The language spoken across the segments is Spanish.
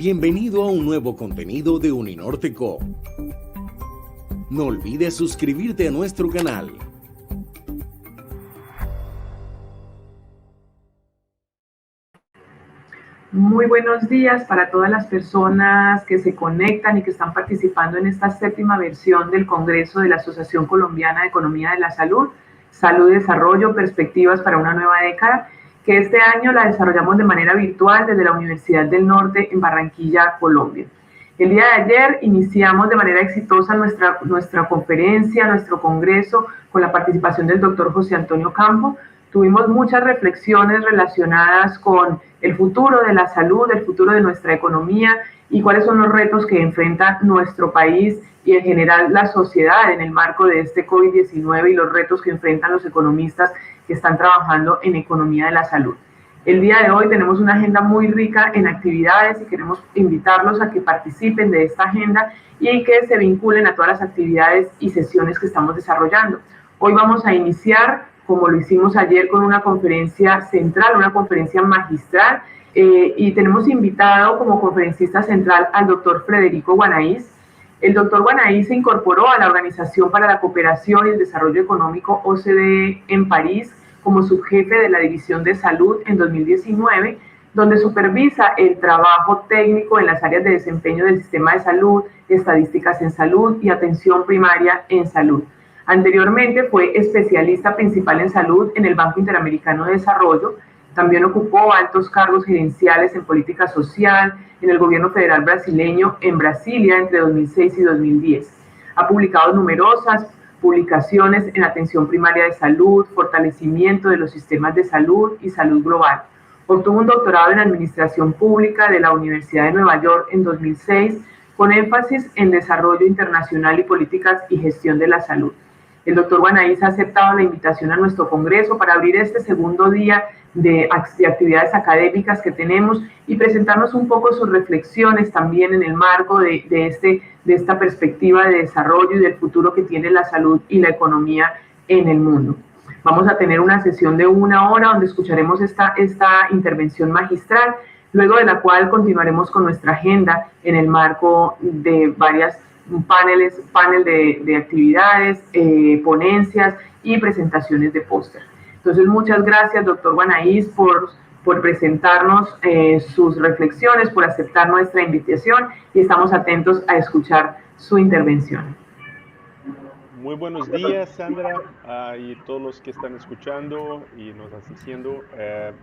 Bienvenido a un nuevo contenido de Uninorte Co. No olvides suscribirte a nuestro canal. Muy buenos días para todas las personas que se conectan y que están participando en esta séptima versión del Congreso de la Asociación Colombiana de Economía de la Salud, Salud y Desarrollo, Perspectivas para una Nueva Década, que este año la desarrollamos de manera virtual desde la Universidad del Norte en Barranquilla, Colombia. El día de ayer iniciamos de manera exitosa nuestra conferencia, nuestro congreso, con la participación del doctor José Antonio Campo. Tuvimos muchas reflexiones relacionadas con el futuro de la salud, el futuro de nuestra economía y cuáles son los retos que enfrenta nuestro país y en general la sociedad en el marco de este COVID-19 y los retos que enfrentan los economistas que están trabajando en economía de la salud. El día de hoy tenemos una agenda muy rica en actividades y queremos invitarlos a que participen de esta agenda y que se vinculen a todas las actividades y sesiones que estamos desarrollando. Hoy vamos a iniciar, como lo hicimos ayer, con una conferencia central, una conferencia magistral, y tenemos invitado como conferencista central al doctor Federico Guanayz. El doctor Guanayz se incorporó a la Organización para la Cooperación y el Desarrollo Económico, OCDE, en París, como subjefe de la División de Salud en 2019, donde supervisa el trabajo técnico en las áreas de desempeño del sistema de salud, estadísticas en salud y atención primaria en salud. Anteriormente fue especialista principal en salud en el Banco Interamericano de Desarrollo. También ocupó altos cargos gerenciales en política social en el gobierno federal brasileño en Brasilia entre 2006 y 2010. Ha publicado numerosas publicaciones en atención primaria de salud, fortalecimiento de los sistemas de salud y salud global. Obtuvo un doctorado en Administración Pública de la Universidad de Nueva York en 2006, con énfasis en desarrollo internacional y políticas y gestión de la salud. El doctor Guanayz ha aceptado la invitación a nuestro congreso para abrir este segundo día de actividades académicas que tenemos y presentarnos un poco sus reflexiones también en el marco de esta perspectiva de desarrollo y del futuro que tiene la salud y la economía en el mundo. Vamos a tener una sesión de 1 hora donde escucharemos esta intervención magistral, luego de la cual continuaremos con nuestra agenda en el marco de varias panel de actividades, ponencias y presentaciones de póster. Entonces, muchas gracias, doctor Guanayz, por presentarnos sus reflexiones, por aceptar nuestra invitación y estamos atentos a escuchar su intervención. Muy buenos días, Sandra, y todos los que están escuchando y nos asistiendo.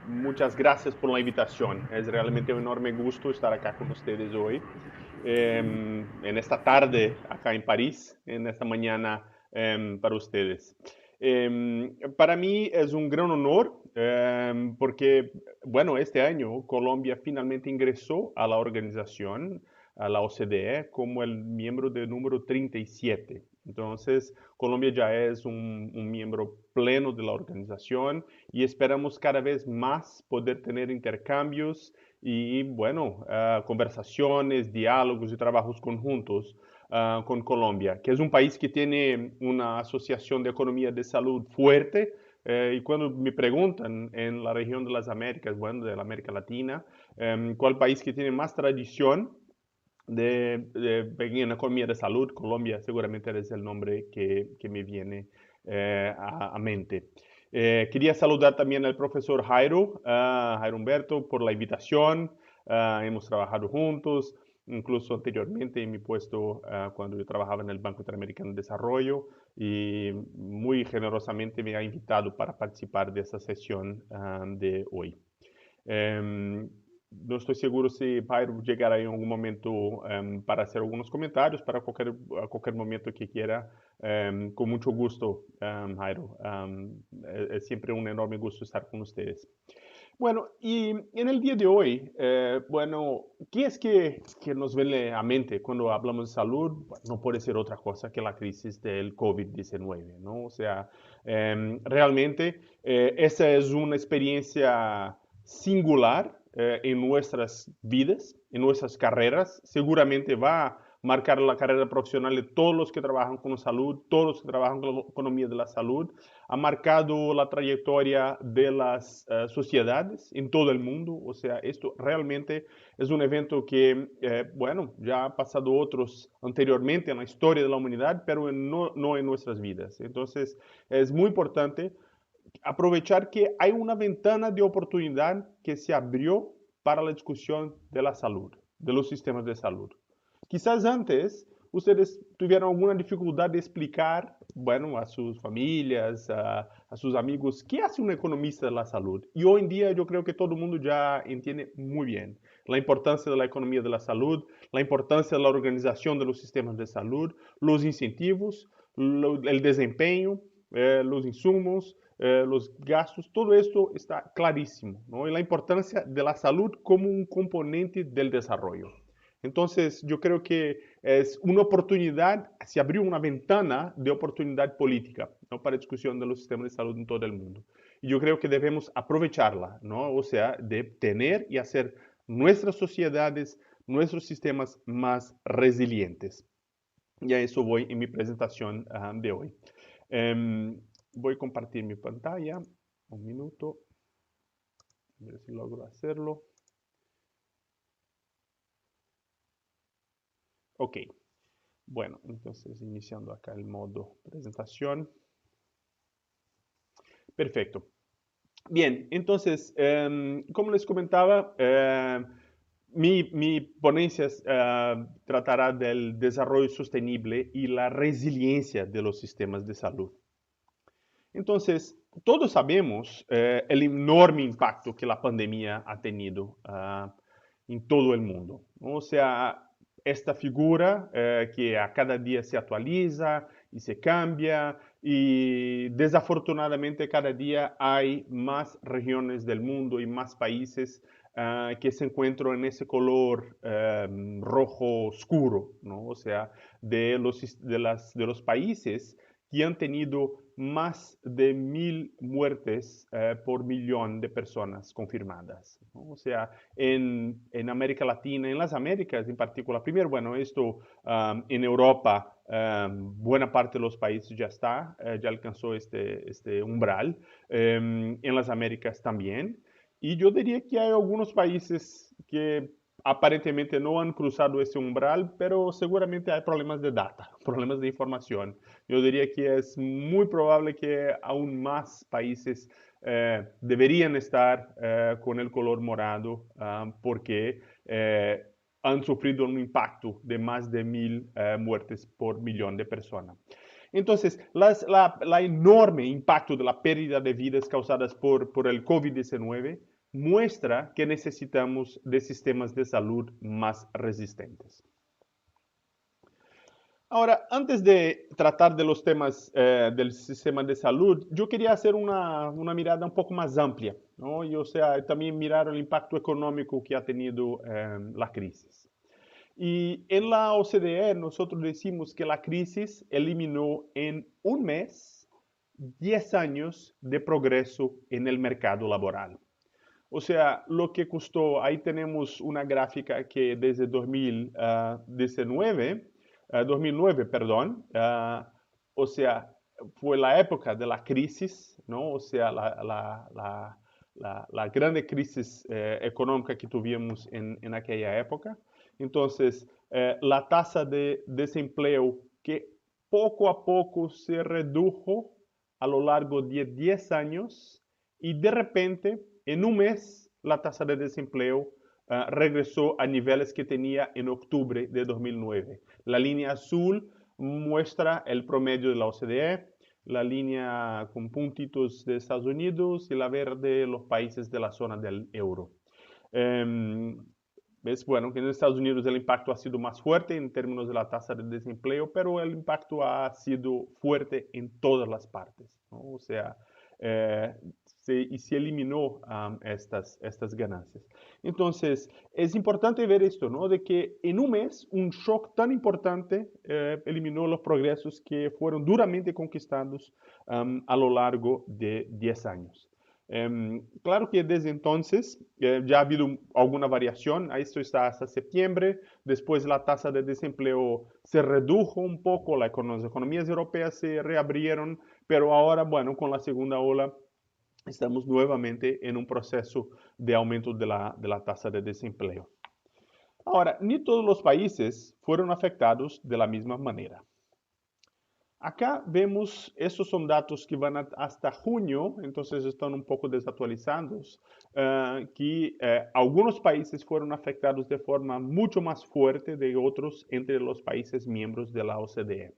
Muchas gracias por la invitación. Es realmente un enorme gusto estar acá con ustedes hoy. En esta tarde acá en París, en esta mañana para ustedes. Para mí es un gran honor porque, bueno, este año Colombia finalmente ingresó a la organización, a la OCDE, como el miembro de número 37. Entonces, Colombia ya es un miembro pleno de la organización y esperamos cada vez más poder tener intercambios y, bueno, conversaciones, diálogos y trabajos conjuntos con Colombia, que es un país que tiene una asociación de economía de salud fuerte. Y cuando me preguntan en la región de las Américas, bueno, de la América Latina, ¿cuál país que tiene más tradición en economía de salud? Colombia seguramente es el nombre que me viene a mente. Quería saludar también al profesor Jairo Humberto, por la invitación. Hemos trabajado juntos, incluso anteriormente en mi puesto cuando yo trabajaba en el Banco Interamericano de Desarrollo, y muy generosamente me ha invitado para participar de esta sesión de hoy. No estoy seguro si Jairo llegará en algún momento para hacer algunos comentarios, para cualquier momento que quiera. Con mucho gusto, Jairo. Es siempre un enorme gusto estar con ustedes. Bueno, y en el día de hoy, bueno, ¿qué es que nos viene a mente cuando hablamos de salud? Bueno, no puede ser otra cosa que la crisis del COVID-19, ¿no? O sea, realmente esa es una experiencia singular en nuestras vidas, en nuestras carreras. Seguramente va a marcar la carrera profesional de todos los que trabajan con salud, todos los que trabajan con la economía de la salud. ha marcado la trayectoria de las sociedades en todo el mundo. O sea, esto realmente es un evento que, bueno, ya ha pasado otros anteriormente en la historia de la humanidad, pero no en nuestras vidas. Entonces, es muy importante aprovechar que hay una ventana de oportunidad que se abrió para la discusión de la salud, de los sistemas de salud. Quizás antes ustedes tuvieron alguna dificultad de explicar, bueno, a sus familias, a sus amigos, qué hace un economista de la salud. Y hoy en día yo creo que todo el mundo ya entiende muy bien la importancia de la economía de la salud, la importancia de la organización de los sistemas de salud, los incentivos, el desempeño, los insumos, los gastos, todo esto está clarísimo, ¿no? Y la importancia de la salud como un componente del desarrollo. Entonces, yo creo que es una oportunidad, se abrió una ventana de oportunidad política, ¿no? Para discusión de los sistemas de salud en todo el mundo. Y yo creo que debemos aprovecharla, ¿no? O sea, de tener y hacer nuestras sociedades, nuestros sistemas más resilientes. Y a eso voy en mi presentación de hoy. Voy a compartir mi pantalla. Un minuto. A ver si logro hacerlo. Ok. Bueno, entonces iniciando acá el modo presentación. Perfecto. Bien, entonces, como les comentaba, mi ponencia tratará del desarrollo sostenible y la resiliencia de los sistemas de salud. Entonces, todos sabemos el enorme impacto que la pandemia ha tenido en todo el mundo, ¿no? O sea, esta figura que a cada día se actualiza y se cambia y desafortunadamente cada día hay más regiones del mundo y más países que se encuentran en ese color rojo oscuro, ¿no? O sea, de los países que han tenido más de 1.000 muertes por millón de personas confirmadas, ¿no? O sea, en América Latina, en las Américas en particular. Primero, bueno, esto en Europa, buena parte de los países ya está, ya alcanzó este umbral. En las Américas también. Y yo diría que hay algunos países que aparentemente no han cruzado ese umbral, pero seguramente hay problemas de data, problemas de información. Yo diría que es muy probable que aún más países deberían estar con el color morado porque han sufrido un impacto de más de 1.000 muertes por millón de personas. Entonces, la enorme impacto de la pérdida de vidas causadas por el COVID-19 muestra que necesitamos de sistemas de salud más resistentes. Ahora, antes de tratar de los temas del sistema de salud, yo quería hacer una mirada un poco más amplia, ¿no? Y, o sea, también mirar el impacto económico que ha tenido la crisis. Y en la OCDE nosotros decimos que la crisis eliminó en un mes 10 años de progreso en el mercado laboral. O sea, lo que costó, ahí tenemos una gráfica que desde 2009, perdón, o sea, fue la época de la crisis, ¿no? O sea, la grande crisis económica que tuvimos en aquella época. Entonces, la tasa de desempleo que poco a poco se redujo a lo largo de 10 años y de repente, en un mes, la tasa de desempleo regresó a niveles que tenía en octubre de 2009. La línea azul muestra el promedio de la OCDE, la línea con puntitos de Estados Unidos y la verde los países de la zona del euro. Es bueno que en Estados Unidos el impacto ha sido más fuerte en términos de la tasa de desempleo, pero el impacto ha sido fuerte en todas las partes, ¿no? O sea, se eliminó estas ganancias. Entonces, es importante ver esto, ¿no? De que en un mes un shock tan importante eliminó los progresos que fueron duramente conquistados a lo largo de 10 años. Claro que desde entonces ya ha habido alguna variación, esto está hasta septiembre, después la tasa de desempleo se redujo un poco, las economías europeas se reabrieron, pero ahora, bueno, con la segunda ola, estamos nuevamente en un proceso de aumento de la tasa de desempleo. Ahora, ni todos los países fueron afectados de la misma manera. Acá vemos, estos son datos que van hasta junio, entonces están un poco desactualizados, que algunos países fueron afectados de forma mucho más fuerte de otros entre los países miembros de la OCDE.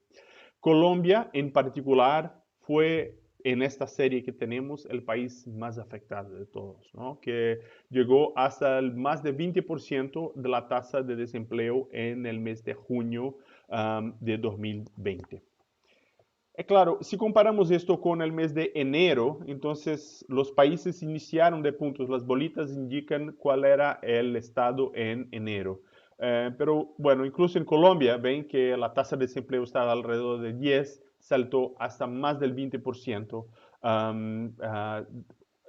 Colombia, en particular, fue en esta serie que tenemos el país más afectado de todos, ¿no? Que llegó hasta el más de 20% de la tasa de desempleo en el mes de junio de 2020. Claro, si comparamos esto con el mes de enero, entonces los países iniciaron de puntos, las bolitas indican cuál era el estado en enero. Pero bueno, incluso en Colombia ven que la tasa de desempleo estaba alrededor de 10, saltó hasta más del 20%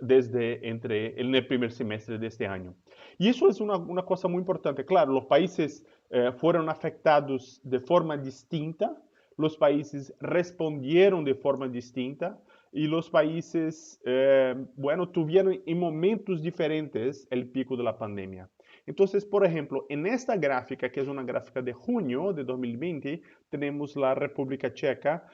desde en el primer semestre de este año. Y eso es una cosa muy importante. Claro, los países fueron afectados de forma distinta, los países respondieron de forma distinta y los países, bueno, tuvieron en momentos diferentes el pico de la pandemia. Entonces, por ejemplo, en esta gráfica, que es una gráfica de junio de 2020, tenemos la República Checa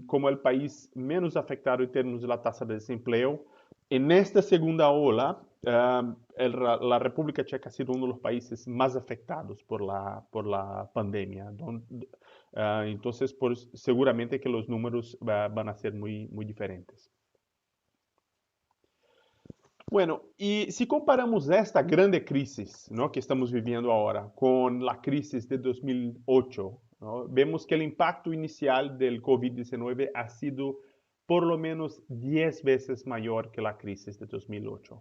como el país menos afectado en términos de la tasa de desempleo. En esta segunda ola, la República Checa ha sido uno de los países más afectados por la pandemia. Entonces, seguramente que los números van a ser muy, muy diferentes. Bueno, y si comparamos esta grande crisis, ¿no?, que estamos viviendo ahora con la crisis de 2008, ¿no?, vemos que el impacto inicial del COVID-19 ha sido por lo menos 10 veces mayor que la crisis de 2008.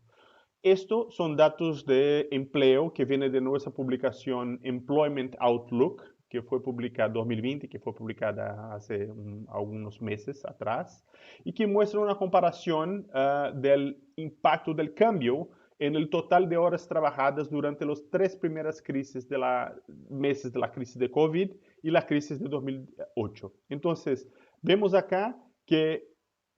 Estos son datos de empleo que vienen de nuestra publicación Employment Outlook, que fue publicada en 2020, que fue publicada hace algunos meses atrás, y que muestra una comparación del impacto del cambio en el total de horas trabajadas durante los 3 primeras meses de la crisis de COVID y la crisis de 2008. Entonces, vemos acá que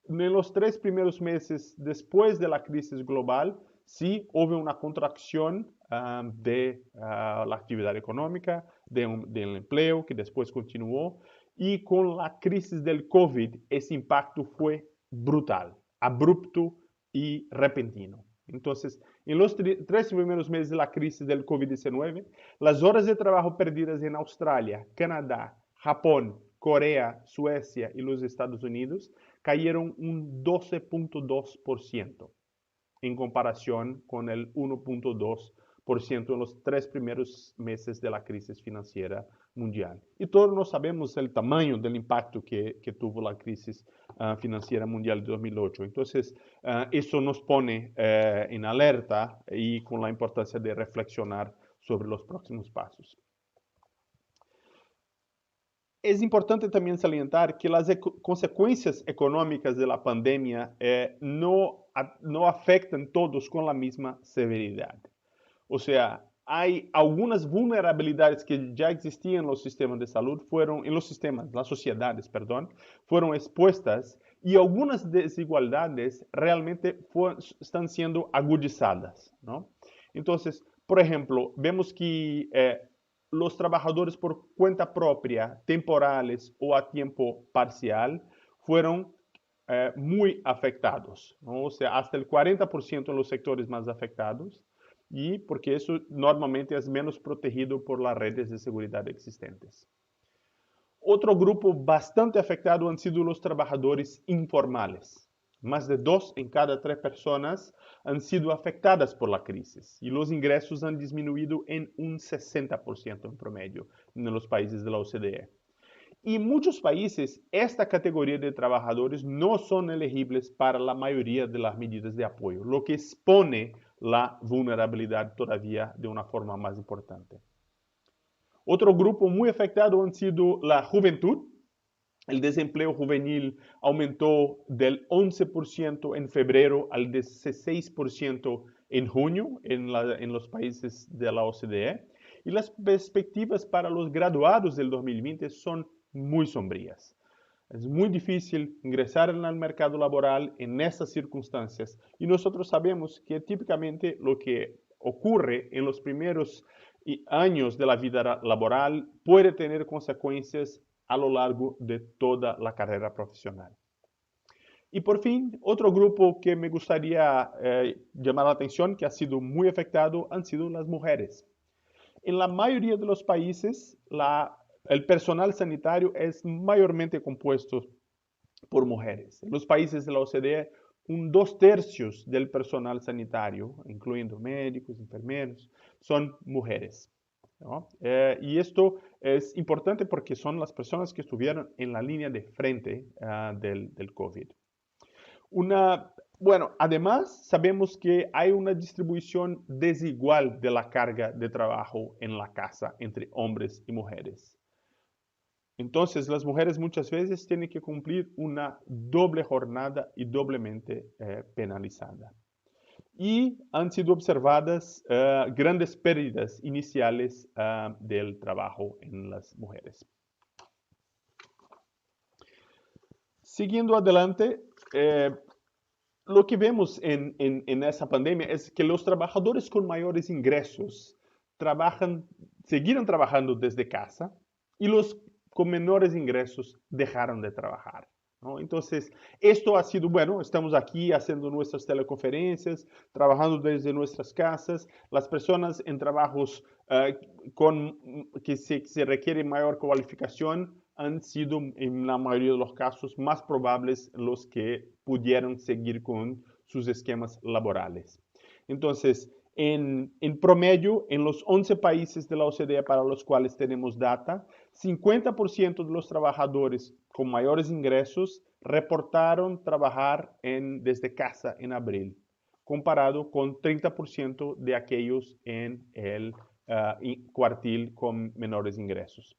en los 3 primeros meses después de la crisis global, sí hubo una contracción de la actividad económica, del empleo, que después continuó, y con la crisis del COVID, ese impacto fue brutal, abrupto y repentino. Entonces, en los 3 primeros meses de la crisis del COVID-19, las horas de trabajo perdidas en Australia, Canadá, Japón, Corea, Suecia y los Estados Unidos cayeron un 12.2%. en comparación con el 1.2% en los 3 primeros meses de la crisis financiera mundial. Y todos nos sabemos el tamaño del impacto que tuvo la crisis financiera mundial de 2008. Entonces, eso nos pone en alerta y con la importancia de reflexionar sobre los próximos pasos. Es importante también salientar que las consecuencias económicas de la pandemia no afectan todos con la misma severidad. O sea, hay algunas vulnerabilidades que ya existían en los sistemas de salud, las sociedades, fueron expuestas y algunas desigualdades realmente están siendo agudizadas, ¿no? Entonces, por ejemplo, vemos que los trabajadores por cuenta propia, temporales o a tiempo parcial, fueron muy afectados, ¿no? O sea, hasta el 40% en los sectores más afectados, y porque eso normalmente es menos protegido por las redes de seguridad existentes. Otro grupo bastante afectado han sido los trabajadores informales. Más de 2 en cada 3 personas han sido afectadas por la crisis y los ingresos han disminuido en un 60% en promedio en los países de la OCDE. Y en muchos países, esta categoría de trabajadores no son elegibles para la mayoría de las medidas de apoyo, lo que expone la vulnerabilidad todavía de una forma más importante. Otro grupo muy afectado han sido la juventud. El desempleo juvenil aumentó del 11% en febrero al 16% en junio en los países de la OCDE. Y las perspectivas para los graduados del 2020 son muy sombrías. Es muy difícil ingresar en el mercado laboral en estas circunstancias y nosotros sabemos que típicamente lo que ocurre en los primeros años de la vida laboral puede tener consecuencias a lo largo de toda la carrera profesional. Y por fin, otro grupo que me gustaría llamar la atención, que ha sido muy afectado, han sido las mujeres. En la mayoría de los países, el personal sanitario es mayormente compuesto por mujeres. En los países de la OCDE, 2/3 del personal sanitario, incluyendo médicos, enfermeros, son mujeres, ¿no? Y esto es importante porque son las personas que estuvieron en la línea de frente del COVID. Bueno, además sabemos que hay una distribución desigual de la carga de trabajo en la casa entre hombres y mujeres. Entonces, las mujeres muchas veces tienen que cumplir una doble jornada y doblemente penalizada. Y han sido observadas grandes pérdidas iniciales del trabajo en las mujeres. Siguiendo adelante, lo que vemos en esa pandemia es que los trabajadores con mayores ingresos siguieron trabajando desde casa y los con menores ingresos dejaron de trabajar, ¿no? Entonces, esto ha sido, bueno, estamos aquí haciendo nuestras teleconferencias, trabajando desde nuestras casas. Las personas en trabajos que se requiere mayor cualificación han sido, en la mayoría de los casos, más probables los que pudieron seguir con sus esquemas laborales. Entonces, en promedio, en los 11 países de la OCDE para los cuales tenemos data, 50% de los trabajadores con mayores ingresos reportaron trabajar desde casa en abril, comparado con 30% de aquellos en el cuartil con menores ingresos.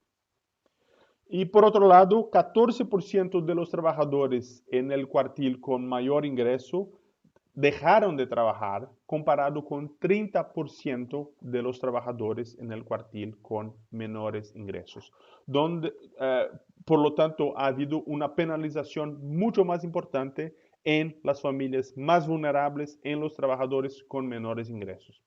Y por otro lado, 14% de los trabajadores en el cuartil con mayor ingreso dejaron de trabajar, comparado con 30% de los trabajadores en el cuartil con menores ingresos, donde, por lo tanto, ha habido una penalización mucho más importante en las familias más vulnerables, en los trabajadores con menores ingresos.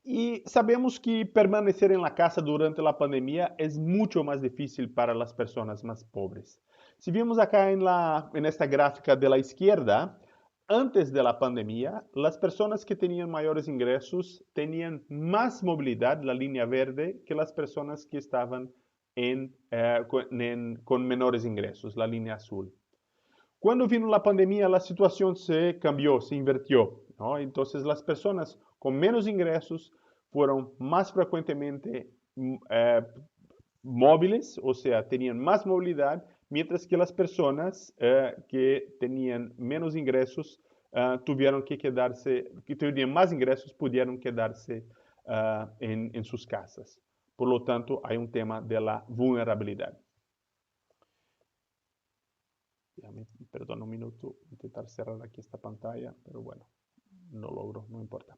Y sabemos que permanecer en la casa durante la pandemia es mucho más difícil para las personas más pobres. Si vemos acá en esta gráfica de la izquierda, antes de la pandemia, las personas que tenían mayores ingresos tenían más movilidad, la línea verde, que las personas que estaban con menores ingresos, la línea azul. Cuando vino la pandemia, la situación se cambió, se invirtió, ¿no? Entonces, las personas con menos ingresos fueron más frecuentemente móviles, o sea, tenían más movilidad, mientras que las personas que tenían menos ingresos tuvieron que quedarse, que tenían más ingresos, pudieron quedarse en sus casas. Por lo tanto, hay un tema de la vulnerabilidad. Perdón un minuto, intentar cerrar aquí esta pantalla, pero bueno, no logro, no importa.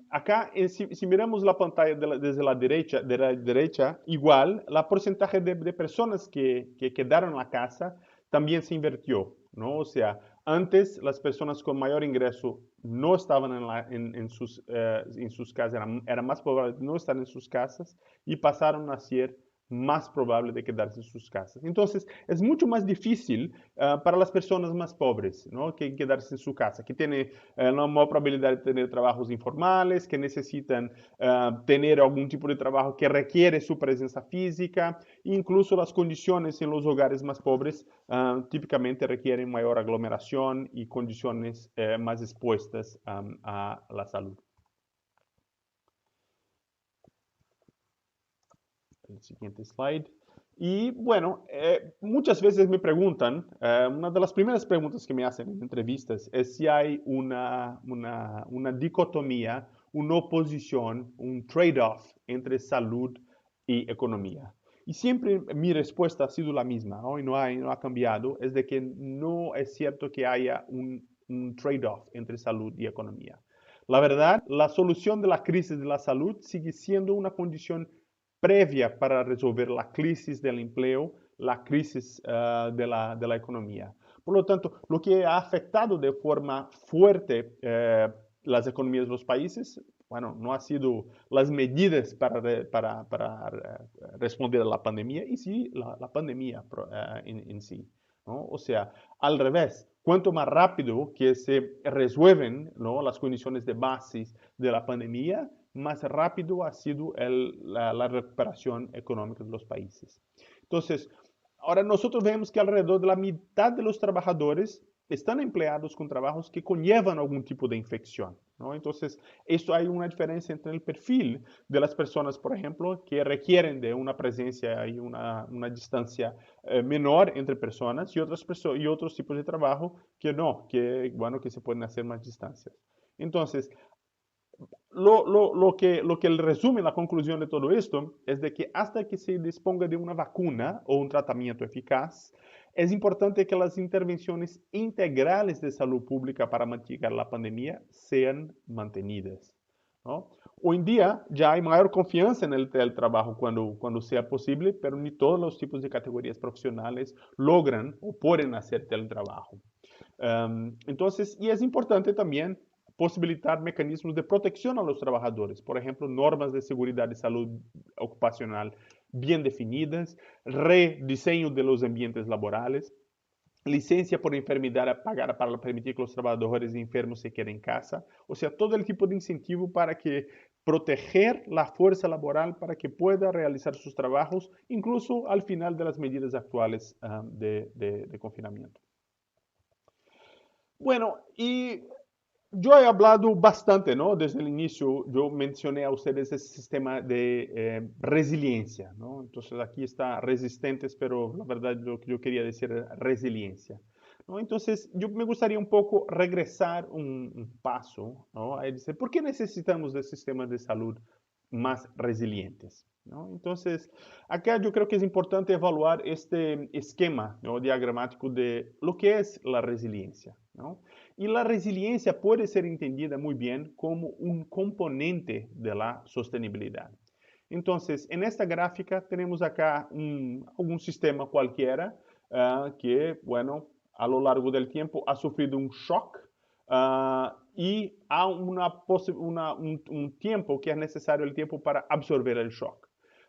Acá, si miramos la pantalla desde la derecha, igual, la porcentaje de personas que quedaron en la casa también se invirtió, ¿no? O sea, antes las personas con mayor ingreso no estaban en sus casas, era más probable no estar en sus casas y pasaron a ser más probable de quedarse en sus casas. Entonces, es mucho más difícil para las personas más pobres, ¿no? Que quedarse en su casa, que tienen la mayor probabilidad de tener trabajos informales, que necesitan tener algún tipo de trabajo que requiere su presencia física. Incluso las condiciones en los hogares más pobres típicamente requieren mayor aglomeración y condiciones más expuestas a la salud. El siguiente slide. Y bueno, muchas veces me preguntan, una de las primeras preguntas que me hacen en entrevistas es si hay una dicotomía, una oposición, un trade-off entre salud y economía. Y siempre mi respuesta ha sido la misma, hoy no ha cambiado, es de que no es cierto que haya un trade-off entre salud y economía. La verdad, la solución de la crisis de la salud sigue siendo una condición previa para resolver la crisis del empleo la crisis de la economía. Por lo tanto, lo que ha afectado de forma fuerte las economías de los países, bueno, no ha sido las medidas para responder a la pandemia, y sí la pandemia en sí, ¿no? O sea, al revés, cuanto más rápido que se resuelven, ¿no?, las condiciones de base de la pandemia, más rápido ha sido la recuperación económica de los países. Entonces, ahora nosotros vemos que alrededor de la mitad de los trabajadores están empleados con trabajos que conllevan algún tipo de infección, ¿no? Entonces, esto hay una diferencia entre el perfil de las personas, por ejemplo, que requieren de una presencia y una distancia menor entre personas, y otros tipos de trabajo que no, bueno, que se pueden hacer más distancias. Entonces, lo que el resume, la conclusión de todo esto, es de que hasta que se disponga de una vacuna o un tratamiento eficaz, es importante que las intervenciones integrales de salud pública para mitigar la pandemia sean mantenidas, ¿no? Hoy en día ya hay mayor confianza en el teletrabajo cuando sea posible, pero ni todos los tipos de categorías profesionales logran o pueden hacer teletrabajo. Entonces, y es importante también posibilitar mecanismos de protección a los trabajadores, por ejemplo, normas de seguridad y salud ocupacional bien definidas, rediseño de los ambientes laborales, licencia por enfermedad pagada para permitir que los trabajadores enfermos se queden en casa, o sea, todo el tipo de incentivo para que proteger la fuerza laboral para que pueda realizar sus trabajos, incluso al final de las medidas actuales de confinamiento. Bueno, y yo he hablado bastante, ¿no? Desde el inicio yo mencioné a ustedes ese sistema de resiliencia, ¿no? Entonces aquí está resistentes, pero la verdad lo que yo quería decir es resiliencia, ¿no? Entonces me gustaría un poco regresar un paso, ¿no? A decir, ¿por qué necesitamos de sistemas de salud más resilientes, ¿no? Entonces, acá yo creo que es importante evaluar este esquema, ¿no?, diagramático de lo que es la resiliencia, ¿no? Y la resiliencia puede ser entendida muy bien como un componente de la sostenibilidad. Entonces, en esta gráfica tenemos acá algún sistema cualquiera que, bueno, a lo largo del tiempo ha sufrido un shock y a un tiempo que es necesario el tiempo para absorber el shock.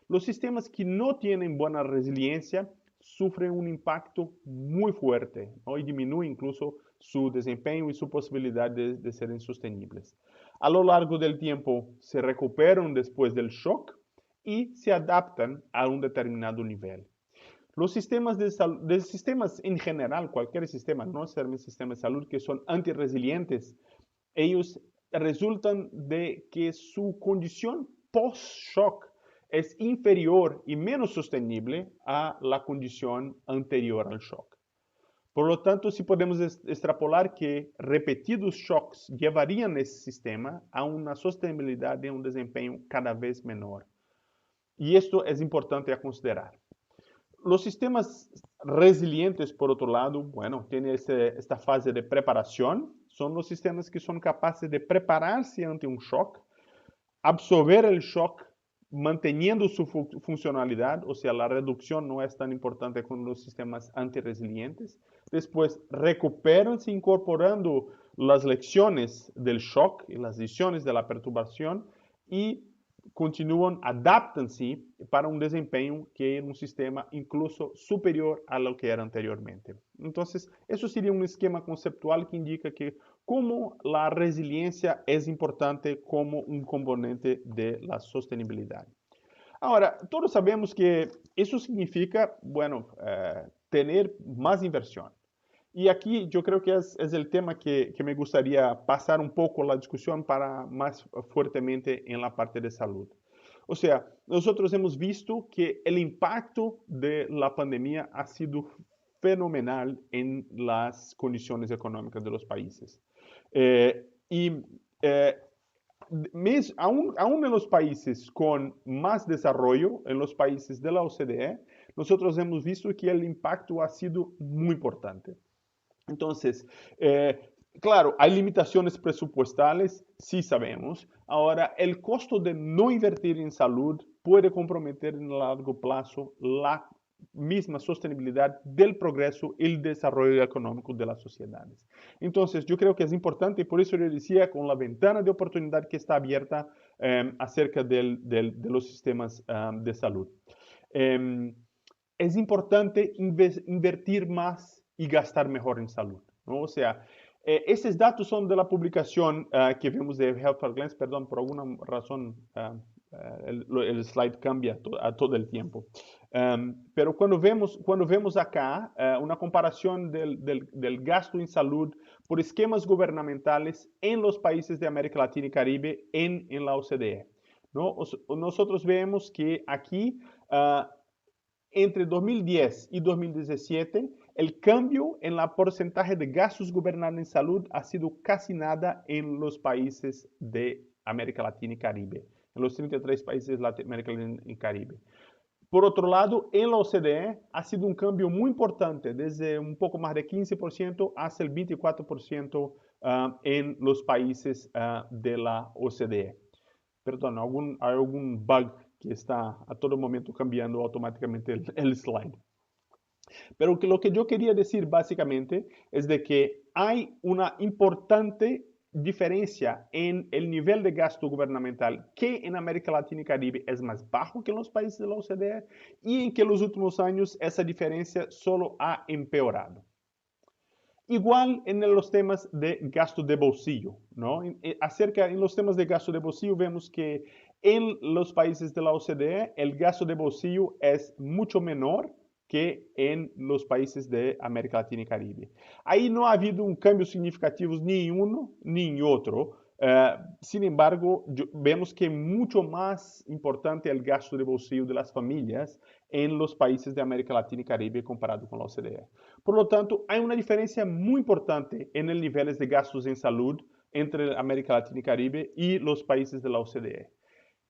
Los sistemas que no tienen buena resiliencia sufren un impacto muy fuerte, ¿no?, y disminuye incluso su desempeño y su posibilidad de ser insostenibles. A lo largo del tiempo se recuperan después del shock y se adaptan a un determinado nivel. Los sistemas sistemas en general, cualquier sistema, no necesariamente sistemas de salud, que son antirresilientes, ellos resultan de que su condición post-shock es inferior y menos sostenible a la condición anterior al shock. Por lo tanto, sí podemos extrapolar que repetidos shocks llevarían ese sistema a una sostenibilidad de un desempeño cada vez menor. Y esto es importante a considerar. Los sistemas resilientes, por otro lado, bueno, tienen esta fase de preparación. Son los sistemas que son capaces de prepararse ante un shock, absorber el shock manteniendo su funcionalidad, o sea, la reducción no es tan importante con los sistemas antirresilientes. Después recuperanse incorporando las lecciones del shock y las lecciones de la perturbación y continúan, adaptan-se para un desempeño que es un sistema incluso superior a lo que era anteriormente. Entonces, eso sería un esquema conceptual que indica que cómo la resiliencia es importante como un componente de la sostenibilidad. Ahora, todos sabemos que eso significa, bueno, tener más inversión. Y aquí yo creo que es el tema que me gustaría pasar un poco la discusión para más fuertemente en la parte de salud. O sea, nosotros hemos visto que el impacto de la pandemia ha sido fenomenal en las condiciones económicas de los países. Aún en los países con más desarrollo, en los países de la OCDE, nosotros hemos visto que el impacto ha sido muy importante. Entonces, claro, hay limitaciones presupuestales, sí sabemos. Ahora, el costo de no invertir en salud puede comprometer en largo plazo la misma sostenibilidad del progreso y el desarrollo económico de las sociedades. Entonces, yo creo que es importante, y por eso yo decía, con la ventana de oportunidad que está abierta acerca de los sistemas de salud. Es importante invertir más y gastar mejor en salud, ¿no? O sea, esos datos son de la publicación que vemos de Health at Glance, perdón, por alguna razón el slide cambia a todo el tiempo. Pero cuando vemos acá una comparación del gasto en salud por esquemas gubernamentales en los países de América Latina y Caribe en la OCDE, ¿no? Nosotros vemos que aquí entre 2010 y 2017, el cambio en la porcentaje de gastos gubernamentales en salud ha sido casi nada en los países de América Latina y Caribe, en los 33 países de América Latina y Caribe. Por otro lado, en la OCDE ha sido un cambio muy importante, desde un poco más de 15% hasta el 24% en los países de la OCDE. Perdón, hay algún bug que está a todo momento cambiando automáticamente el slide. Pero lo que yo quería decir básicamente es de que hay una importante diferencia en el nivel de gasto gubernamental que en América Latina y Caribe es más bajo que en los países de la OCDE y en que en los últimos años esa diferencia solo ha empeorado. Igual en los temas de gasto de bolsillo, ¿no? En los temas de gasto de bolsillo vemos que en los países de la OCDE el gasto de bolsillo es mucho menor que en los países de América Latina y Caribe. Ahí no ha habido un cambio significativo ni en uno ni en otro. Sin embargo, vemos que es mucho más importante el gasto de bolsillo de las familias en los países de América Latina y Caribe comparado con la OCDE. Por lo tanto, hay una diferencia muy importante en el nivel de gastos en salud entre América Latina y Caribe y los países de la OCDE.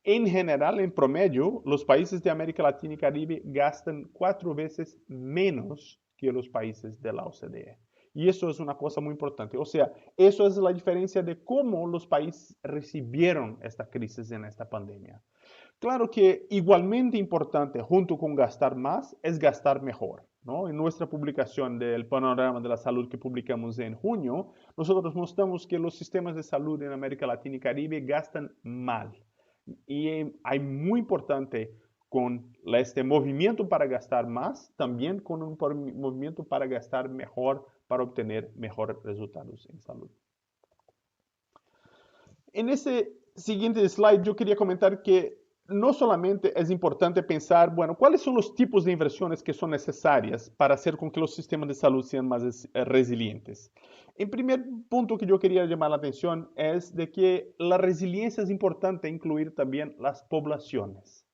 En general, en promedio, los países de América Latina y Caribe gastan 4 veces menos que los países de la OCDE. Y eso es una cosa muy importante. O sea, eso es la diferencia de cómo los países recibieron esta crisis en esta pandemia. Claro que igualmente importante, junto con gastar más, es gastar mejor, ¿no? En nuestra publicación del panorama de la salud que publicamos en junio, nosotros mostramos que los sistemas de salud en América Latina y Caribe gastan mal. Y hay muy importante con este movimiento para gastar más, también con un movimiento para gastar mejor, para obtener mejores resultados en salud. En ese siguiente slide yo quería comentar que no solamente es importante pensar, bueno, cuáles son los tipos de inversiones que son necesarias para hacer con que los sistemas de salud sean más resilientes. En primer punto que yo quería llamar la atención es de que la resiliencia es importante incluir también las poblaciones,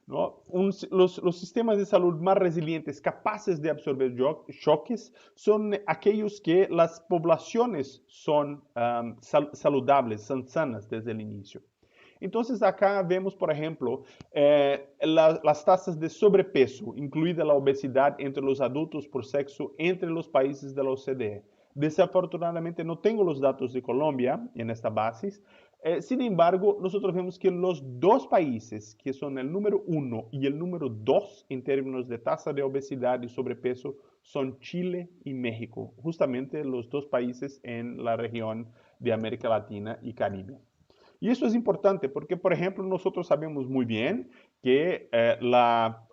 ¿no? Los sistemas de salud más resilientes, capaces de absorber choques, son aquellos que las poblaciones son saludables, son sanas desde el inicio. Entonces acá vemos, por ejemplo, las tasas de sobrepeso, incluida la obesidad entre los adultos por sexo entre los países de la OCDE. Desafortunadamente no tengo los datos de Colombia en esta base. Sin embargo, nosotros vemos que los dos países que son el número 1 y el número 2 en términos de tasa de obesidad y sobrepeso son Chile y México, justamente los dos países en la región de América Latina y Caribe. Y eso es importante porque, por ejemplo, nosotros sabemos muy bien que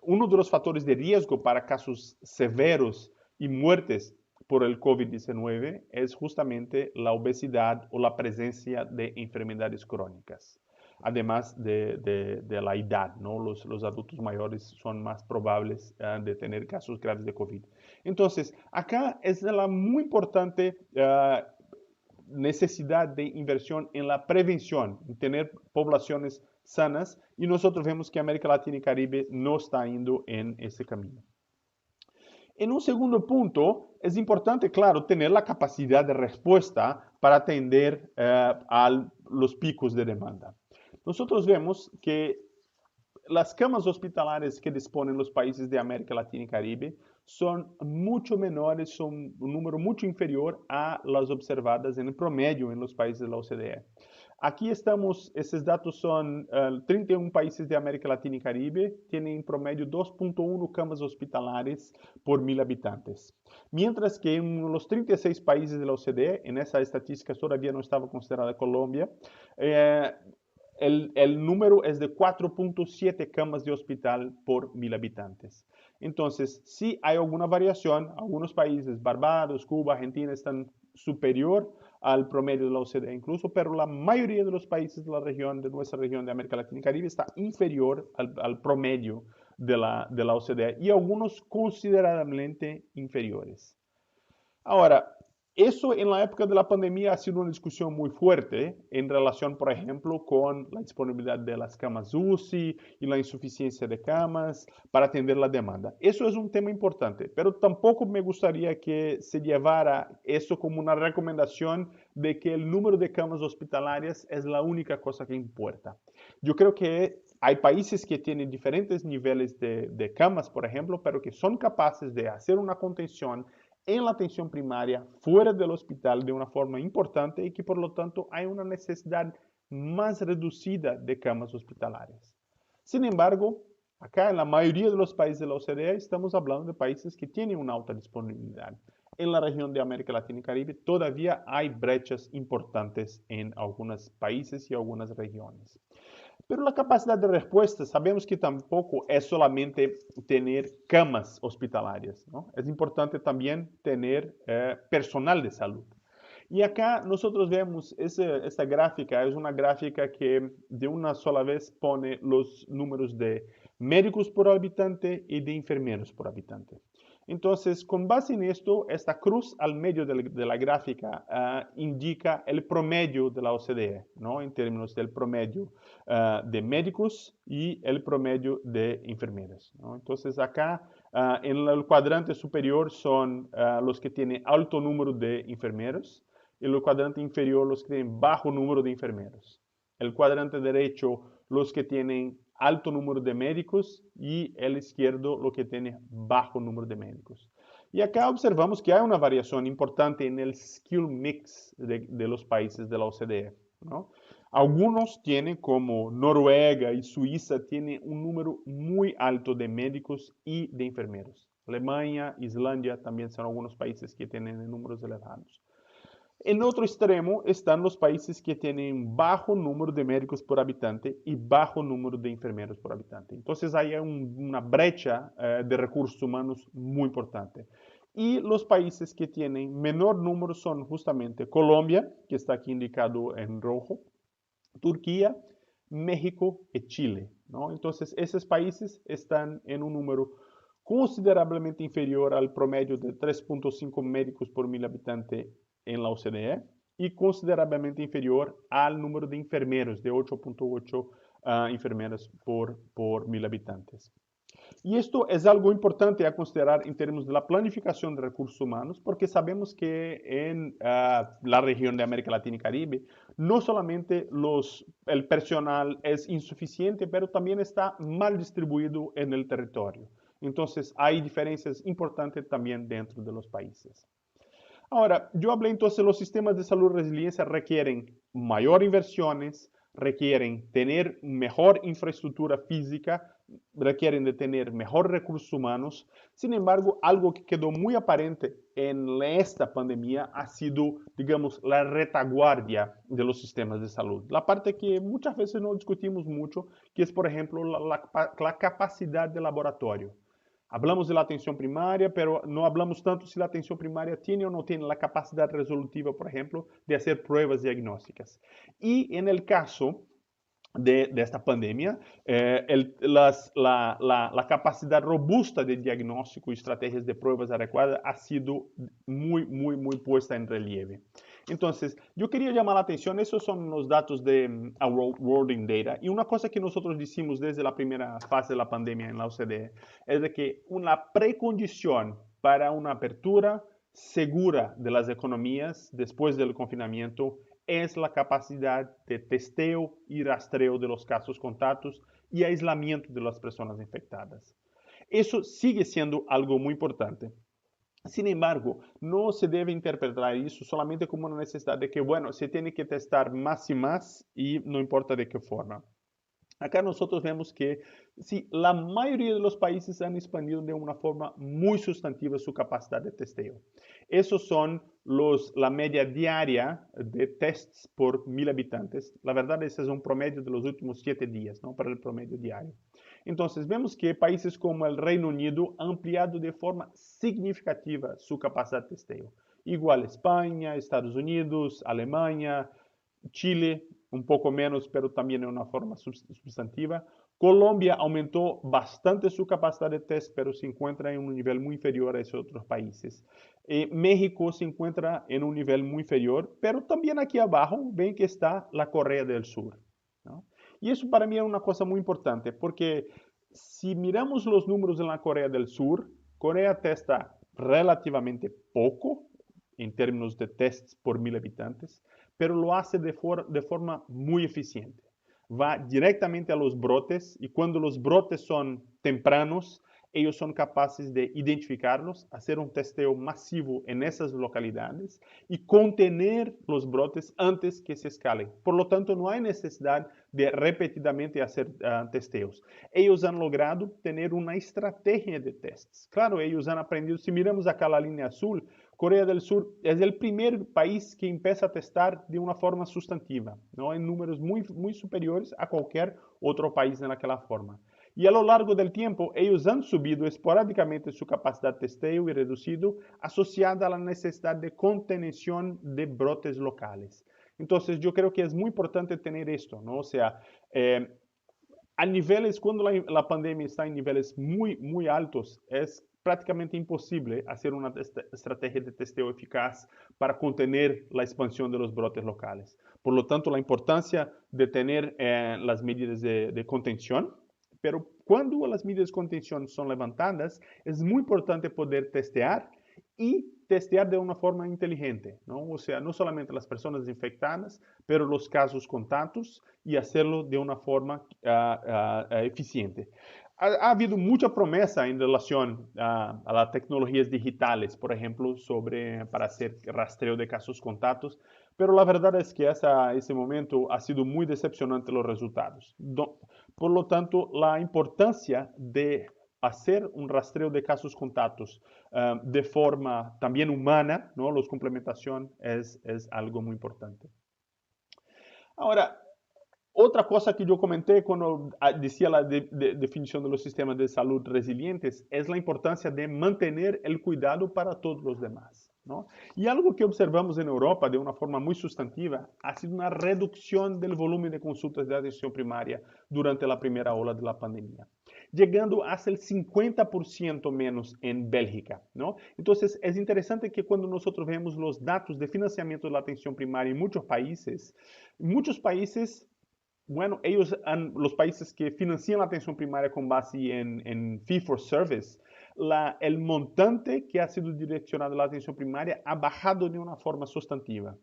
uno de los factores de riesgo para casos severos y muertes por el COVID-19 es justamente la obesidad o la presencia de enfermedades crónicas. Además de la edad, ¿no? Los adultos mayores son más probables de tener casos graves de COVID. Entonces, acá es muy importante necesidad de inversión en la prevención, en tener poblaciones sanas, y nosotros vemos que América Latina y Caribe no está yendo en ese camino. En un segundo punto, es importante, claro, tener la capacidad de respuesta para atender a los picos de demanda. Nosotros vemos que las camas hospitalarias que disponen los países de América Latina y Caribe son mucho menores, son un número mucho inferior a las observadas en el promedio en los países de la OCDE. Aquí estamos, esses dados son 31 países de América Latina y Caribe, tienen en promedio 2.1 camas hospitalares por 1000 habitantes. Mientras que en los 36 países de la OCDE, en esa estadística todavía no estaba considerada Colombia, el número es de 4.7 camas de hospital por 1000 habitantes. Entonces, sí hay alguna variación, algunos países, Barbados, Cuba, Argentina, están superior al promedio de la OCDE incluso, pero la mayoría de los países de la región, de nuestra región de América Latina y Caribe, está inferior al promedio de la OCDE y algunos considerablemente inferiores. Ahora, eso en la época de la pandemia ha sido una discusión muy fuerte en relación, por ejemplo, con la disponibilidad de las camas UCI y la insuficiencia de camas para atender la demanda. Eso es un tema importante, pero tampoco me gustaría que se llevara eso como una recomendación de que el número de camas hospitalarias es la única cosa que importa. Yo creo que hay países que tienen diferentes niveles de camas, por ejemplo, pero que son capaces de hacer una contención en la atención primaria, fuera del hospital, de una forma importante y que por lo tanto hay una necesidad más reducida de camas hospitalarias. Sin embargo, acá en la mayoría de los países de la OCDE estamos hablando de países que tienen una alta disponibilidad. En la región de América Latina y Caribe todavía hay brechas importantes en algunos países y algunas regiones. Pero la capacidad de respuesta, sabemos que tampoco es solamente tener camas hospitalarias, ¿no? Es importante también tener personal de salud. Y acá nosotros vemos esta gráfica, es una gráfica que de una sola vez pone los números de médicos por habitante y de enfermeros por habitante. Entonces, con base en esto, esta cruz al medio de la gráfica indica el promedio de la OCDE, ¿no? En términos del promedio de médicos y el promedio de enfermeras, ¿no? Entonces, acá en el cuadrante superior son los que tienen alto número de enfermeros y el cuadrante inferior los que tienen bajo número de enfermeros. El cuadrante derecho los que tienen alto número de médicos y el izquierdo lo que tiene bajo número de médicos. Y acá observamos que hay una variación importante en el skill mix de los países de la OCDE, ¿no? Algunos tienen, como Noruega y Suiza, tienen un número muy alto de médicos y de enfermeros. Alemania, Islandia también son algunos países que tienen números elevados. En otro extremo están los países que tienen bajo número de médicos por habitante y bajo número de enfermeros por habitante. Entonces hay una brecha de recursos humanos muy importante. Y los países que tienen menor número son justamente Colombia, que está aquí indicado en rojo, Turquía, México y Chile, ¿no? Entonces esos países están en un número considerablemente inferior al promedio de 3.5 médicos por 1000 habitantes en la OCDE y considerablemente inferior al número de enfermeros, de 8.8 enfermeras por 1000 habitantes. Y esto es algo importante a considerar en términos de la planificación de recursos humanos, porque sabemos que en la región de América Latina y Caribe, no solamente el personal es insuficiente, pero también está mal distribuido en el territorio. Entonces, hay diferencias importantes también dentro de los países. Ahora, yo hablé entonces, los sistemas de salud resiliencia requieren mayor inversiones, requieren tener mejor infraestructura física, requieren de tener mejor recursos humanos. Sin embargo, algo que quedó muy aparente en esta pandemia ha sido, digamos, la retaguardia de los sistemas de salud. La parte que muchas veces no discutimos mucho, que es, por ejemplo, la capacidad de laboratorio. Hablamos de la atención primaria, pero no hablamos tanto si la atención primaria tiene o no tiene la capacidad resolutiva, por ejemplo, de hacer pruebas diagnósticas. Y en el caso de esta pandemia, la capacidad robusta de diagnóstico y estrategias de pruebas adecuadas ha sido muy puesta en relieve. Entonces, yo quería llamar la atención, esos son los datos de World Data, y una cosa que nosotros decimos desde la primera fase de la pandemia en la OCDE es de que una precondición para una apertura segura de las economías después del confinamiento es la capacidad de testeo y rastreo de los casos contactos y aislamiento de las personas infectadas. Eso sigue siendo algo muy importante. Sin embargo, no se debe interpretar eso solamente como una necesidad de que, bueno, se tiene que testar más y más y no importa de qué forma. Acá nosotros vemos que sí, la mayoría de los países han expandido de una forma muy sustantiva su capacidad de testeo. Esos son la media diaria de tests por 1000 habitantes. La verdad, ese es un promedio de los últimos 7 días, ¿no? Para el promedio diario. Entonces, vemos que países como el Reino Unido han ampliado de forma significativa su capacidad de testeo. Igual España, Estados Unidos, Alemania, Chile, un poco menos, pero también en una forma sustantiva. Colombia aumentó bastante su capacidad de test, pero se encuentra en un nivel muy inferior a esos otros países. México se encuentra en un nivel muy inferior, pero también aquí abajo ven que está la Corea del Sur, ¿no? Y eso para mí es una cosa muy importante, porque si miramos los números en la Corea del Sur, Corea testa relativamente poco en términos de tests por 1000 habitantes, pero lo hace de forma muy eficiente. Va directamente a los brotes y cuando los brotes son tempranos, ellos son capaces de identificarlos, hacer un testeo masivo en esas localidades y contener los brotes antes que se escalen. Por lo tanto, no hay necesidad de repetidamente hacer testeos. Ellos han logrado tener una estrategia de testes. Claro, ellos han aprendido, si miramos acá la línea azul, Corea del Sur es el primer país que empieza a testar de una forma sustantiva, ¿no? En números muy, muy superiores a cualquier otro país en aquella forma. Y a lo largo del tiempo, ellos han subido esporádicamente su capacidad de testeo y reducido, asociada a la necesidad de contención de brotes locales. Entonces, yo creo que es muy importante tener esto, ¿no? O sea, a niveles, cuando la pandemia está en niveles muy, muy altos, es prácticamente imposible hacer una estrategia de testeo eficaz para contener la expansión de los brotes locales. Por lo tanto, la importancia de tener las medidas de contención, pero cuando las medidas de contención son levantadas, es muy importante poder testear y testear de una forma inteligente, ¿no? O sea, no solamente las personas infectadas, pero los casos contactos y hacerlo de una forma eficiente. Ha habido mucha promesa en relación a las tecnologías digitales, por ejemplo, para hacer rastreo de casos contactos, pero la verdad es que hasta ese momento ha sido muy decepcionante los resultados. Por lo tanto, la importancia de hacer un rastreo de casos contactos de forma también humana, ¿no? La complementación es algo muy importante. Ahora, otra cosa que yo comenté cuando decía la definición de los sistemas de salud resilientes es la importancia de mantener el cuidado para todos los demás, ¿no? Y algo que observamos en Europa de una forma muy sustantiva ha sido una reducción del volumen de consultas de atención primaria durante la primera ola de la pandemia, llegando hasta el 50% menos en Bélgica, ¿no? Entonces, es interesante que cuando nosotros vemos los datos de financiamiento de la atención primaria en muchos países, bueno, los países que financian la atención primaria con base en fee for service, el montante que ha sido direccionado a la atención primaria ha bajado de una forma sustantiva.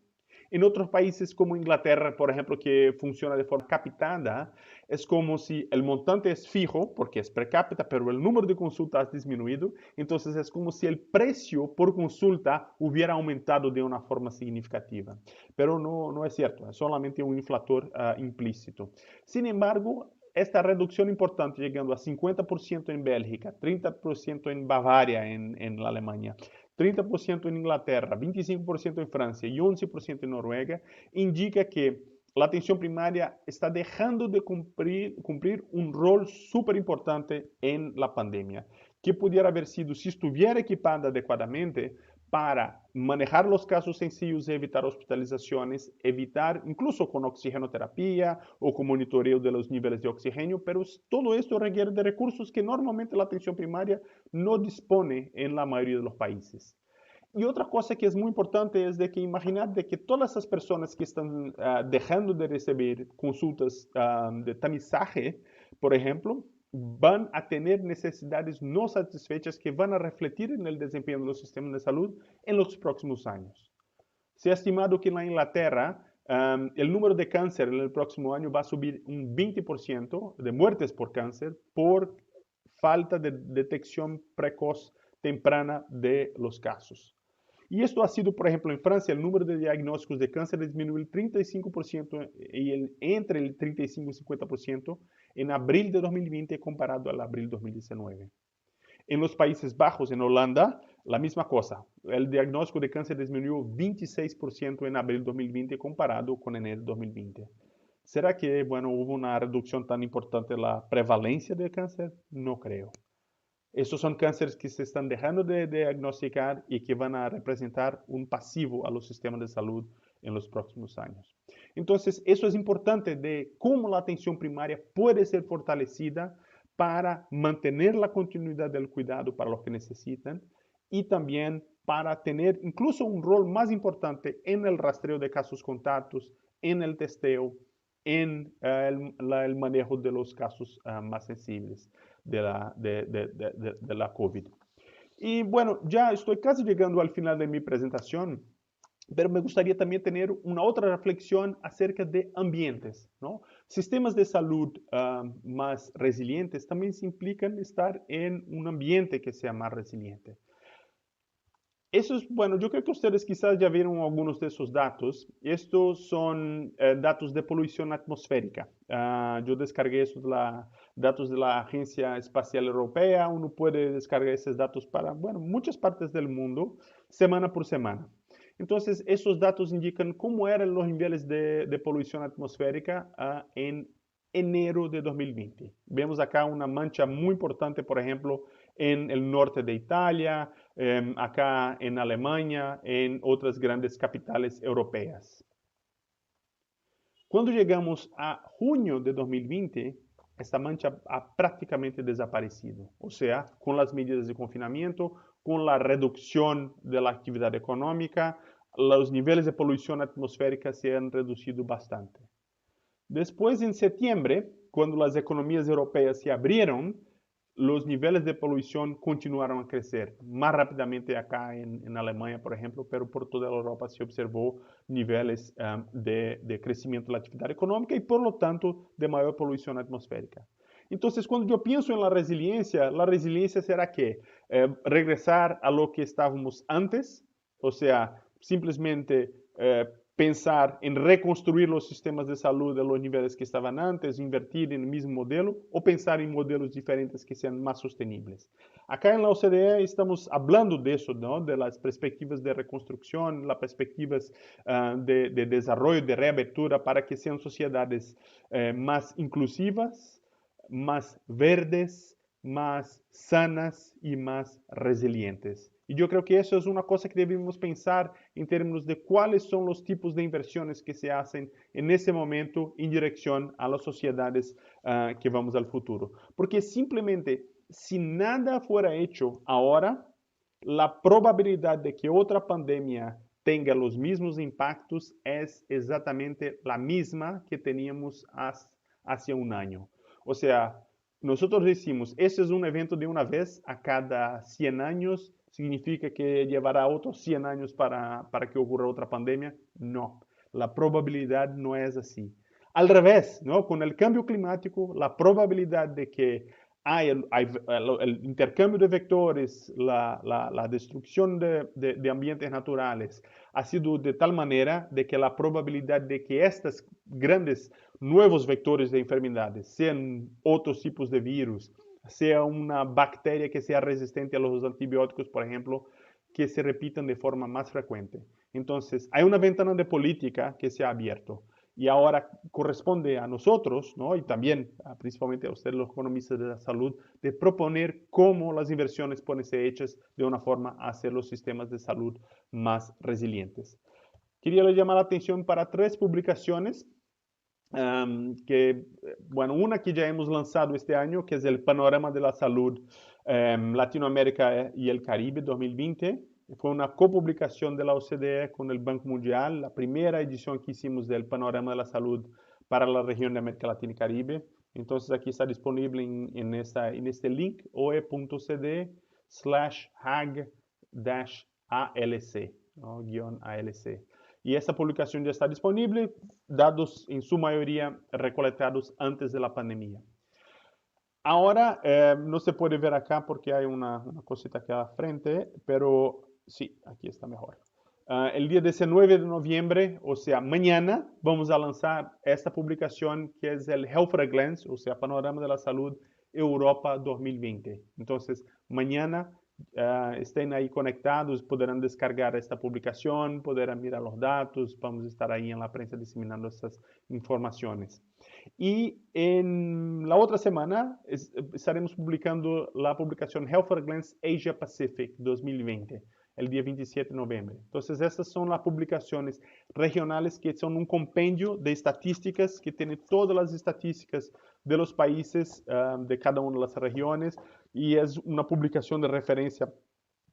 En otros países como Inglaterra, por ejemplo, que funciona de forma capitada, es como si el montante es fijo, porque es per cápita, pero el número de consultas ha disminuido. Entonces es como si el precio por consulta hubiera aumentado de una forma significativa. Pero no es cierto, es solamente un inflator implícito. Sin embargo, esta reducción importante, llegando a 50% en Bélgica, 30% en Bavaria, en la Alemania, 30% en Inglaterra, 25% en Francia y 11% en Noruega, indica que la atención primaria está dejando de cumplir un rol súper importante en la pandemia, que pudiera haber sido, si estuviera equipada adecuadamente, para manejar los casos sencillos, evitar hospitalizaciones, evitar incluso con oxigenoterapia o con monitoreo de los niveles de oxígeno, pero todo esto requiere de recursos que normalmente la atención primaria no dispone en la mayoría de los países. Y otra cosa que es muy importante es de que imaginar de que todas esas personas que están dejando de recibir consultas de tamizaje, por ejemplo, van a tener necesidades no satisfechas que van a refletir en el desempeño de los sistemas de salud en los próximos años. Se ha estimado que en la Inglaterra el número de cáncer en el próximo año va a subir un 20% de muertes por cáncer por falta de detección precoz temprana de los casos. Y esto ha sido, por ejemplo, en Francia, el número de diagnósticos de cáncer disminuyó el 35% entre el 35 y 50% en abril de 2020 comparado al abril de 2019. En los Países Bajos, en Holanda, la misma cosa. El diagnóstico de cáncer disminuyó 26% en abril de 2020 comparado con enero de 2020. ¿Será que, bueno, hubo una reducción tan importante en la prevalencia de cáncer? No creo. Estos son cánceres que se están dejando de diagnosticar y que van a representar un pasivo a los sistemas de salud en los próximos años. Entonces, eso es importante de cómo la atención primaria puede ser fortalecida para mantener la continuidad del cuidado para los que necesitan y también para tener incluso un rol más importante en el rastreo de casos contactos, en el testeo, en el manejo de los casos más sensibles de la COVID. Y bueno, ya estoy casi llegando al final de mi presentación, pero me gustaría también tener una otra reflexión acerca de ambientes, ¿no? Sistemas de salud más resilientes también se implican estar en un ambiente que sea más resiliente. Eso es, bueno, yo creo que ustedes quizás ya vieron algunos de esos datos. Estos son datos de polución atmosférica. Yo descargué esos datos de la Agencia Espacial Europea. Uno puede descargar esos datos para, bueno, muchas partes del mundo, semana por semana. Entonces, esos datos indican cómo eran los niveles de polución atmosférica en enero de 2020. Vemos acá una mancha muy importante, por ejemplo, en el norte de Italia, acá en Alemania, en otras grandes capitales europeas. Cuando llegamos a junio de 2020, esta mancha ha prácticamente desaparecido. O sea, con las medidas de confinamiento, con la reducción de la actividad económica, los niveles de polución atmosférica se han reducido bastante. Después, en septiembre, cuando las economías europeas se abrieron, los niveles de polución continuaron a crecer más rápidamente acá en Alemania, por ejemplo, pero por toda Europa se observó niveles de crecimiento de la actividad económica y por lo tanto de mayor polución atmosférica. Entonces, cuando yo pienso en la resiliencia será que regresar a lo que estábamos antes, o sea, simplemente pensar en reconstruir los sistemas de salud de los niveles que estaban antes, invertir en el mismo modelo o pensar en modelos diferentes que sean más sostenibles. Acá en la OCDE estamos hablando de eso, ¿no? De las perspectivas de reconstrucción, las perspectivas de desarrollo, de reabertura para que sean sociedades más inclusivas, más verdes, más sanas y más resilientes. Y yo creo que eso es una cosa que debemos pensar en términos de cuáles son los tipos de inversiones que se hacen en ese momento en dirección a las sociedades que vamos al futuro. Porque simplemente, si nada fuera hecho ahora, la probabilidad de que otra pandemia tenga los mismos impactos es exactamente la misma que teníamos hace un año. O sea, nosotros decimos, ese es un evento de una vez a cada 100 años, ¿significa que llevará otros 100 años para que ocurra otra pandemia? No, la probabilidad no es así. Al revés, ¿no? Con el cambio climático, la probabilidad de que hay el intercambio de vectores, la destrucción de ambientes naturales, ha sido de tal manera de que la probabilidad de que estos grandes nuevos vectores de enfermedades, sean otros tipos de virus, sea una bacteria que sea resistente a los antibióticos, por ejemplo, que se repitan de forma más frecuente. Entonces, hay una ventana de política que se ha abierto y ahora corresponde a nosotros, ¿no? Y también principalmente a ustedes los economistas de la salud, de proponer cómo las inversiones pueden ser hechas de una forma a hacer los sistemas de salud más resilientes. Quería llamar la atención para 3 publicaciones bueno, una que ya hemos lanzado este año, que es el Panorama de la Salud Latinoamérica y el Caribe 2020. Fue una copublicación de la OCDE con el Banco Mundial, la primera edición que hicimos del Panorama de la Salud para la región de América Latina y Caribe. Entonces aquí está disponible en este link, oe.cd/hag-alc, ¿no? -ALC. Y esta publicación ya está disponible, datos en su mayoría recolectados antes de la pandemia. Ahora no se puede ver acá porque hay una cosita aquí a la frente, pero sí, aquí está mejor. El día 19 de noviembre, o sea, mañana, vamos a lanzar esta publicación que es el Health at a Glance, o sea, Panorama de la Salud Europa 2020. Entonces, mañana estén ahí conectados, podrán descargar esta publicación, podrán mirar los datos, vamos a estar ahí en la prensa diseminando estas informaciones. Y en la otra semana estaremos publicando la publicación Health at a Glance Asia Pacific 2020, el día 27 de noviembre. Entonces, estas son las publicaciones regionales que son un compendio de estadísticas que tiene todas las estadísticas de los países de cada una de las regiones y es una publicación de referencia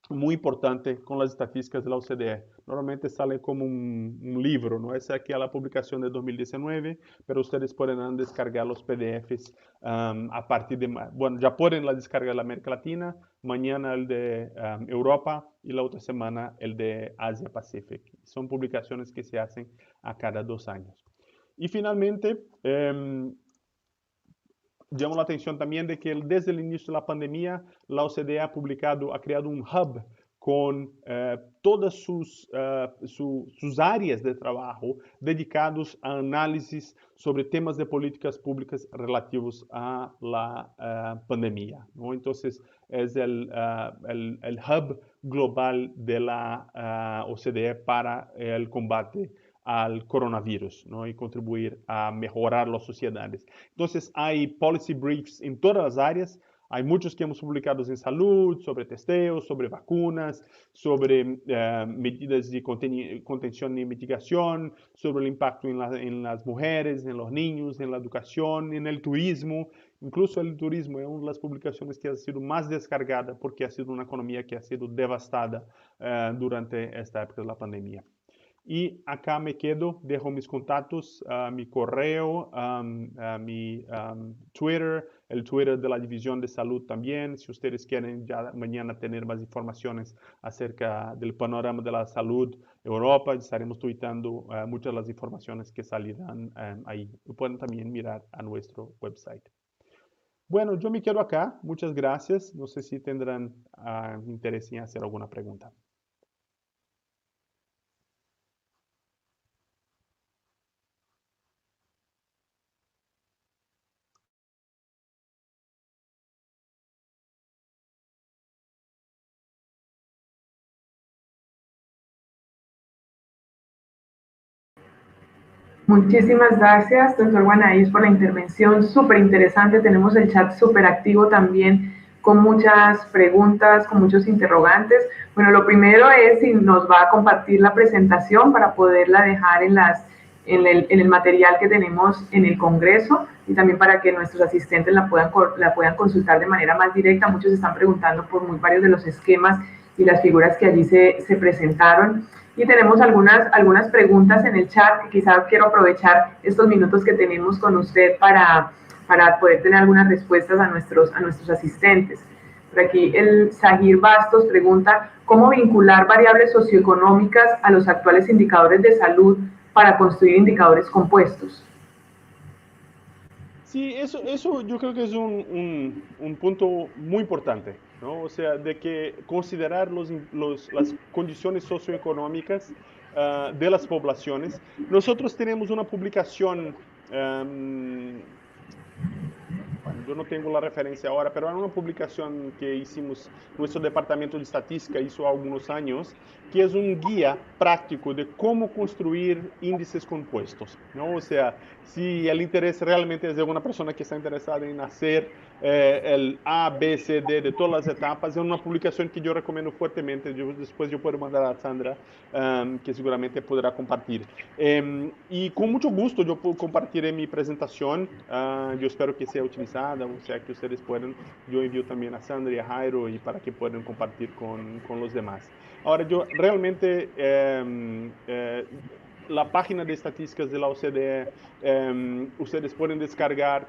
muy importante con las estadísticas de la OCDE. Normalmente sale como un libro, ¿no? Esa aquí es la publicación de 2019, pero ustedes pueden descargar los PDFs a partir de, bueno, ya pueden la descarga de la América Latina, mañana el de Europa y la otra semana el de Asia Pacific. Son publicaciones que se hacen a cada 2 años. Y finalmente, llamo la atención también de que desde el inicio de la pandemia, la OCDE ha creado un hub con todas sus áreas de trabajo dedicados a análisis sobre temas de políticas públicas relativos a la pandemia, ¿no? Entonces, es el hub global de la OCDE para el combate al coronavirus, ¿no? Y contribuir a mejorar las sociedades. Entonces, hay policy briefs en todas las áreas. Hay muchos que hemos publicado en salud, sobre testeos, sobre vacunas, sobre medidas de contención y mitigación, sobre el impacto en las mujeres, en los niños, en la educación, en el turismo. Incluso el turismo es una de las publicaciones que ha sido más descargada porque ha sido una economía que ha sido devastada durante esta época de la pandemia. Y acá me quedo, dejo mis contactos, mi correo, mi Twitter, el Twitter de la División de Salud también. Si ustedes quieren ya mañana tener más informaciones acerca del panorama de la salud Europa, estaremos tuitando muchas de las informaciones que salirán ahí. Pueden también mirar a nuestro website. Bueno, yo me quedo acá. Muchas gracias. No sé si tendrán interés en hacer alguna pregunta. Muchísimas gracias, doctor Guanaís, por la intervención súper interesante. Tenemos el chat súper activo también, con muchas preguntas, con muchos interrogantes. Bueno, lo primero es si nos va a compartir la presentación para poderla dejar en el material que tenemos en el Congreso y también para que nuestros asistentes la puedan consultar de manera más directa. Muchos están preguntando por varios de los esquemas y las figuras que allí se presentaron. Y tenemos algunas preguntas en el chat que quizás quiero aprovechar estos minutos que tenemos con usted para poder tener algunas respuestas a nuestros asistentes. Por aquí el Sahir Bastos pregunta, ¿cómo vincular variables socioeconómicas a los actuales indicadores de salud para construir indicadores compuestos? Sí, eso yo creo que es un punto muy importante, ¿no? O sea, de que considerar las condiciones socioeconómicas de las poblaciones. Nosotros tenemos una publicación, bueno, yo no tengo la referencia ahora, pero era una publicación que hicimos, nuestro departamento de estadística hizo algunos años, que es un guía práctico de cómo construir índices compuestos, ¿no? O sea, si el interés realmente es de una persona que está interesada en hacer el A, B, C, D de todas las etapas, es una publicación que yo recomiendo fuertemente. Después yo puedo mandar a Sandra, que seguramente podrá compartir. Y con mucho gusto yo compartiré mi presentación. Yo espero que sea utilizada, o sea, que ustedes puedan. Yo envío también a Sandra y a Jairo y para que puedan compartir con los demás. Ahora, yo realmente, la página de estadísticas de la OCDE, ustedes pueden descargar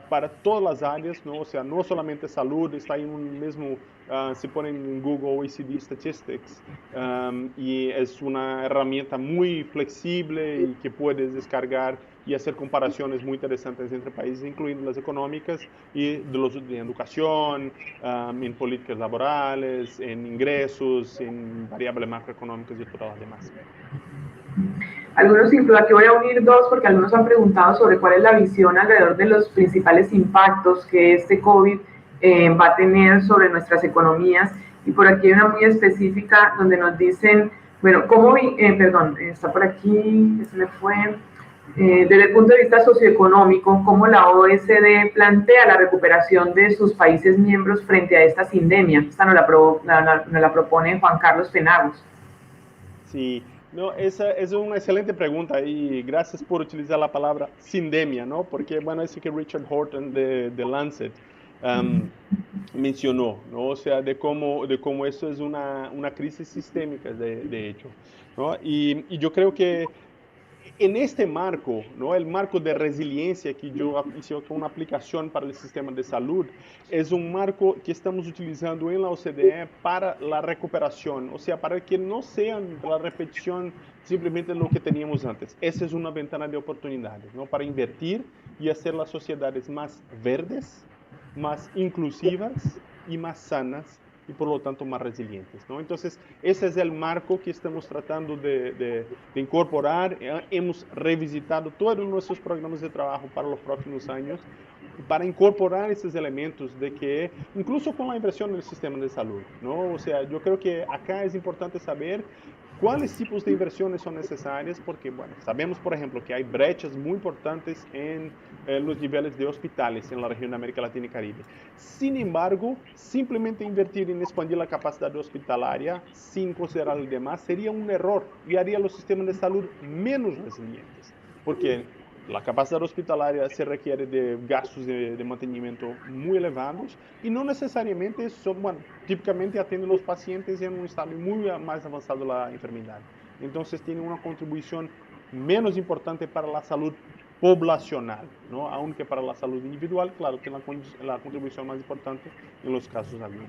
para todas las áreas, ¿no? O sea, no solamente salud, está en un mismo, se ponen en Google OECD Statistics, y es una herramienta muy flexible y que puedes descargar y hacer comparaciones muy interesantes entre países, incluyendo las económicas y de educación, en políticas laborales, en ingresos, en variables macroeconómicas y todas las demás. Algunos, aquí voy a unir dos porque algunos han preguntado sobre cuál es la visión alrededor de los principales impactos que este COVID va a tener sobre nuestras economías. Y por aquí hay una muy específica donde nos dicen, bueno, perdón, está por aquí, se me fue, desde el punto de vista socioeconómico, cómo la OECD plantea la recuperación de sus países miembros frente a esta sindemia. Esta nos la propone Juan Carlos Penagos. Sí, no, esa es una excelente pregunta y gracias por utilizar la palabra sindemia, ¿no? Porque, bueno, es que Richard Horton de Lancet mencionó, ¿no? O sea, de cómo esto es una crisis sistémica, de hecho, ¿no? Y yo creo que en este marco, ¿no? El marco de resiliencia que yo hice una aplicación para el sistema de salud, es un marco que estamos utilizando en la OCDE para la recuperación, o sea, para que no sea la repetición simplemente de lo que teníamos antes. Esa es una ventana de oportunidades, ¿no? Para invertir y hacer las sociedades más verdes, más inclusivas y más sanas y por lo tanto más resilientes, ¿no? Entonces, ese es el marco que estamos tratando de incorporar. Hemos revisitado todos nuestros programas de trabajo para los próximos años para incorporar esses elementos de que, incluso con la inversión en el sistema de salud, ¿no? O sea, yo creo que acá es importante saber cuáles tipos de inversiones son necesarias, porque, bueno, sabemos, por ejemplo, que hay brechas muy importantes en los niveles de hospitales en la región de América Latina y Caribe. Sin embargo, simplemente invertir en expandir la capacidad hospitalaria sin considerar el demás sería un error y haría los sistemas de salud menos resilientes, porque la capacidad hospitalaria se requiere de gastos de mantenimiento muy elevados y no necesariamente son, bueno, típicamente atienden los pacientes en un estado muy más avanzado de la enfermedad. Entonces tiene una contribución menos importante para la salud poblacional, ¿no? Aunque para la salud individual, claro, tiene la contribución más importante en los casos agudos.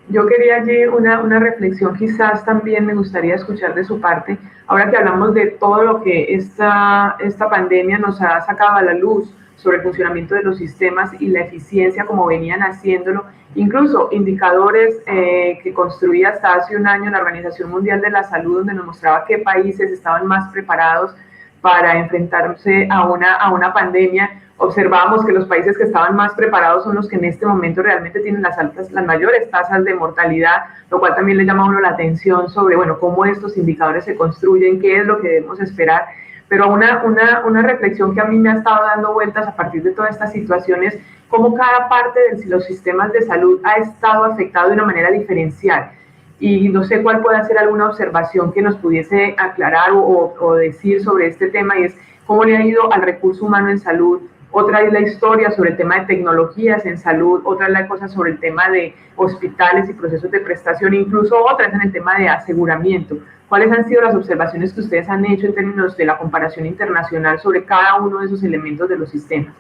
Yo quería allí una reflexión, quizás también me gustaría escuchar de su parte, ahora que hablamos de todo lo que esta pandemia nos ha sacado a la luz sobre el funcionamiento de los sistemas y la eficiencia como venían haciéndolo, incluso indicadores que construía hasta hace un año la Organización Mundial de la Salud, donde nos mostraba qué países estaban más preparados para enfrentarse a una pandemia. Observamos que los países que estaban más preparados son los que en este momento realmente tienen las mayores tasas de mortalidad, lo cual también le llama a uno la atención sobre, bueno, cómo estos indicadores se construyen, qué es lo que debemos esperar. Pero una reflexión que a mí me ha estado dando vueltas a partir de todas estas situaciones, cómo cada parte de los sistemas de salud ha estado afectado de una manera diferencial. Y no sé cuál puede ser alguna observación que nos pudiese aclarar o decir sobre este tema, y es cómo le ha ido al recurso humano en salud. Otra es la historia sobre el tema de tecnologías en salud, otra es la cosa sobre el tema de hospitales y procesos de prestación, incluso otra es en el tema de aseguramiento. ¿Cuáles han sido las observaciones que ustedes han hecho en términos de la comparación internacional sobre cada uno de esos elementos de los sistemas?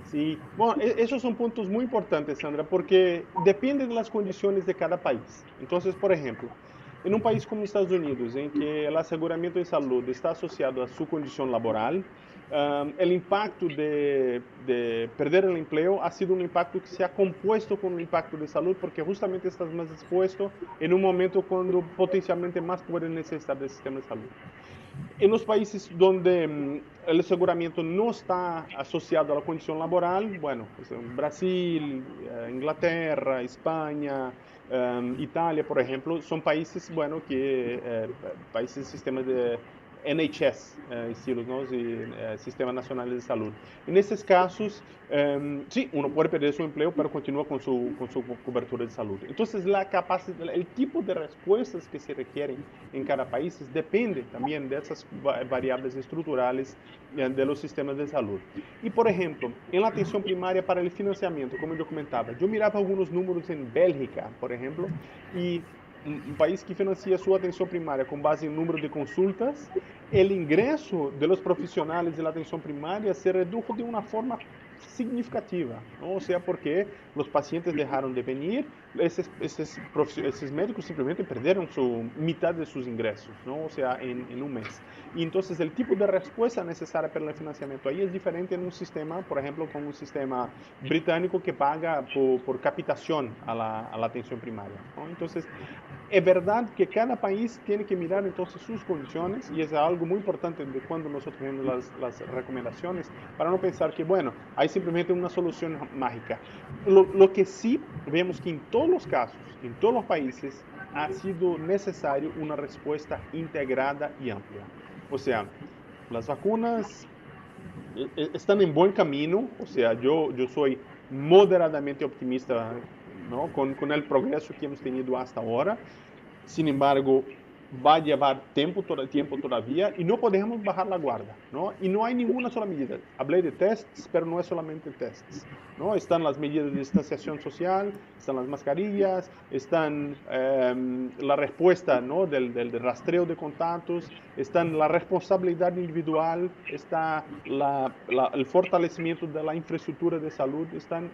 Sí, bueno, esos son puntos muy importantes, Sandra, porque depende de las condiciones de cada país. Entonces, por ejemplo, en un país como Estados Unidos, en que el aseguramiento de salud está asociado a su condición laboral, el impacto de perder el empleo ha sido un impacto que se ha compuesto con un impacto de salud, porque justamente estás más expuesto en un momento cuando potencialmente más puedes necesitar del sistema de salud. En los países donde el aseguramiento no está asociado a la condición laboral, bueno, pues Brasil, Inglaterra, España, Italia, por ejemplo, son países, bueno, países sistemas de NHS, estilos, ¿no? Sistemas Nacionales de Salud. En estos casos, sí, uno puede perder su empleo, pero continúa con su cobertura de salud. Entonces, la capacidad, el tipo de respuestas que se requieren en cada país depende también de esas variables estructurales de los sistemas de salud. Y, por ejemplo, en la atención primaria para el financiamiento, como yo comentaba, yo miraba algunos números en Bélgica, por ejemplo, y un país que financia su atención primaria con base en número de consultas, el ingreso de los profesionales de la atención primaria se redujo de una forma significativa, ¿no? O sea, porque los pacientes dejaron de venir, esos médicos simplemente perdieron mitad de sus ingresos, ¿no? O sea, en un mes. Y entonces el tipo de respuesta necesaria para el financiamiento ahí es diferente en un sistema, por ejemplo, con un sistema británico que paga por capitación a la atención primaria, ¿no? Entonces, es verdad que cada país tiene que mirar entonces sus condiciones y es algo muy importante de cuando nosotros vemos las recomendaciones para no pensar que, bueno, hay simplemente una solución mágica. Lo que sí vemos que en todos los casos, en todos los países, ha sido necesario una respuesta integrada y amplia. O sea, las vacunas están en buen camino, o sea, yo soy moderadamente optimista, ¿no? Con el progreso que hemos tenido hasta ahora. Sin embargo, va a llevar tiempo todavía y no podemos bajar la guardia, ¿no? Y no hay ninguna sola medida. Hablé de tests, pero no es solamente tests, ¿no? Están las medidas de distanciación social, están las mascarillas, están la respuesta, ¿no? del rastreo de contactos, están la responsabilidad individual, está el fortalecimiento de la infraestructura de salud,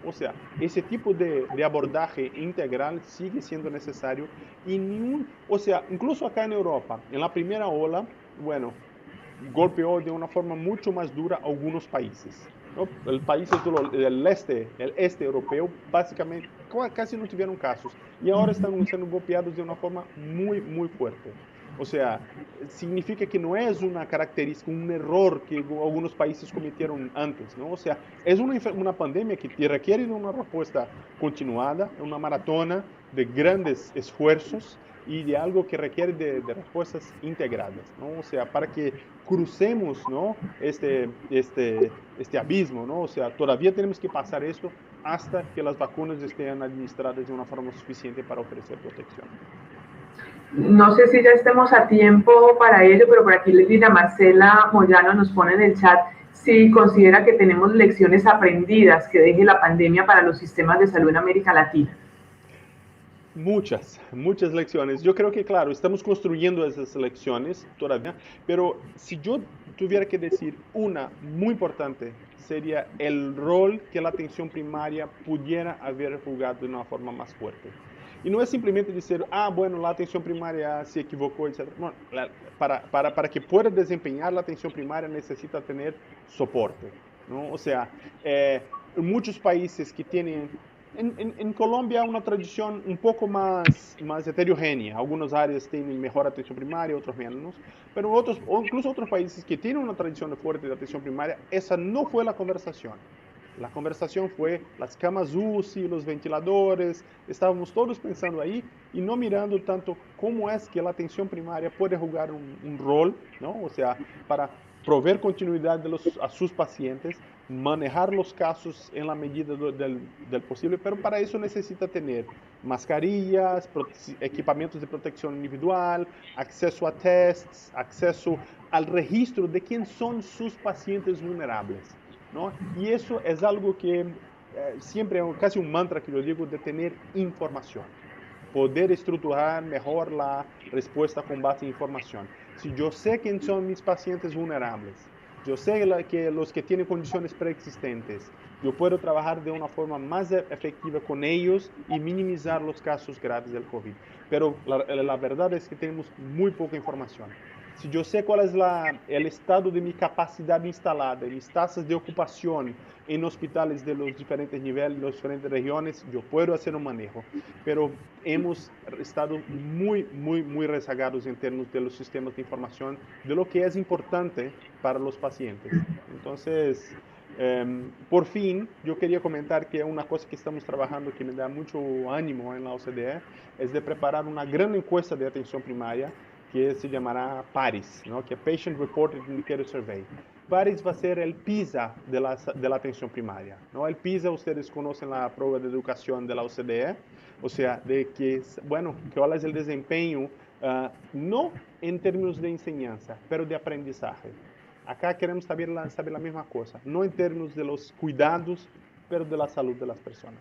o sea, ese tipo de abordaje integral sigue siendo necesario y o sea, incluso acá en Europa, en la primera ola, bueno, golpeó de una forma mucho más dura algunos países, ¿no? El países del este europeo, básicamente, casi no tuvieron casos y ahora están siendo golpeados de una forma muy, muy fuerte. O sea, significa que no es una característica, un error que algunos países cometieron antes, ¿no? O sea, es una pandemia que requiere de una respuesta continuada, una maratona de grandes esfuerzos y de algo que requiere de respuestas integradas, ¿no? O sea, para que crucemos, ¿no? Este abismo, ¿no? O sea, todavía tenemos que pasar esto hasta que las vacunas estén administradas de una forma suficiente para ofrecer protección. No sé si ya estemos a tiempo para ello, pero por aquí Lina Marcela Moyano nos pone en el chat si considera que tenemos lecciones aprendidas que deje la pandemia para los sistemas de salud en América Latina. Muchas lecciones. Yo creo que, claro, estamos construyendo esas lecciones todavía, pero si yo tuviera que decir una muy importante, sería el rol que la atención primaria pudiera haber jugado de una forma más fuerte. Y no es simplemente decir, bueno, la atención primaria se equivocó, etc. Bueno, para que pueda desempeñar la atención primaria necesita tener soporte, ¿no? O sea, muchos países que tienen en Colombia una tradición un poco más heterogénea. Algunas áreas tienen mejor atención primaria, otros menos. Pero o incluso otros países que tienen una tradición fuerte de atención primaria, esa no fue la conversación. La conversación fue las camas UCI, los ventiladores, estábamos todos pensando ahí y no mirando tanto cómo es que la atención primaria puede jugar un rol, ¿no? O sea, para proveer continuidad a sus pacientes, manejar los casos en la medida del posible, pero para eso necesita tener mascarillas, equipamientos de protección individual, acceso a tests, acceso al registro de quién son sus pacientes vulnerables, ¿no? Y eso es algo que siempre, casi un mantra que yo digo, de tener información. Poder estructurar mejor la respuesta con base en información. Si yo sé quién son mis pacientes vulnerables, yo sé que los que tienen condiciones preexistentes, yo puedo trabajar de una forma más efectiva con ellos y minimizar los casos graves del COVID. Pero la verdad es que tenemos muy poca información. Si yo sé cuál es el estado de mi capacidad instalada, mis tasas de ocupación en hospitales de los diferentes niveles, las diferentes regiones, yo puedo hacer un manejo. Pero hemos estado muy rezagados en términos de los sistemas de información, de lo que es importante para los pacientes. Entonces, por fin, yo quería comentar que una cosa que estamos trabajando que me da mucho ánimo en la OCDE es de preparar una gran encuesta de atención primaria que se llamará PARIS, ¿no? Que es Patient Reported Indicator Survey. PARIS va a ser el PISA de la atención primaria, ¿no? El PISA, ustedes conocen la prueba de educación de la OCDE, o sea, de que, bueno, cuál es el desempeño, no en términos de enseñanza, pero de aprendizaje. Acá queremos saber la misma cosa, no en términos de los cuidados, pero de la salud de las personas.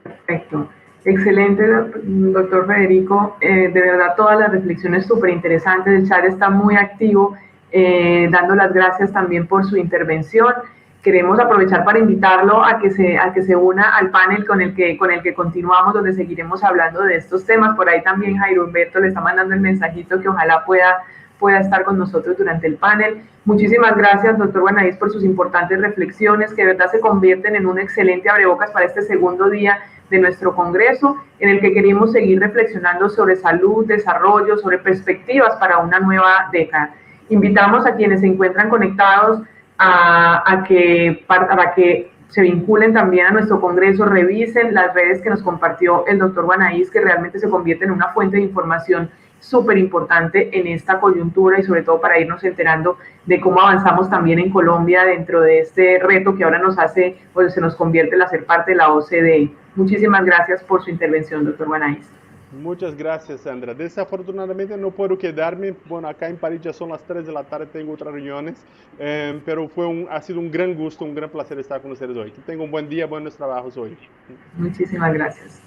Perfecto. Excelente, doctor Federico. De verdad, todas las reflexiones súper interesantes. El chat está muy activo, dando las gracias también por su intervención. Queremos aprovechar para invitarlo a que se una al panel con el que continuamos, donde seguiremos hablando de estos temas. Por ahí también Jairo Humberto le está mandando el mensajito que ojalá pueda estar con nosotros durante el panel. Muchísimas gracias, doctor Guanais, por sus importantes reflexiones, que de verdad se convierten en un excelente abrebocas para este segundo día de nuestro Congreso, en el que queremos seguir reflexionando sobre salud, desarrollo, sobre perspectivas para una nueva década. Invitamos a quienes se encuentran conectados a que se vinculen también a nuestro Congreso, revisen las redes que nos compartió el doctor Guanais, que realmente se convierte en una fuente de información súper importante en esta coyuntura y sobre todo para irnos enterando de cómo avanzamos también en Colombia dentro de este reto que ahora nos hace, pues se nos convierte en ser parte de la OCDE. Muchísimas gracias por su intervención, doctor Guanais. Muchas gracias, Sandra. Desafortunadamente no puedo quedarme. Bueno, acá en París ya son las 3 de la tarde, tengo otras reuniones, pero ha sido un gran gusto, un gran placer estar con ustedes hoy. Que tengan un buen día, buenos trabajos hoy. Muchísimas gracias.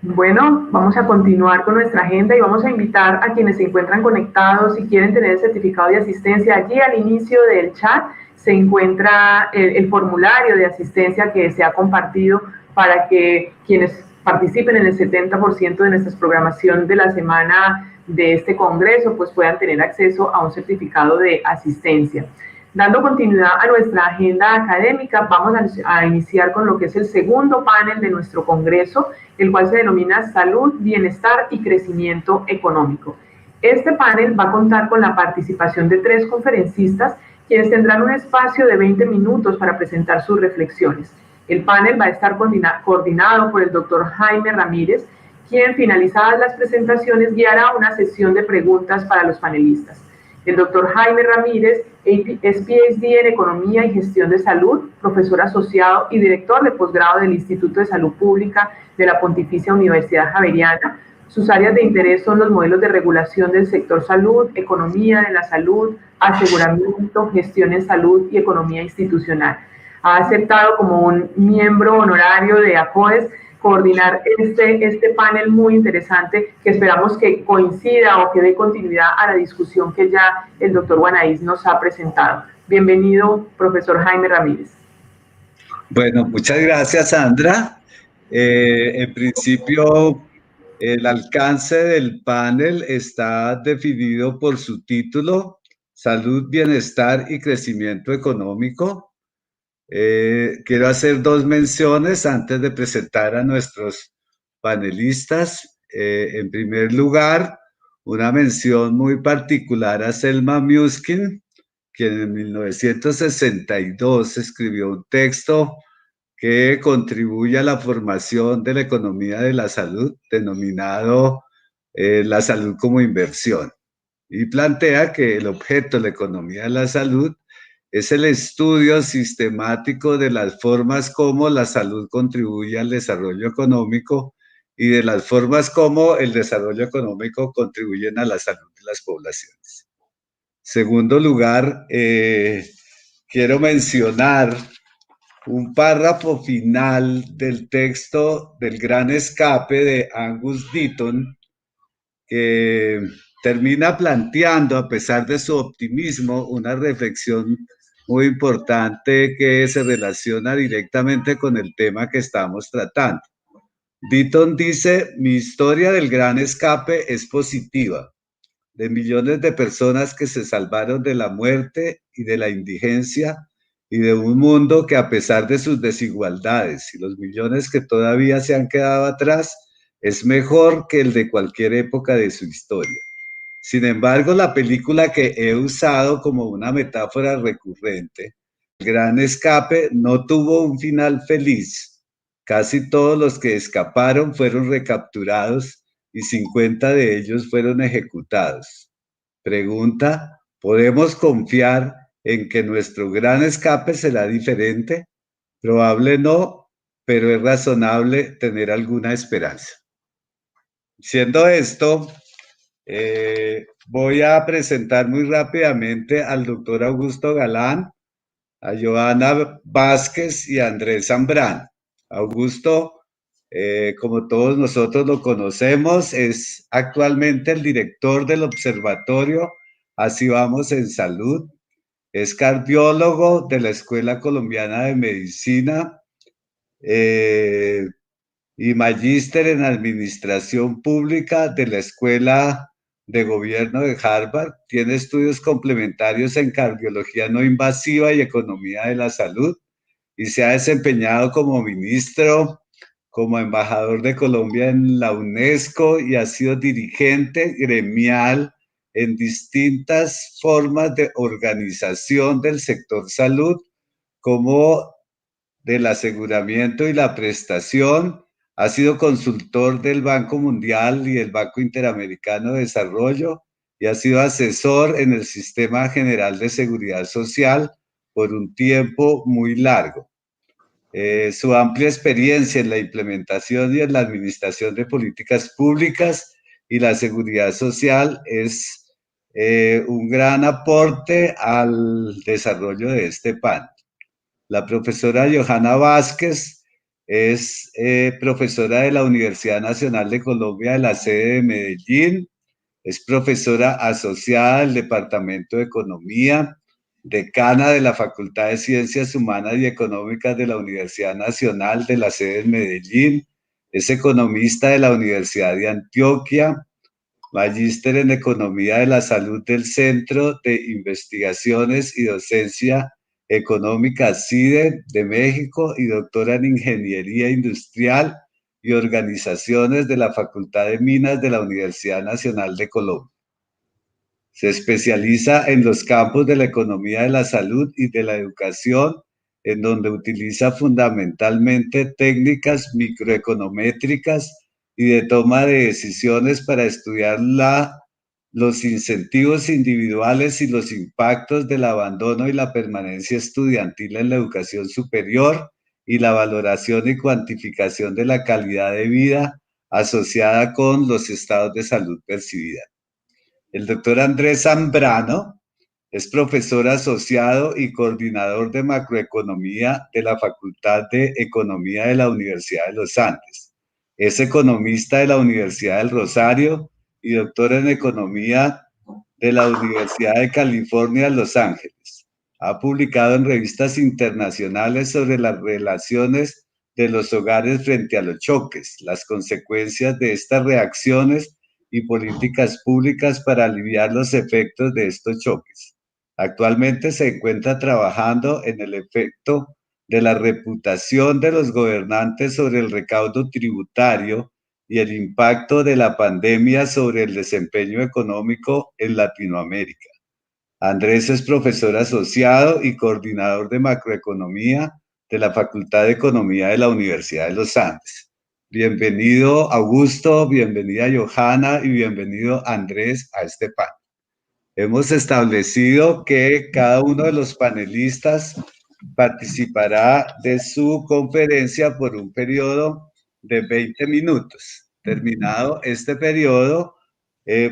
Bueno, vamos a continuar con nuestra agenda y vamos a invitar a quienes se encuentran conectados y quieren tener el certificado de asistencia. Allí al inicio del chat se encuentra el formulario de asistencia que se ha compartido para que quienes participen en el 70% de nuestra programación de la semana de este congreso pues puedan tener acceso a un certificado de asistencia. Dando continuidad a nuestra agenda académica, vamos a iniciar con lo que es el segundo panel de nuestro congreso, el cual se denomina Salud, Bienestar y Crecimiento Económico. Este panel va a contar con la participación de 3 conferencistas, quienes tendrán un espacio de 20 minutos para presentar sus reflexiones. El panel va a estar coordinado por el doctor Jaime Ramírez, quien, finalizadas las presentaciones, guiará una sesión de preguntas para los panelistas. El doctor Jaime Ramírez es PhD en Economía y Gestión de Salud, profesor asociado y director de posgrado del Instituto de Salud Pública de la Pontificia Universidad Javeriana. Sus áreas de interés son los modelos de regulación del sector salud, economía de la salud, aseguramiento, gestión en salud y economía institucional. Ha aceptado como un miembro honorario de ACOES coordinar este panel muy interesante que esperamos que coincida o que dé continuidad a la discusión que ya el doctor Guanais nos ha presentado. Bienvenido, profesor Jaime Ramírez. Bueno, muchas gracias, Sandra. En principio, el alcance del panel está definido por su título, Salud, Bienestar y Crecimiento Económico. Quiero hacer 2 menciones antes de presentar a nuestros panelistas. En primer lugar, una mención muy particular a Selma Muskin, quien en 1962 escribió un texto que contribuye a la formación de la economía de la salud, denominado La salud como inversión, y plantea que el objeto de la economía de la salud es el estudio sistemático de las formas como la salud contribuye al desarrollo económico y de las formas como el desarrollo económico contribuyen a la salud de las poblaciones. Segundo lugar, quiero mencionar un párrafo final del texto del Gran Escape de Angus Deaton, que termina planteando, a pesar de su optimismo, una reflexión muy importante que se relaciona directamente con el tema que estamos tratando. Deaton dice: mi historia del Gran Escape es positiva, de millones de personas que se salvaron de la muerte y de la indigencia y de un mundo que, a pesar de sus desigualdades y los millones que todavía se han quedado atrás, es mejor que el de cualquier época de su historia. Sin embargo, la película que he usado como una metáfora recurrente, El Gran Escape, no tuvo un final feliz. Casi todos los que escaparon fueron recapturados y 50 de ellos fueron ejecutados. Pregunta: ¿podemos confiar en que nuestro gran escape será diferente? Probable no, pero es razonable tener alguna esperanza. Siendo esto, voy a presentar muy rápidamente al doctor Augusto Galán, a Joana Vázquez y a Andrés Zambrán. Augusto como todos nosotros lo conocemos, es actualmente el director del Observatorio Así Vamos en Salud. Es cardiólogo de la Escuela Colombiana de Medicina y magíster en Administración Pública de la Escuela de Gobierno de Harvard. Tiene estudios complementarios en cardiología no invasiva y economía de la salud y se ha desempeñado como ministro, como embajador de Colombia en la UNESCO y ha sido dirigente gremial en distintas formas de organización del sector salud, como del aseguramiento y la prestación. Ha sido consultor del Banco Mundial y el Banco Interamericano de Desarrollo y ha sido asesor en el Sistema General de Seguridad Social por un tiempo muy largo. Su amplia experiencia en la implementación y en la administración de políticas públicas y la seguridad social es un gran aporte al desarrollo de este panel. La profesora Johanna Vázquez es profesora de la Universidad Nacional de Colombia de la sede de Medellín, es profesora asociada del Departamento de Economía, decana de la Facultad de Ciencias Humanas y Económicas de la Universidad Nacional de la sede en Medellín, es economista de la Universidad de Antioquia, magíster en Economía de la Salud del Centro de Investigaciones y Docencia Económica CIDE de México y doctora en Ingeniería Industrial y Organizaciones de la Facultad de Minas de la Universidad Nacional de Colombia. Se especializa en los campos de la economía de la salud y de la educación, en donde utiliza fundamentalmente técnicas microeconométricas y de toma de decisiones para estudiar los incentivos individuales y los impactos del abandono y la permanencia estudiantil en la educación superior y la valoración y cuantificación de la calidad de vida asociada con los estados de salud percibida. El doctor Andrés Zambrano es profesor asociado y coordinador de macroeconomía de la Facultad de Economía de la Universidad de los Andes. Es economista de la Universidad del Rosario y doctor en economía de la Universidad de California, Los Ángeles. Ha publicado en revistas internacionales sobre las relaciones de los hogares frente a los choques, las consecuencias de estas reacciones y políticas públicas para aliviar los efectos de estos choques. Actualmente se encuentra trabajando en el efecto de la reputación de los gobernantes sobre el recaudo tributario y el impacto de la pandemia sobre el desempeño económico en Latinoamérica. Andrés es profesor asociado y coordinador de macroeconomía de la Facultad de Economía de la Universidad de los Andes. Bienvenido Augusto, bienvenida Johanna y bienvenido Andrés a este panel. Hemos establecido que cada uno de los panelistas participará de su conferencia por un periodo de 20 minutos. Terminado este periodo,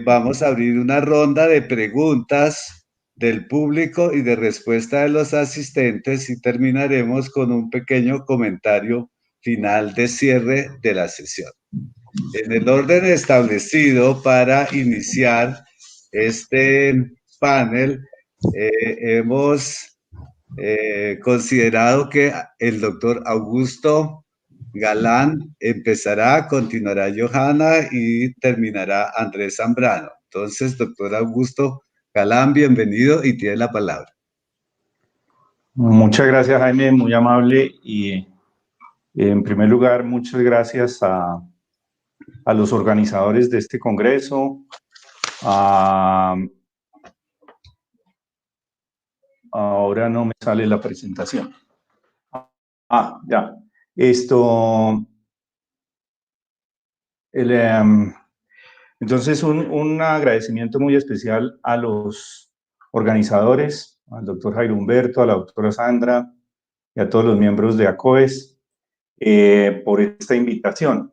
vamos a abrir una ronda de preguntas del público y de respuesta de los asistentes y terminaremos con un pequeño comentario final de cierre de la sesión. En el orden establecido para iniciar este panel, hemos considerado que el doctor Augusto Galán empezará, continuará Johanna y terminará Andrés Zambrano. Entonces, doctor Augusto Galán, bienvenido y tiene la palabra. Muchas gracias, Jaime, muy amable. Y en primer lugar, muchas gracias a los organizadores de este congreso, ahora no me sale la presentación. Ya. Entonces, un agradecimiento muy especial a los organizadores, al doctor Jairo Humberto, a la doctora Sandra y a todos los miembros de ACOES por esta invitación.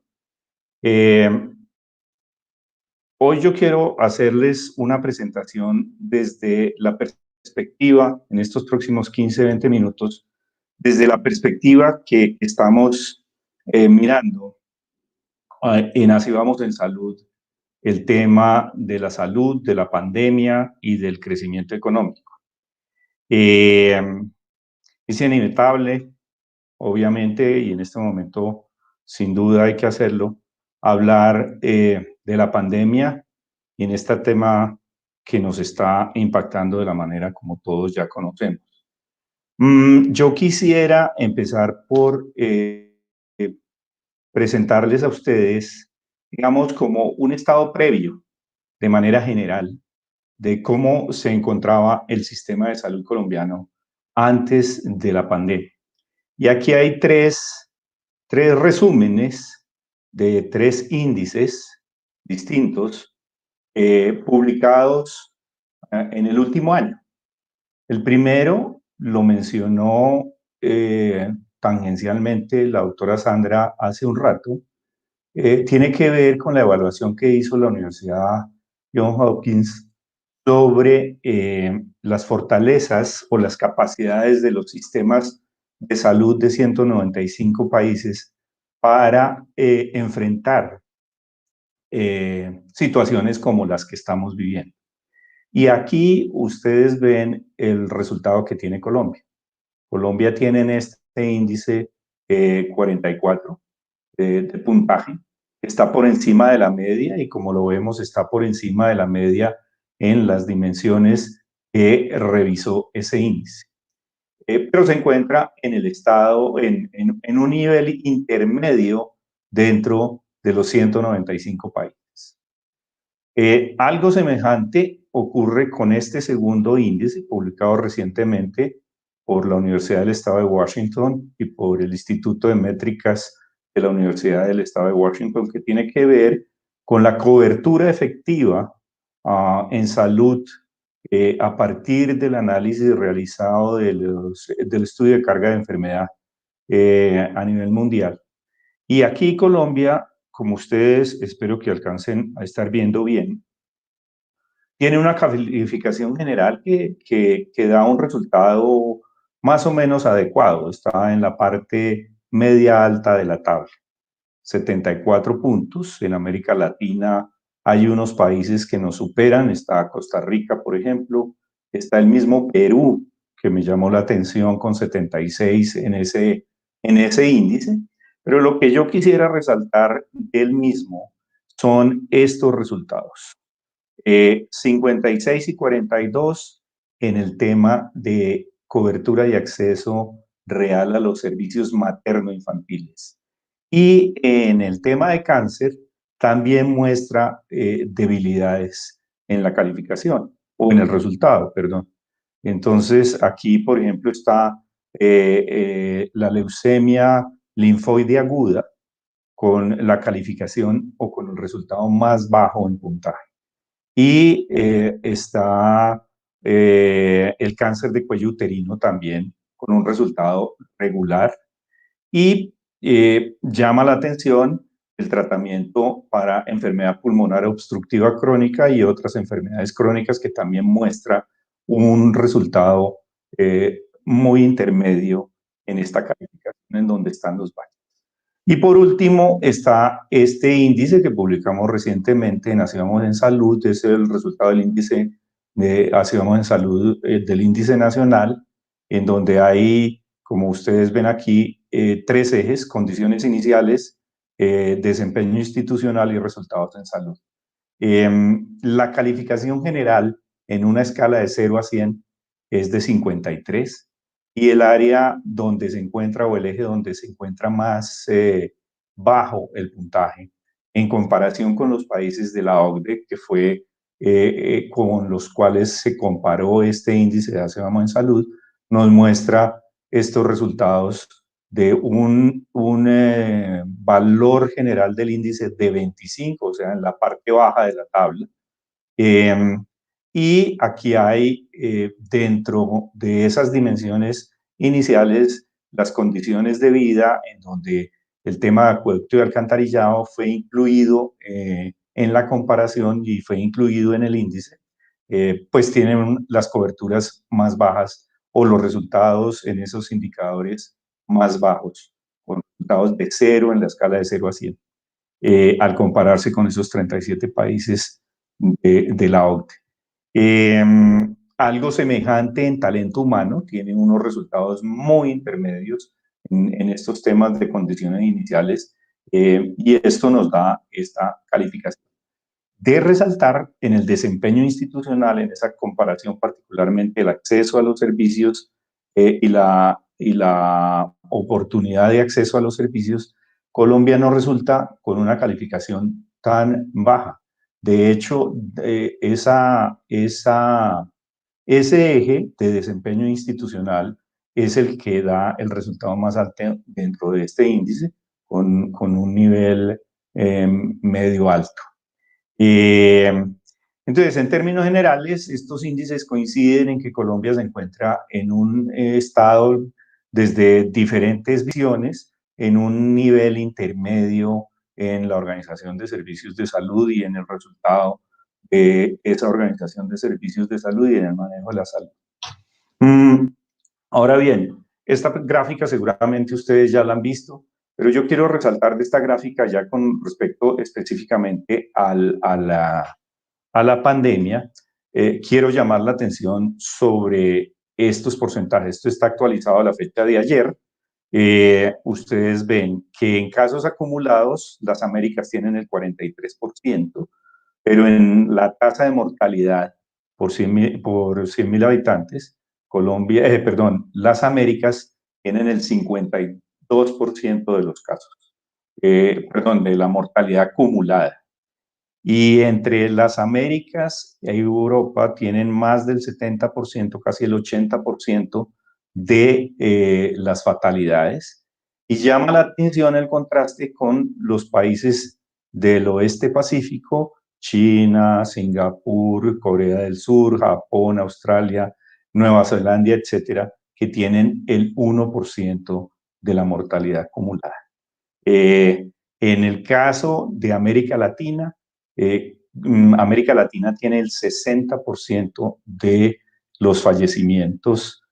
Hoy yo quiero hacerles una presentación desde la perspectiva, en estos próximos 15-20 minutos, desde la perspectiva que estamos mirando en Así Vamos en Salud el tema de la salud, de la pandemia y del crecimiento económico. Es inevitable, obviamente, y en este momento sin duda hay que hacerlo, hablar de la pandemia y en este tema que nos está impactando de la manera como todos ya conocemos. Yo quisiera empezar por presentarles a ustedes, digamos, como un estado previo, de manera general, de cómo se encontraba el sistema de salud colombiano antes de la pandemia. Y aquí hay tres resúmenes de tres índices distintos publicados en el último año. El primero lo mencionó tangencialmente la doctora Sandra hace un rato. Tiene que ver con la evaluación que hizo la Universidad Johns Hopkins sobre las fortalezas o las capacidades de los sistemas de salud de 195 países para enfrentar situaciones como las que estamos viviendo. Y aquí ustedes ven el resultado que tiene Colombia. Colombia tiene en este índice 44 de puntaje. Está por encima de la media y como lo vemos está por encima de la media en las dimensiones que revisó ese índice. Pero se encuentra en el estado, en un nivel intermedio dentro de los 195 países. Algo semejante ocurre con este segundo índice publicado recientemente por la Universidad del Estado de Washington y por el Instituto de Métricas de la Universidad del Estado de Washington, que tiene que ver con la cobertura efectiva en salud a partir del análisis realizado del estudio de carga de enfermedad a nivel mundial. Y aquí Colombia, como ustedes espero que alcancen a estar viendo bien, tiene una calificación general que da un resultado más o menos adecuado. Está en la parte media alta de la tabla. 74 puntos. En América Latina hay unos países que nos superan. Está Costa Rica, por ejemplo. Está el mismo Perú, que me llamó la atención con 76 en ese índice. Pero lo que yo quisiera resaltar del mismo son estos resultados. 56 y 42 en el tema de cobertura y acceso real a los servicios materno-infantiles. Y en el tema de cáncer también muestra debilidades en la calificación o en el resultado, perdón. Entonces aquí, por ejemplo, está la leucemia linfoide aguda con la calificación o con el resultado más bajo en puntaje. Y está el cáncer de cuello uterino también con un resultado regular. Y llama la atención el tratamiento para enfermedad pulmonar obstructiva crónica y otras enfermedades crónicas que también muestra un resultado muy intermedio en esta calificación en donde están los baños. Y por último está este índice que publicamos recientemente en Así Vamos en Salud, es el resultado del índice de Así Vamos en Salud, del índice nacional, en donde hay, como ustedes ven aquí, tres ejes: condiciones iniciales, desempeño institucional y resultados en salud. La calificación general en una escala de 0 a 100 es de 53. Y el área donde se encuentra o el eje donde se encuentra más bajo el puntaje en comparación con los países de la OCDE, que fue con los cuales se comparó este índice de Así Vamos en Salud, nos muestra estos resultados de un valor general del índice de 25, o sea, en la parte baja de la tabla. Y aquí hay dentro de esas dimensiones iniciales las condiciones de vida en donde el tema de acueducto y alcantarillado fue incluido en la comparación y fue incluido en el índice, pues tienen las coberturas más bajas o los resultados en esos indicadores más bajos, con resultados de 0 en la escala de 0 a 100. al compararse con esos 37 países de la OCDE. Algo semejante en talento humano, tienen unos resultados muy intermedios en estos temas de condiciones iniciales, y esto nos da esta calificación. De resaltar en el desempeño institucional, en esa comparación particularmente el acceso a los servicios y la oportunidad de acceso a los servicios, Colombia no resulta con una calificación tan baja. De hecho, ese eje de desempeño institucional es el que da el resultado más alto dentro de este índice, con un nivel medio alto. Entonces, en términos generales, estos índices coinciden en que Colombia se encuentra en un estado, desde diferentes visiones, en un nivel intermedio en la organización de servicios de salud y en el resultado de esa organización de servicios de salud y en el manejo de la salud. Ahora bien, esta gráfica seguramente ustedes ya la han visto, pero yo quiero resaltar de esta gráfica ya con respecto específicamente a la pandemia. Quiero llamar la atención sobre estos porcentajes. Esto está actualizado a la fecha de ayer. Ustedes ven que en casos acumulados las Américas tienen el 43%, pero en la tasa de mortalidad por 100.000 habitantes, las Américas tienen el 52% de los casos, de la mortalidad acumulada. Y entre las Américas y Europa tienen más del 70%, casi el 80% de las fatalidades. Y llama la atención el contraste con los países del oeste Pacífico, China, Singapur, Corea del Sur, Japón, Australia, Nueva Zelanda, etcétera, que tienen el 1% de la mortalidad acumulada. En el caso de América Latina tiene el 60% de los fallecimientos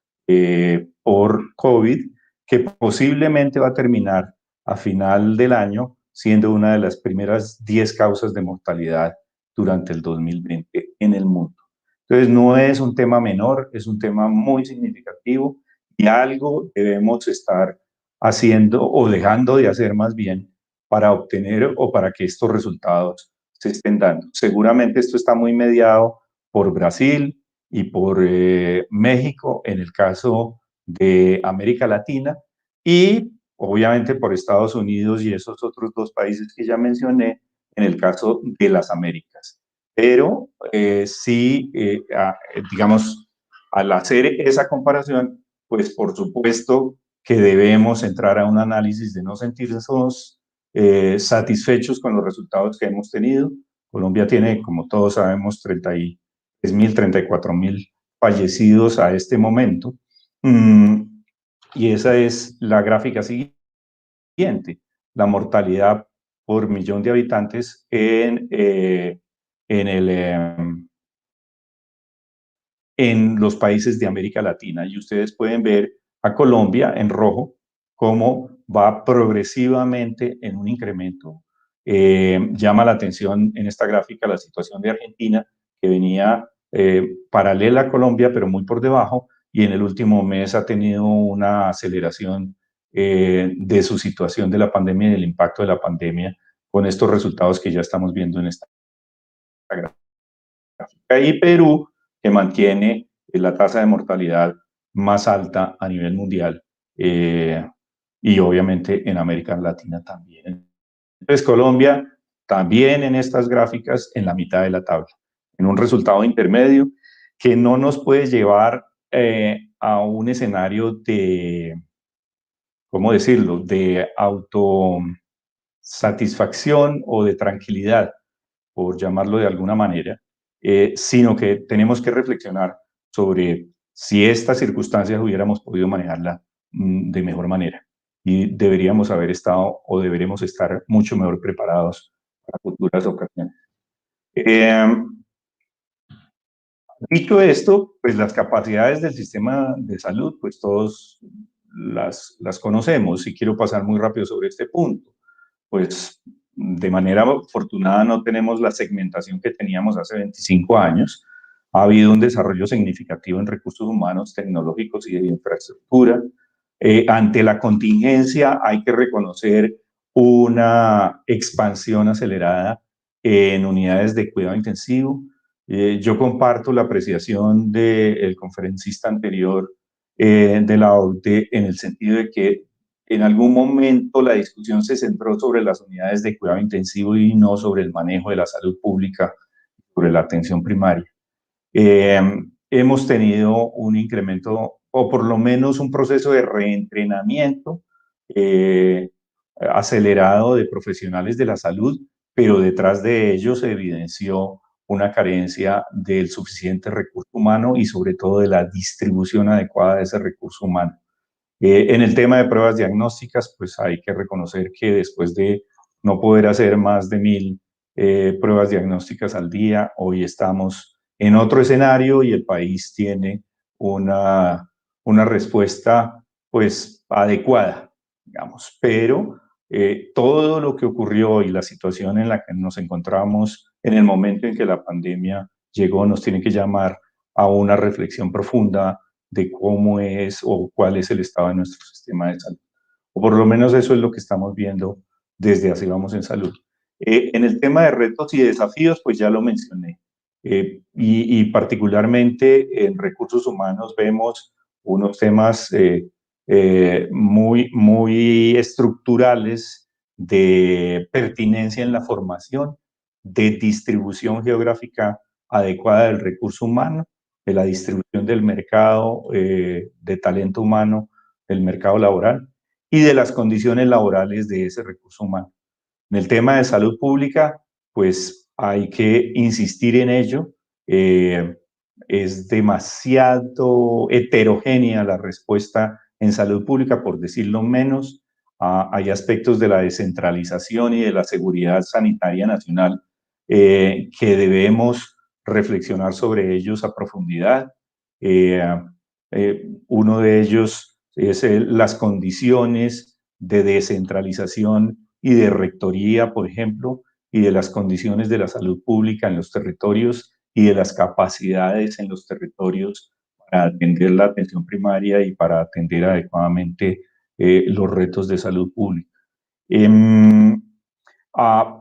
por COVID, que posiblemente va a terminar a final del año siendo una de las primeras 10 causas de mortalidad durante el 2020 en el mundo. Entonces, no es un tema menor, es un tema muy significativo y algo debemos estar haciendo o dejando de hacer más bien para obtener o para que estos resultados se estén dando. Seguramente esto está muy mediado por Brasil y por México en el caso de América Latina y obviamente por Estados Unidos y esos otros dos países que ya mencioné en el caso de las Américas. Pero sí, digamos, al hacer esa comparación, pues por supuesto que debemos entrar a un análisis de no sentirnos satisfechos con los resultados que hemos tenido. Colombia tiene, como todos sabemos, 33.000, 34.000 fallecidos a este momento. Y esa es la gráfica siguiente, la mortalidad por millón de habitantes en los países de América Latina. Y ustedes pueden ver a Colombia en rojo, cómo va progresivamente en un incremento. Llama la atención en esta gráfica la situación de Argentina, que venía paralela a Colombia, pero muy por debajo, y en el último mes ha tenido una aceleración de su situación de la pandemia y del impacto de la pandemia, con estos resultados que ya estamos viendo en esta gráfica. Y Perú, que mantiene la tasa de mortalidad más alta a nivel mundial, y obviamente en América Latina también. Entonces, Colombia también en estas gráficas en la mitad de la tabla, en un resultado intermedio que no nos puede llevar a un escenario de, ¿cómo decirlo?, de autosatisfacción o de tranquilidad, por llamarlo de alguna manera, sino que tenemos que reflexionar sobre si estas circunstancias hubiéramos podido manejarla de mejor manera. Y deberíamos haber estado o deberemos estar mucho mejor preparados para futuras ocasiones. Dicho esto, pues las capacidades del sistema de salud, pues todos las conocemos y quiero pasar muy rápido sobre este punto. Pues de manera afortunada no tenemos la segmentación que teníamos hace 25 años. Ha habido un desarrollo significativo en recursos humanos, tecnológicos y de infraestructura. Ante la contingencia hay que reconocer una expansión acelerada en unidades de cuidado intensivo. Yo comparto la apreciación del conferencista anterior de la OCDE en el sentido de que en algún momento la discusión se centró sobre las unidades de cuidado intensivo y no sobre el manejo de la salud pública, sobre la atención primaria. Hemos tenido un incremento o por lo menos un proceso de reentrenamiento acelerado de profesionales de la salud, pero detrás de ello se evidenció una carencia del suficiente recurso humano y sobre todo de la distribución adecuada de ese recurso humano. En el tema de pruebas diagnósticas, pues hay que reconocer que después de no poder hacer más de 1000 pruebas diagnósticas al día, hoy estamos en otro escenario y el país tiene una respuesta pues adecuada, digamos, pero todo lo que ocurrió y la situación en la que nos encontramos en el momento en que la pandemia llegó nos tiene que llamar a una reflexión profunda de cómo es o cuál es el estado de nuestro sistema de salud. O por lo menos eso es lo que estamos viendo desde Así Vamos en Salud. En el tema de retos y desafíos, pues ya lo mencioné. Y particularmente en recursos humanos vemos unos temas muy estructurales de pertinencia en la formación, de distribución geográfica adecuada del recurso humano, de la distribución del mercado de talento humano, del mercado laboral y de las condiciones laborales de ese recurso humano. En el tema de salud pública, pues hay que insistir en ello. Es demasiado heterogénea la respuesta en salud pública, por decirlo menos. Hay aspectos de la descentralización y de la seguridad sanitaria nacional que debemos reflexionar sobre ellos a profundidad. Uno de ellos es las condiciones de descentralización y de rectoría, por ejemplo, y de las condiciones de la salud pública en los territorios y de las capacidades en los territorios para atender la atención primaria y para atender adecuadamente los retos de salud pública.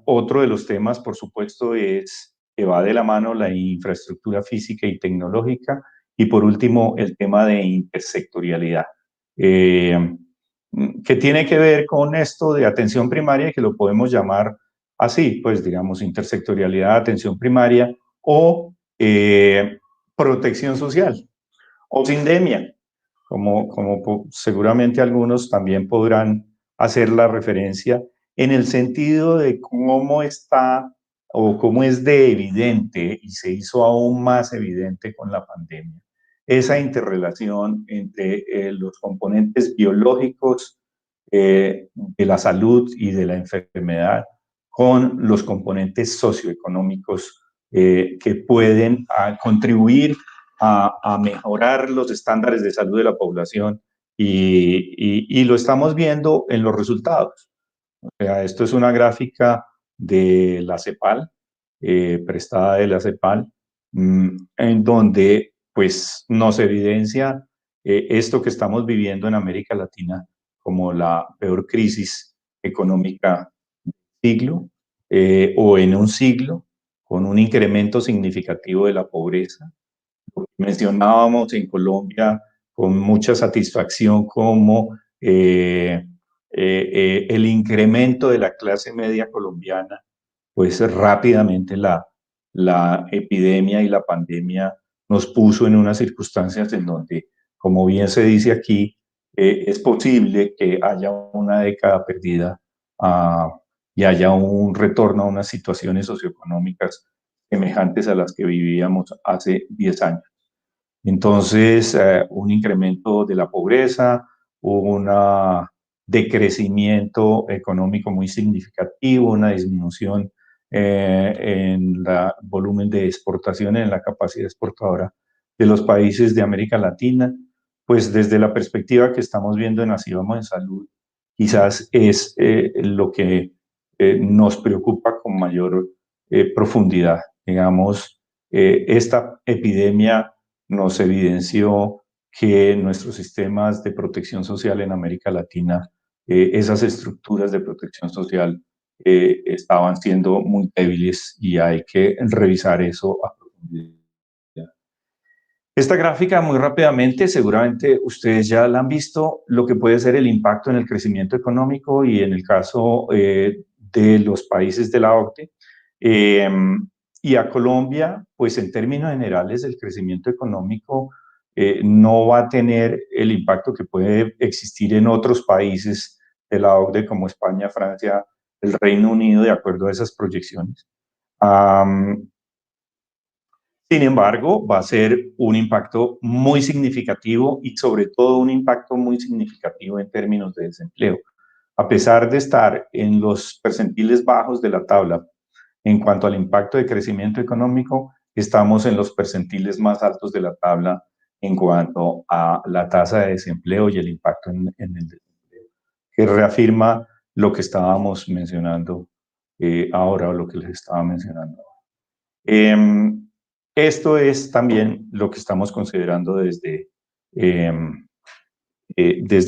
Otro de los temas, por supuesto, es que va de la mano la infraestructura física y tecnológica y, por último, el tema de intersectorialidad, que tiene que ver con esto de atención primaria, que lo podemos llamar así, pues digamos intersectorialidad, atención primaria o protección social o sindemia, como seguramente algunos también podrán hacer la referencia, en el sentido de cómo está o cómo es de evidente y se hizo aún más evidente con la pandemia, esa interrelación entre los componentes biológicos de la salud y de la enfermedad con los componentes socioeconómicos que pueden contribuir a mejorar los estándares de salud de la población y lo estamos viendo en los resultados. O sea, esto es una gráfica de la CEPAL, prestada de la CEPAL, en donde pues nos evidencia esto que estamos viviendo en América Latina como la peor crisis económica del siglo o en un siglo, con un incremento significativo de la pobreza. Mencionábamos en Colombia con mucha satisfacción como el incremento de la clase media colombiana, pues rápidamente la epidemia y la pandemia nos puso en unas circunstancias en donde, como bien se dice aquí, es posible que haya una década perdida y haya un retorno a unas situaciones socioeconómicas semejantes a las que vivíamos hace 10 años. Entonces, un incremento de la pobreza, un decrecimiento económico muy significativo, una disminución en el volumen de exportación, en la capacidad exportadora de los países de América Latina, pues desde la perspectiva que estamos viendo en Así Vamos en Salud, quizás es lo que nos preocupa con mayor profundidad. Digamos, esta epidemia nos evidenció que nuestros sistemas de protección social en América Latina, esas estructuras de protección social estaban siendo muy débiles y hay que revisar eso a profundidad. Esta gráfica, muy rápidamente, seguramente ustedes ya la han visto, lo que puede ser el impacto en el crecimiento económico y en el caso de los países de la OCDE. Y a Colombia, pues en términos generales, el crecimiento económico no va a tener el impacto que puede existir en otros países de la OCDE como España, Francia, el Reino Unido, de acuerdo a esas proyecciones. Sin embargo, va a ser un impacto muy significativo y sobre todo un impacto muy significativo en términos de desempleo. A pesar de estar en los percentiles bajos de la tabla en cuanto al impacto de crecimiento económico, estamos en los percentiles más altos de la tabla en cuanto a la tasa de desempleo y el impacto en el desempleo, que reafirma lo que estábamos mencionando ahora o lo que les estaba mencionando ahora. Esto es también lo que estamos considerando desde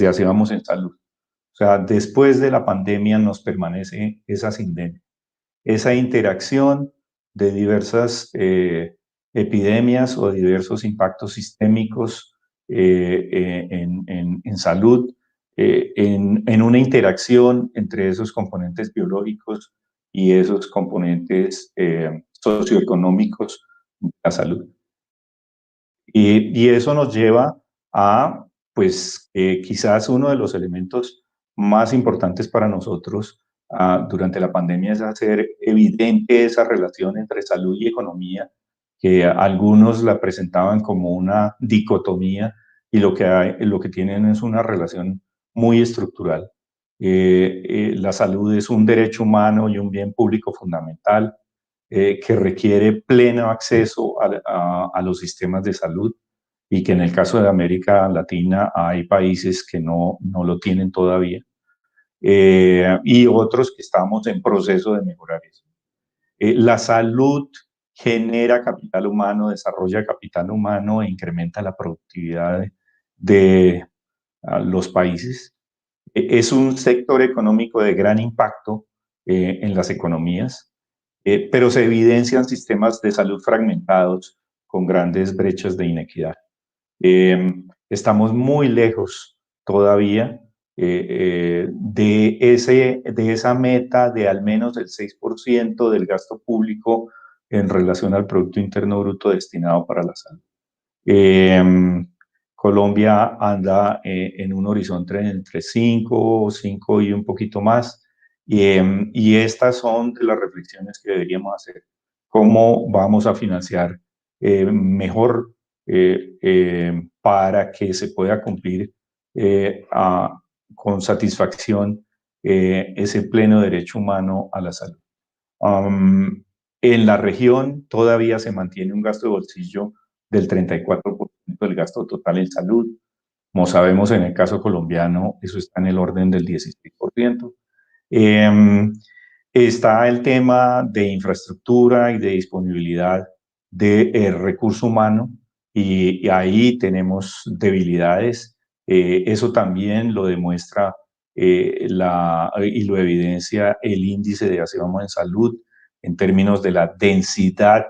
Así Vamos en Salud. O sea, después de la pandemia nos permanece esa sindemia, esa interacción de diversas epidemias o diversos impactos sistémicos en salud, en una interacción entre esos componentes biológicos y esos componentes socioeconómicos de la salud. Y eso nos lleva a, pues, quizás uno de los elementos más importantes para nosotros durante la pandemia es hacer evidente esa relación entre salud y economía, que algunos la presentaban como una dicotomía y lo que tienen es una relación muy estructural. La salud es un derecho humano y un bien público fundamental que requiere pleno acceso a los sistemas de salud y que en el caso de América Latina hay países que no lo tienen todavía y otros que estamos en proceso de mejorar eso. La salud genera capital humano, desarrolla capital humano e incrementa la productividad de los países. Es un sector económico de gran impacto en las economías, pero se evidencian sistemas de salud fragmentados con grandes brechas de inequidad. Estamos muy lejos todavía de esa meta de al menos el 6% del gasto público en relación al Producto Interno Bruto destinado para la salud. Colombia anda en un horizonte entre 5 y un poquito más, y estas son de las reflexiones que deberíamos hacer. ¿Cómo vamos a financiar mejor para que se pueda cumplir con satisfacción ese pleno derecho humano a la salud? En la región todavía se mantiene un gasto de bolsillo del 34% del gasto total en salud. Como sabemos, en el caso colombiano, eso está en el orden del 16%. Está el tema de infraestructura y de disponibilidad de recurso humano, y ahí tenemos debilidades. Eso también lo demuestra y lo evidencia el índice de Así Vamos en Salud en términos de la densidad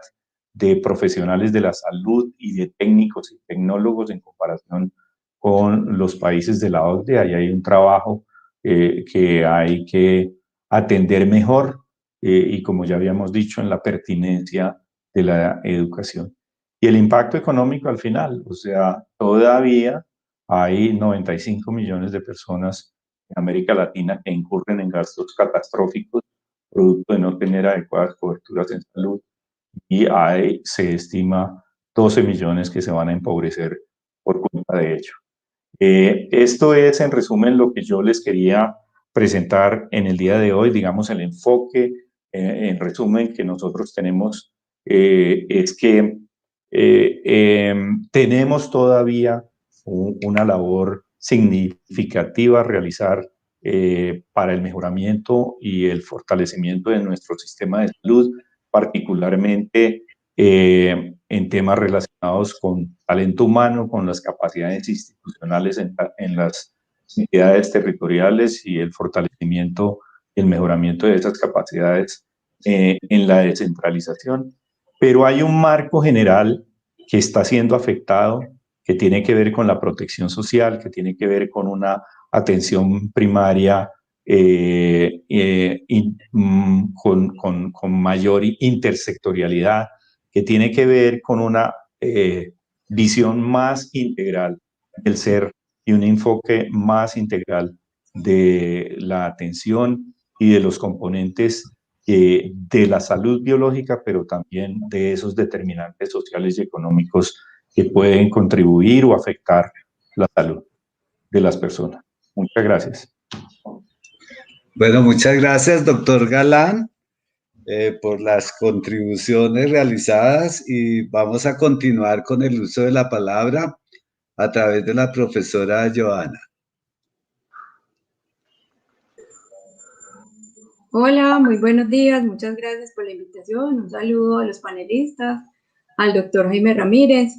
de profesionales de la salud y de técnicos y tecnólogos en comparación con los países de la OCDE. Ahí hay un trabajo que hay que atender mejor y, como ya habíamos dicho, en la pertinencia de la educación. Y el impacto económico al final, o sea, todavía hay 95 millones de personas en América Latina que incurren en gastos catastróficos producto de no tener adecuadas coberturas en salud, y se estima 12 millones que se van a empobrecer por culpa de ello. Esto es, en resumen, lo que yo les quería presentar en el día de hoy. Digamos, el enfoque, en resumen, que nosotros tenemos es que tenemos todavía una labor significativa a realizar para el mejoramiento y el fortalecimiento de nuestro sistema de salud, particularmente en temas relacionados con talento humano, con las capacidades institucionales en las entidades territoriales y el fortalecimiento y el mejoramiento de esas capacidades en la descentralización. Pero hay un marco general que está siendo afectado, que tiene que ver con la protección social, que tiene que ver con una atención primaria con mayor intersectorialidad, que tiene que ver con una visión más integral del ser y un enfoque más integral de la atención y de los componentes de la salud biológica, pero también de esos determinantes sociales y económicos que pueden contribuir o afectar la salud de las personas. Muchas gracias. Bueno, muchas gracias, doctor Galán, por las contribuciones realizadas, y vamos a continuar con el uso de la palabra a través de la profesora Joana. Hola, muy buenos días, muchas gracias por la invitación, un saludo a los panelistas, al doctor Jaime Ramírez.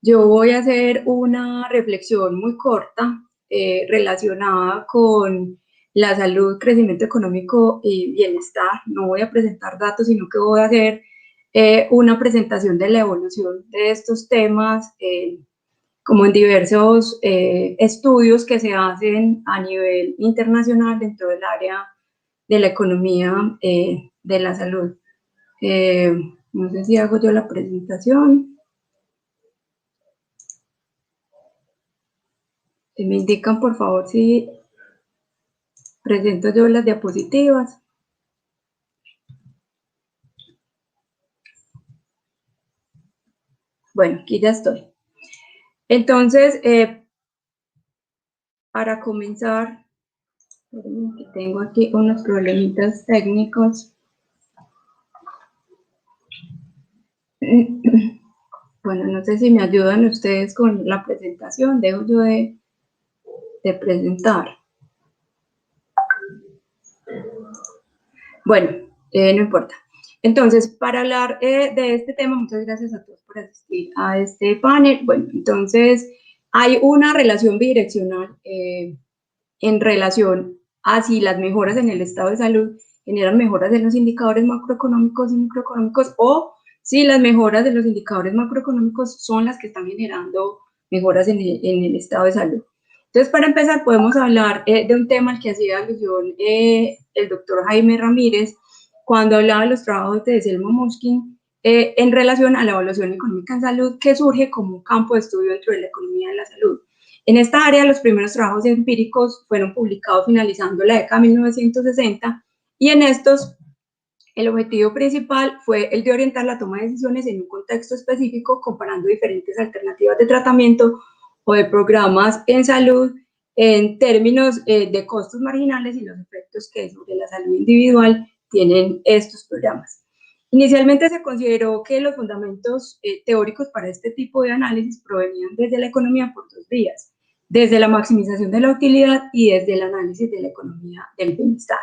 Yo voy a hacer una reflexión muy corta relacionada con la salud, crecimiento económico y bienestar. No voy a presentar datos, sino que voy a hacer una presentación de la evolución de estos temas, como en diversos estudios que se hacen a nivel internacional dentro del área de la economía de la salud. No sé si hago yo la presentación. Me indican, por favor, si presento yo las diapositivas. Bueno, aquí ya estoy. Entonces, para comenzar, tengo aquí unos problemitas técnicos. Bueno, no sé si me ayudan ustedes con la presentación. Dejo yo de presentar. Bueno, no importa. Entonces, para hablar de este tema, muchas gracias a todos por asistir a este panel. Bueno, entonces, hay una relación bidireccional en relación a si las mejoras en el estado de salud generan mejoras en los indicadores macroeconómicos y microeconómicos, o si las mejoras de los indicadores macroeconómicos son las que están generando mejoras en el estado de salud. Entonces, para empezar, podemos hablar de un tema al que hacía alusión el doctor Jaime Ramírez cuando hablaba de los trabajos de Selma Mushkin en relación a la evaluación económica en salud, que surge como un campo de estudio dentro de la economía de la salud. En esta área, los primeros trabajos empíricos fueron publicados finalizando la década de 1960, y en estos el objetivo principal fue el de orientar la toma de decisiones en un contexto específico, comparando diferentes alternativas de tratamiento o de programas en salud en términos de costos marginales y los efectos que sobre la salud individual tienen estos programas. Inicialmente se consideró que los fundamentos teóricos para este tipo de análisis provenían desde la economía por dos vías: desde la maximización de la utilidad y desde el análisis de la economía del bienestar.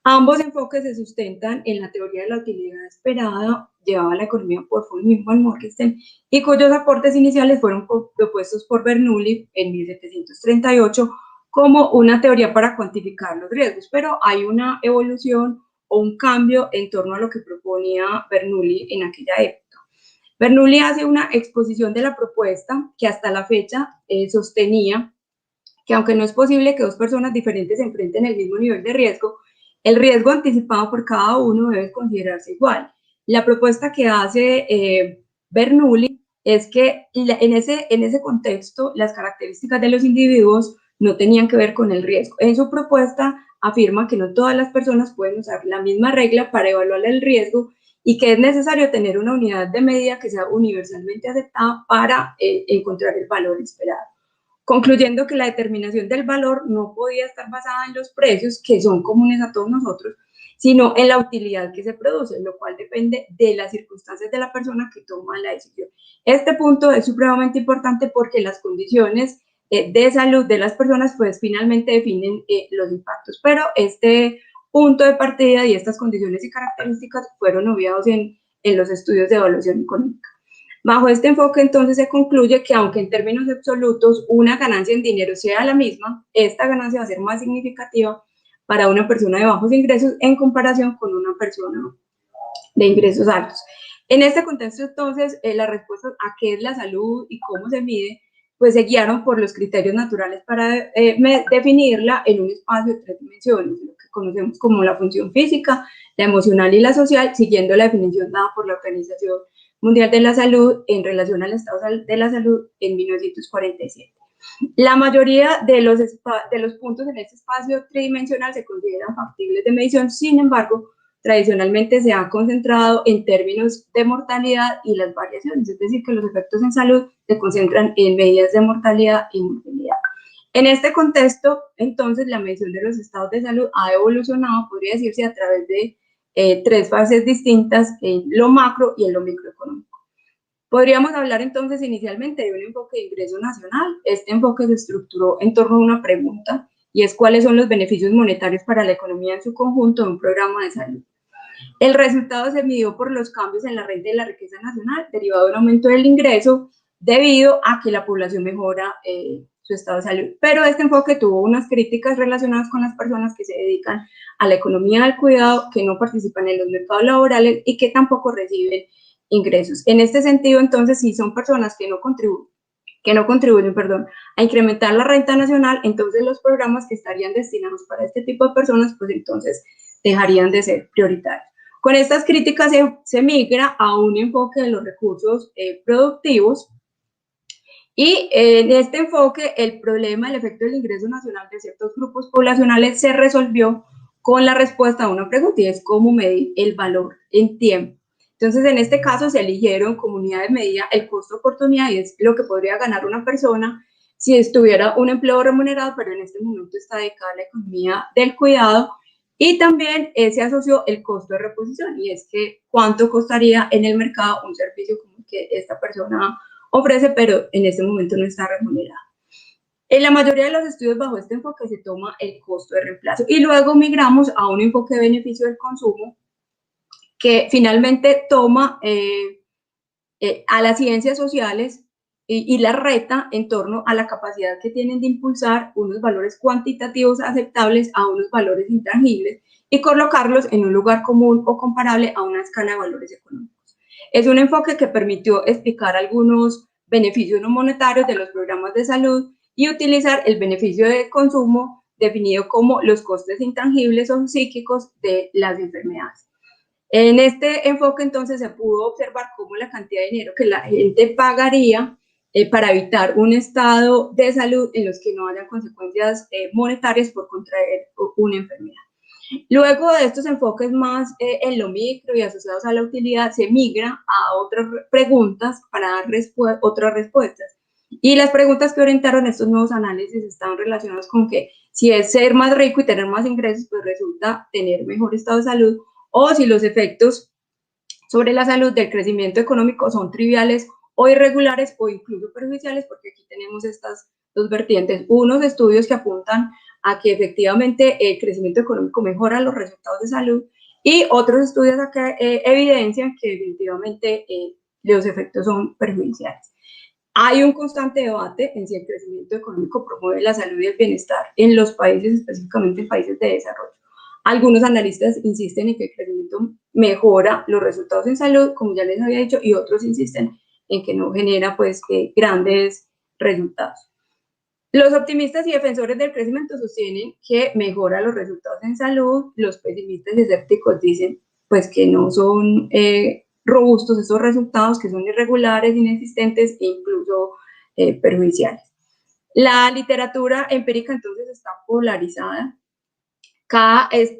Ambos enfoques se sustentan en la teoría de la utilidad esperada llevada a la economía por von Neumann Morgenstern, y cuyos aportes iniciales fueron propuestos por Bernoulli en 1738 como una teoría para cuantificar los riesgos, pero hay una evolución o un cambio en torno a lo que proponía Bernoulli en aquella época. Bernoulli hace una exposición de la propuesta que hasta la fecha sostenía que, aunque no es posible que dos personas diferentes enfrenten el mismo nivel de riesgo, el riesgo anticipado por cada uno debe considerarse igual. La propuesta que hace Bernoulli es que en ese contexto las características de los individuos no tenían que ver con el riesgo. En su propuesta afirma que no todas las personas pueden usar la misma regla para evaluar el riesgo y que es necesario tener una unidad de medida que sea universalmente aceptada para encontrar el valor esperado, concluyendo que la determinación del valor no podía estar basada en los precios, que son comunes a todos nosotros, sino en la utilidad que se produce, lo cual depende de las circunstancias de la persona que toma la decisión. Este punto es supremamente importante porque las condiciones de salud de las personas, pues finalmente definen los impactos. Pero este punto de partida y estas condiciones y características fueron obviados en los estudios de evaluación económica. Bajo este enfoque, entonces, se concluye que aunque en términos absolutos una ganancia en dinero sea la misma, esta ganancia va a ser más significativa para una persona de bajos ingresos en comparación con una persona de ingresos altos. En este contexto, entonces, las respuestas a qué es la salud y cómo se mide, pues se guiaron por los criterios naturales para definirla en un espacio de 3 dimensiones, lo que conocemos como la función física, la emocional y la social, siguiendo la definición dada por la Organización Mundial de la Salud en relación al estado de la salud en 1947. La mayoría de los puntos en este espacio tridimensional se consideran factibles de medición, sin embargo, tradicionalmente se ha concentrado en términos de mortalidad y las variaciones, es decir, que los efectos en salud se concentran en medidas de mortalidad y morbilidad. En este contexto, entonces, la medición de los estados de salud ha evolucionado, podría decirse, a través de 3 fases distintas, en lo macro y en lo microeconómico. Podríamos hablar entonces inicialmente de un enfoque de ingreso nacional. Este enfoque se estructuró en torno a una pregunta, y es cuáles son los beneficios monetarios para la economía en su conjunto de un programa de salud. El resultado se midió por los cambios en la renta y la riqueza nacional, derivado de un aumento del ingreso debido a que la población mejora su estado de salud. Pero este enfoque tuvo unas críticas relacionadas con las personas que se dedican a la economía del cuidado, que no participan en los mercados laborales y que tampoco reciben ingresos. En este sentido, entonces, si son personas que no contribuyen, a incrementar la renta nacional, entonces los programas que estarían destinados para este tipo de personas, pues entonces dejarían de ser prioritarios. Con estas críticas se migra a un enfoque de los recursos productivos, y en este enfoque el problema del efecto del ingreso nacional de ciertos grupos poblacionales se resolvió con la respuesta a una pregunta, y es cómo medir el valor en tiempo. Entonces, en este caso se eligieron como unidad de medida el costo de oportunidad, y es lo que podría ganar una persona si estuviera un empleo remunerado, pero en este momento está dedicada a la economía del cuidado. Y también se asoció el costo de reposición, y es que cuánto costaría en el mercado un servicio como el que esta persona ofrece, pero en este momento no está remunerado. En la mayoría de los estudios bajo este enfoque se toma el costo de reemplazo, y luego migramos a un enfoque de beneficio del consumo, que finalmente toma a las ciencias sociales y las reta en torno a la capacidad que tienen de impulsar unos valores cuantitativos aceptables a unos valores intangibles y colocarlos en un lugar común o comparable a una escala de valores económicos. Es un enfoque que permitió explicar algunos beneficios no monetarios de los programas de salud y utilizar el beneficio de consumo definido como los costes intangibles o psíquicos de las enfermedades. En este enfoque, entonces, se pudo observar cómo la cantidad de dinero que la gente pagaría para evitar un estado de salud en los que no haya consecuencias monetarias por contraer una enfermedad. Luego de estos enfoques más en lo micro y asociados a la utilidad, se migra a otras preguntas para dar otras respuestas. Y las preguntas que orientaron estos nuevos análisis están relacionadas con que si es ser más rico y tener más ingresos, pues resulta tener mejor estado de salud, o si los efectos sobre la salud del crecimiento económico son triviales o irregulares o incluso perjudiciales, porque aquí tenemos estas 2 vertientes. Unos estudios que apuntan a que efectivamente el crecimiento económico mejora los resultados de salud, y otros estudios que evidencian que definitivamente los efectos son perjudiciales. Hay un constante debate en si el crecimiento económico promueve la salud y el bienestar en los países, específicamente en países de desarrollo. Algunos analistas insisten en que el crecimiento mejora los resultados en salud, como ya les había dicho, y otros insisten en que no genera pues grandes resultados. Los optimistas y defensores del crecimiento sostienen que mejora los resultados en salud. Los pesimistas y escépticos dicen pues que no son robustos estos resultados, que son irregulares, inexistentes e incluso perjudiciales. La literatura empírica entonces está polarizada.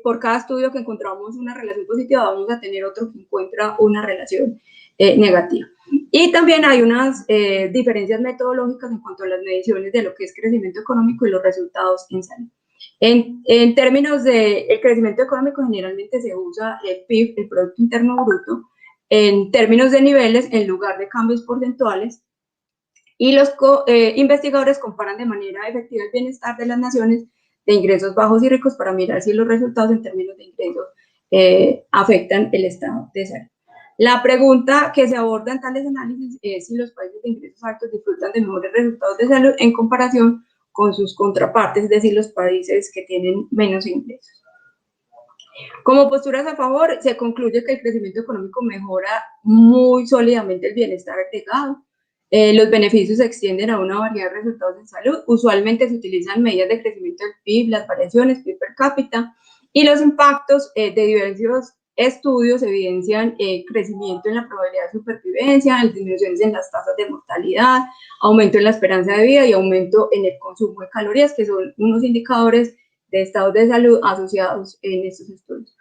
Por cada estudio que encontramos una relación positiva, vamos a tener otro que encuentra una relación negativa. Y también hay unas diferencias metodológicas en cuanto a las mediciones de lo que es crecimiento económico y los resultados en salud. En términos de el crecimiento económico, generalmente se usa el PIB, el Producto Interno Bruto, en términos de niveles en lugar de cambios porcentuales. Y los investigadores comparan de manera efectiva el bienestar de las naciones de ingresos bajos y ricos para mirar si los resultados en términos de ingresos afectan el estado de salud. La pregunta que se aborda en tales análisis es si los países de ingresos altos disfrutan de mejores resultados de salud en comparación con sus contrapartes, es decir, los países que tienen menos ingresos. Como posturas a favor, se concluye que el crecimiento económico mejora muy sólidamente el bienestar agregado. Los beneficios se extienden a una variedad de resultados en salud. Usualmente se utilizan medidas de crecimiento del PIB, las variaciones PIB per cápita, y los impactos de diversos estudios evidencian crecimiento en la probabilidad de supervivencia, disminuciones en las tasas de mortalidad, aumento en la esperanza de vida y aumento en el consumo de calorías, que son unos indicadores de estados de salud asociados en estos estudios.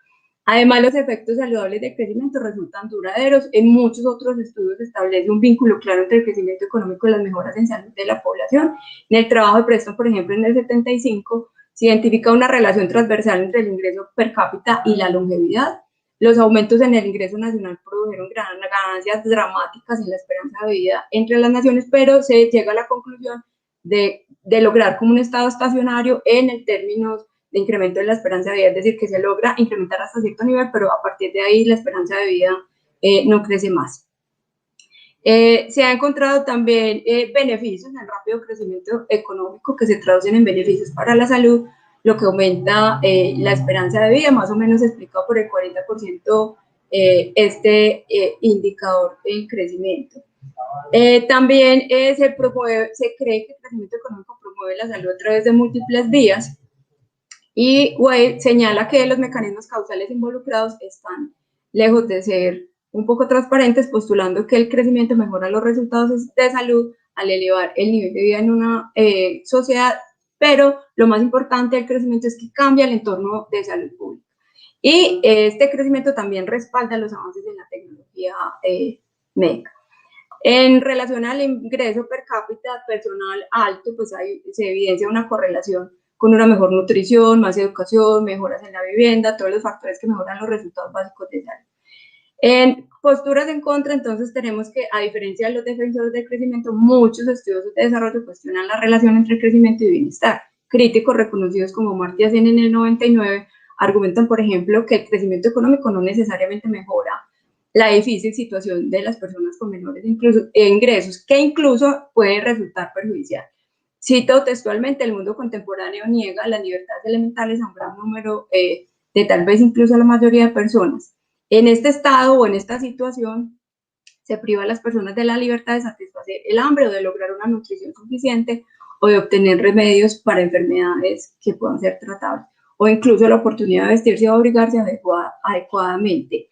Además, los efectos saludables del crecimiento resultan duraderos. En muchos otros estudios se establece un vínculo claro entre el crecimiento económico y las mejoras en salud de la población. En el trabajo de Preston, por ejemplo, en el 75, se identifica una relación transversal entre el ingreso per cápita y la longevidad. Los aumentos en el ingreso nacional produjeron ganancias dramáticas en la esperanza de vida entre las naciones, pero se llega a la conclusión de lograr como un estado estacionario en el términos de incremento de la esperanza de vida, es decir, que se logra incrementar hasta cierto nivel, pero a partir de ahí la esperanza de vida no crece más. Se ha encontrado también beneficios en el rápido crecimiento económico que se traducen en beneficios para la salud, lo que aumenta la esperanza de vida, más o menos explicado por el 40% este indicador en crecimiento. También se cree que el crecimiento económico promueve la salud a través de múltiples vías, y Weil señala que los mecanismos causales involucrados están lejos de ser un poco transparentes, postulando que el crecimiento mejora los resultados de salud al elevar el nivel de vida en una sociedad, pero lo más importante del crecimiento es que cambia el entorno de salud pública. Y este crecimiento también respalda los avances en la tecnología médica. En relación al ingreso per cápita personal alto, pues se evidencia una correlación con una mejor nutrición, más educación, mejoras en la vivienda, todos los factores que mejoran los resultados básicos de salud. En posturas en contra, entonces tenemos que, a diferencia de los defensores del crecimiento, muchos estudios de desarrollo cuestionan la relación entre crecimiento y bienestar. Críticos reconocidos como Amartya Sen en el 99 argumentan, por ejemplo, que el crecimiento económico no necesariamente mejora la difícil situación de las personas con menores ingresos, que incluso puede resultar perjudicial. Cito textualmente: el mundo contemporáneo niega las libertades elementales a un gran número de tal vez incluso a la mayoría de personas. En este estado o en esta situación se priva a las personas de la libertad de satisfacer el hambre o de lograr una nutrición suficiente o de obtener remedios para enfermedades que puedan ser tratables, o incluso la oportunidad de vestirse o abrigarse adecuadamente.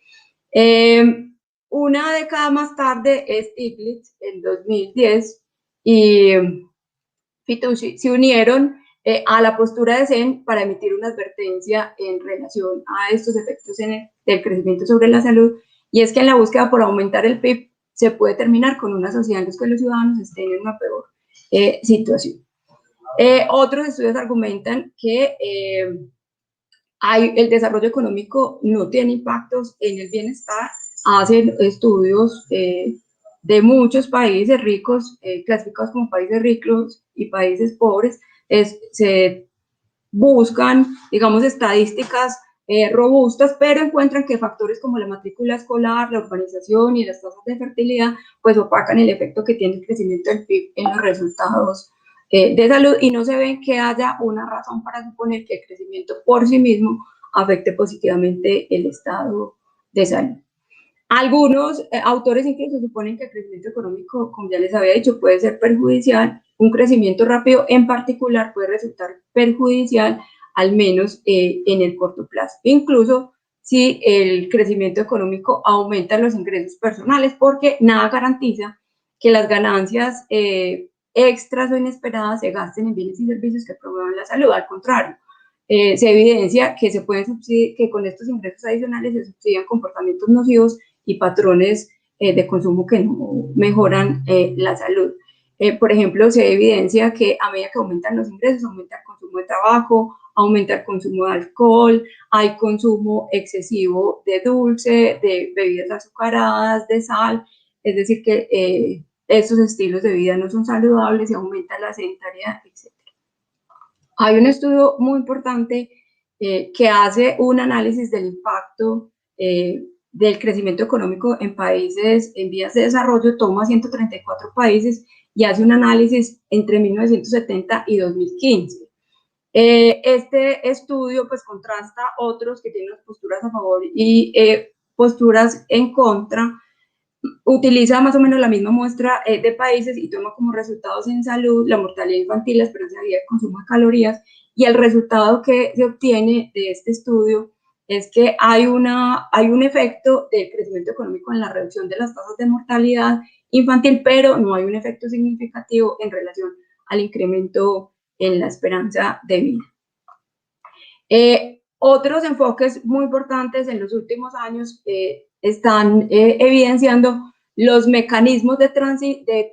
Una década más tarde, Stiglitz, en 2010, y Fitoussi se unieron a la postura de Sen para emitir una advertencia en relación a estos efectos del crecimiento sobre la salud, y es que en la búsqueda por aumentar el PIB se puede terminar con una sociedad en la que los ciudadanos estén en una peor situación. Otros estudios argumentan que el desarrollo económico no tiene impactos en el bienestar. Hacen estudios de muchos países ricos, clasificados como países ricos y países pobres. Se buscan, digamos, estadísticas robustas, pero encuentran que factores como la matrícula escolar, la urbanización y las tasas de fertilidad, pues opacan el efecto que tiene el crecimiento del PIB en los resultados de salud, y no se ve que haya una razón para suponer que el crecimiento por sí mismo afecte positivamente el estado de salud. Algunos autores incluso suponen que el crecimiento económico, como ya les había dicho, puede ser perjudicial. Un crecimiento rápido en particular puede resultar perjudicial, al menos en el corto plazo, incluso si el crecimiento económico aumenta los ingresos personales, porque nada garantiza que las ganancias extras o inesperadas se gasten en bienes y servicios que promuevan la salud. Al contrario, se evidencia que que con estos ingresos adicionales se subsidian comportamientos nocivos y patrones de consumo que no mejoran la salud. Por ejemplo, se evidencia que a medida que aumentan los ingresos, aumenta el consumo de tabaco, aumenta el consumo de alcohol, hay consumo excesivo de dulce, de bebidas azucaradas, de sal, es decir, que estos estilos de vida no son saludables y aumenta la sedentariedad, etc. Hay un estudio muy importante que hace un análisis del impacto del crecimiento económico en países en vías de desarrollo, toma 134 países y hace un análisis entre 1970 y 2015. Este estudio pues contrasta otros que tienen posturas a favor y posturas en contra, utiliza más o menos la misma muestra de países y toma como resultados en salud la mortalidad infantil, la esperanza de vida, el consumo de calorías, y el resultado que se obtiene de este estudio es que hay un efecto del crecimiento económico en la reducción de las tasas de mortalidad infantil, pero no hay un efecto significativo en relación al incremento en la esperanza de vida. Otros enfoques muy importantes en los últimos años están evidenciando los mecanismos de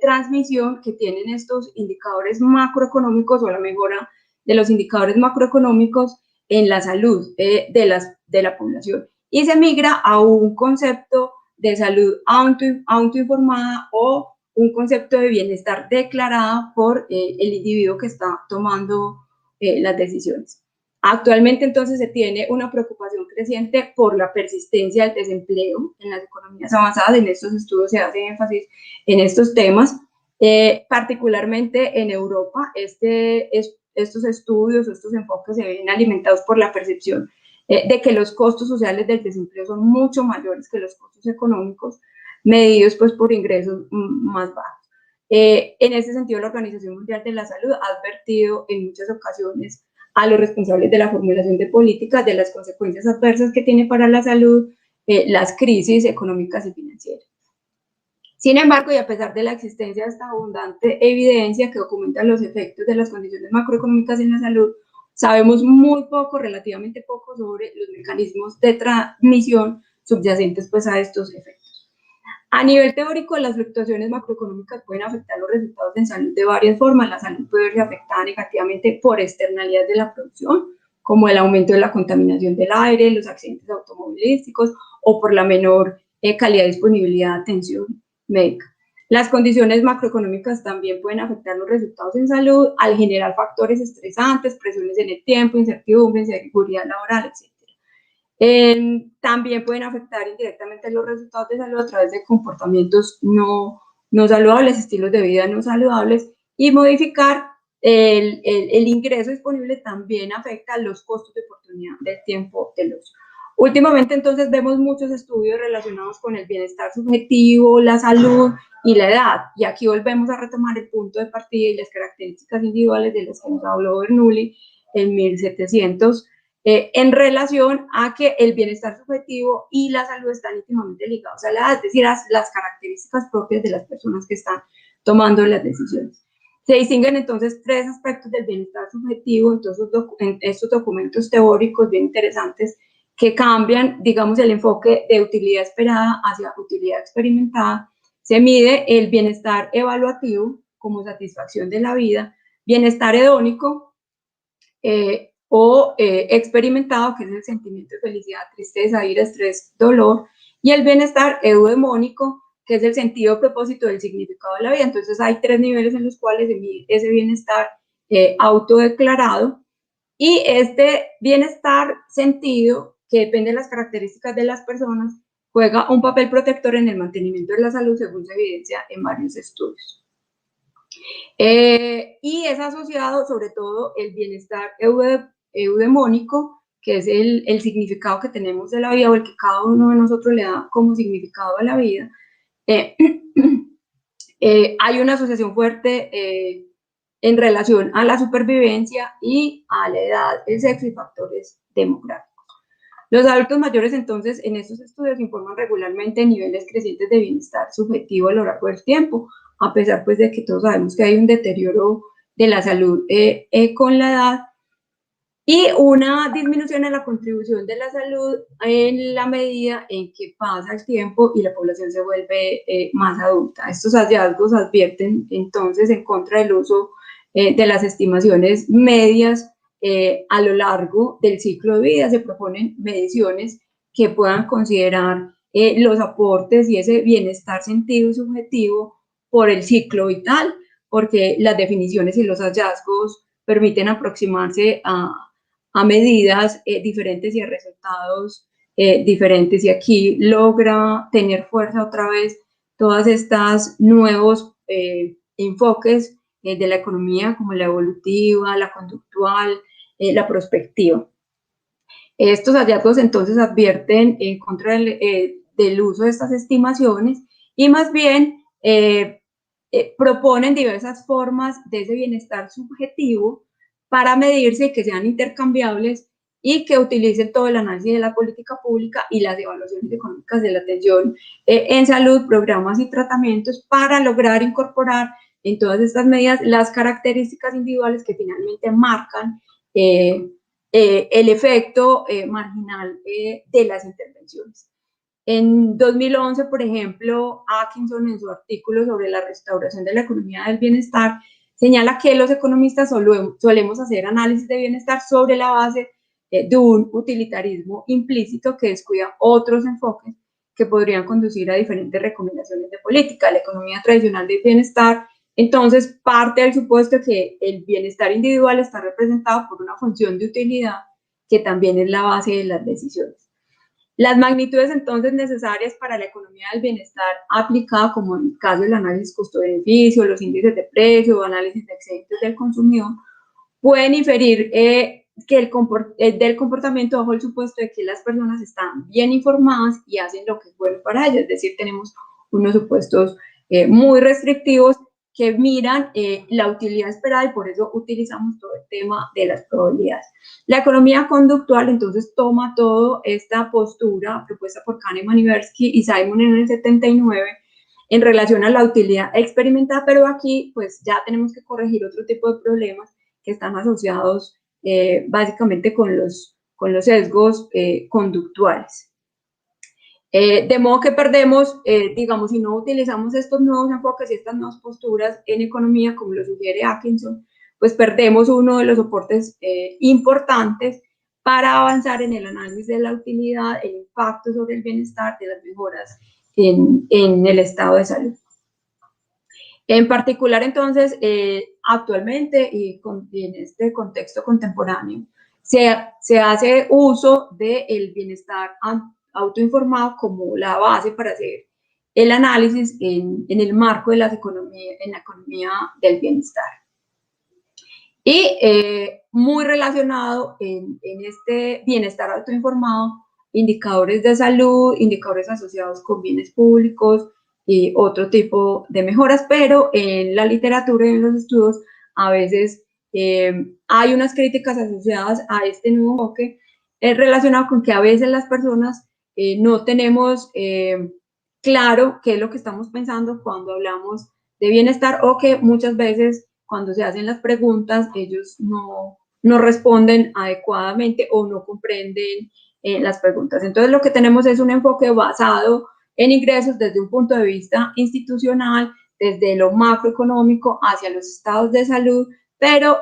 transmisión que tienen estos indicadores macroeconómicos o la mejora de los indicadores macroeconómicos en la salud de la población. Y se migra a un concepto de salud autoinformada o un concepto de bienestar declarada por el individuo que está tomando las decisiones. Actualmente, entonces, se tiene una preocupación creciente por la persistencia del desempleo en las economías avanzadas. En estos estudios se hace énfasis en estos temas, particularmente en Europa. Estos estudios, estos enfoques se ven alimentados por la percepción de que los costos sociales del desempleo son mucho mayores que los costos económicos, medidos pues por ingresos más bajos. En ese sentido, la Organización Mundial de la Salud ha advertido en muchas ocasiones a los responsables de la formulación de políticas de las consecuencias adversas que tiene para la salud las crisis económicas y financieras. Sin embargo, y a pesar de la existencia de esta abundante evidencia que documenta los efectos de las condiciones macroeconómicas en la salud, sabemos muy poco, relativamente poco, sobre los mecanismos de transmisión subyacentes pues, a estos efectos. A nivel teórico, las fluctuaciones macroeconómicas pueden afectar los resultados en salud de varias formas. La salud puede verse afectada negativamente por externalidades de la producción, como el aumento de la contaminación del aire, los accidentes automovilísticos o por la menor calidad y disponibilidad de atención médica. Las condiciones macroeconómicas también pueden afectar los resultados en salud al generar factores estresantes, presiones en el tiempo, incertidumbre, inseguridad laboral, etc. También pueden afectar indirectamente los resultados de salud a través de comportamientos no saludables, estilos de vida no saludables, y modificar el ingreso disponible también afecta los costos de oportunidad del tiempo del ocio. Últimamente, entonces, vemos muchos estudios relacionados con el bienestar subjetivo, la salud y la edad, y aquí volvemos a retomar el punto de partida y las características individuales de las que nos habló Bernoulli en 1700, en relación a que el bienestar subjetivo y la salud están íntimamente ligados a la edad, es decir, a las características propias de las personas que están tomando las decisiones. Se distinguen entonces tres aspectos del bienestar subjetivo, entonces en estos documentos teóricos bien interesantes que cambian, digamos, el enfoque de utilidad esperada hacia utilidad experimentada. Se mide el bienestar evaluativo como satisfacción de la vida, bienestar hedónico, experimentado, que es el sentimiento de felicidad, tristeza, ira, estrés, dolor, y el bienestar eudemónico, que es el sentido, propósito del significado de la vida. Entonces hay tres niveles en los cuales se mide ese bienestar autodeclarado, y este bienestar sentido, que depende de las características de las personas, juega un papel protector en el mantenimiento de la salud, según se evidencia en varios estudios. Y es asociado sobre todo el bienestar eudemónico, que es el significado que tenemos de la vida o el que cada uno de nosotros le da como significado a la vida. Hay una asociación fuerte en relación a la supervivencia y a la edad, el sexo y factores demográficos. Los adultos mayores, entonces, en estos estudios informan regularmente niveles crecientes de bienestar subjetivo a lo largo del tiempo, a pesar pues de que todos sabemos que hay un deterioro de la salud con la edad y una disminución en la contribución de la salud en la medida en que pasa el tiempo y la población se vuelve más adulta. Estos hallazgos advierten entonces en contra del uso de las estimaciones medias a lo largo del ciclo de vida. Se proponen mediciones que puedan considerar los aportes y ese bienestar sentido y subjetivo por el ciclo vital, porque las definiciones y los hallazgos permiten aproximarse a medidas diferentes y a resultados diferentes, y aquí logra tener fuerza otra vez todas estas nuevos enfoques de la economía, como la evolutiva, la conductual, la prospectiva. Estos hallazgos entonces advierten en contra del uso de estas estimaciones y más bien proponen diversas formas de ese bienestar subjetivo para medirse y que sean intercambiables y que utilicen todo el análisis de la política pública y las evaluaciones económicas de la atención en salud, programas y tratamientos para lograr incorporar en todas estas medidas las características individuales que finalmente marcan el efecto marginal de las intervenciones. En 2011, por ejemplo, Atkinson, en su artículo sobre la restauración de la economía del bienestar, señala que los economistas solemos hacer análisis de bienestar sobre la base de un utilitarismo implícito que descuida otros enfoques que podrían conducir a diferentes recomendaciones de política. La economía tradicional del bienestar, entonces, parte del supuesto que el bienestar individual está representado por una función de utilidad que también es la base de las decisiones. Las magnitudes entonces necesarias para la economía del bienestar aplicada, como en el caso del análisis costo-beneficio, los índices de precio, análisis de excedentes del consumidor, pueden inferir del comportamiento bajo el supuesto de que las personas están bien informadas y hacen lo que es bueno para ellas. Es decir, tenemos unos supuestos muy restrictivos que miran la utilidad esperada, y por eso utilizamos todo el tema de las probabilidades. La economía conductual entonces toma toda esta postura propuesta por Kahneman, Tversky y Simon en el 79 en relación a la utilidad experimentada, pero aquí pues ya tenemos que corregir otro tipo de problemas que están asociados básicamente con los sesgos conductuales. De modo que perdemos, digamos, si no utilizamos estos nuevos enfoques y estas nuevas posturas en economía, como lo sugiere Atkinson, pues perdemos uno de los soportes importantes para avanzar en el análisis de la utilidad, el impacto sobre el bienestar, de las mejoras en el estado de salud. En particular, entonces, actualmente y en este contexto contemporáneo, se hace uso del bienestar autoinformado como la base para hacer el análisis en el marco de la economía del bienestar. Y muy relacionado en este bienestar autoinformado, indicadores de salud, indicadores asociados con bienes públicos y otro tipo de mejoras, pero en la literatura y en los estudios a veces hay unas críticas asociadas a este nuevo enfoque relacionado con que a veces las personas no tenemos claro qué es lo que estamos pensando cuando hablamos de bienestar, o que muchas veces cuando se hacen las preguntas ellos no responden adecuadamente o no comprenden las preguntas. Entonces lo que tenemos es un enfoque basado en ingresos desde un punto de vista institucional, desde lo macroeconómico hacia los estados de salud, pero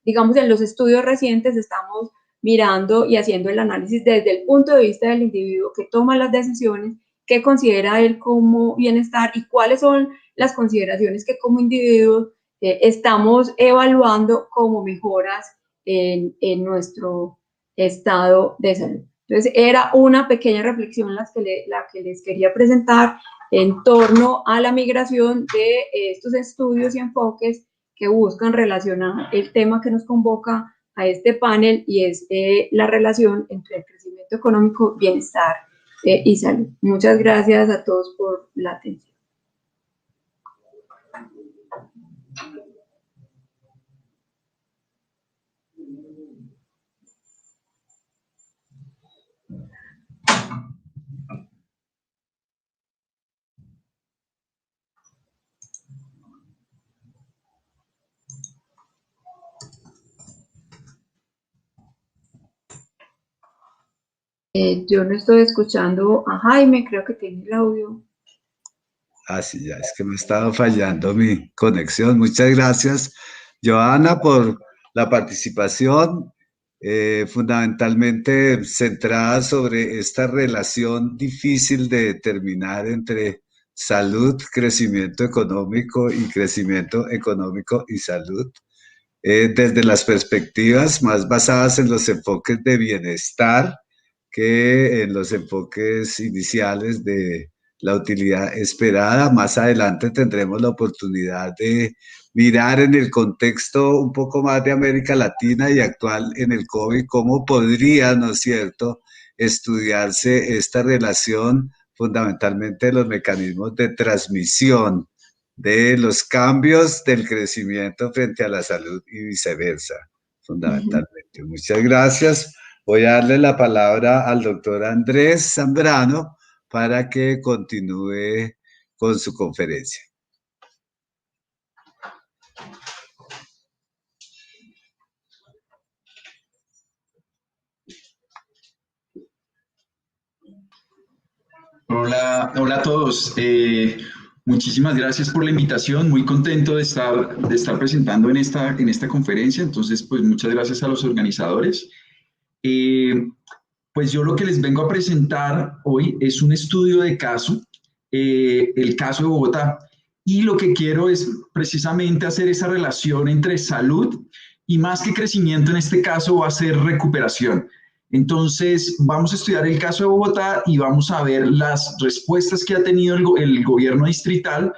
digamos en los estudios recientes estamos mirando y haciendo el análisis desde el punto de vista del individuo que toma las decisiones, que considera él como bienestar y cuáles son las consideraciones que como individuos estamos evaluando como mejoras en nuestro estado de salud. Entonces, era una pequeña reflexión la que les quería presentar en torno a la migración de estos estudios y enfoques que buscan relacionar el tema que nos convoca a este panel, y es la relación entre el crecimiento económico, bienestar y salud. Muchas gracias a todos por la atención. Yo no estoy escuchando a Jaime, creo que tiene el audio. Ah, sí, ya es que me ha estado fallando mi conexión. Muchas gracias, Johanna, por la participación, fundamentalmente centrada sobre esta relación difícil de determinar entre salud, crecimiento económico y salud, desde las perspectivas más basadas en los enfoques de bienestar que en los enfoques iniciales de la utilidad esperada. Más adelante tendremos la oportunidad de mirar en el contexto un poco más de América Latina y actual en el COVID, cómo podría, ¿no es cierto?, estudiarse esta relación fundamentalmente de los mecanismos de transmisión de los cambios del crecimiento frente a la salud y viceversa, fundamentalmente. Muchas gracias. Voy a darle la palabra al doctor Andrés Zambrano para que continúe con su conferencia. Hola, hola a todos. Muchísimas gracias por la invitación. Muy contento de estar presentando en esta conferencia. Entonces, pues muchas gracias a los organizadores. Pues yo lo que les vengo a presentar hoy es un estudio de caso, el caso de Bogotá. Y lo que quiero es precisamente hacer esa relación entre salud y, más que crecimiento, en este caso va a ser recuperación. Entonces, vamos a estudiar el caso de Bogotá y vamos a ver las respuestas que ha tenido el gobierno distrital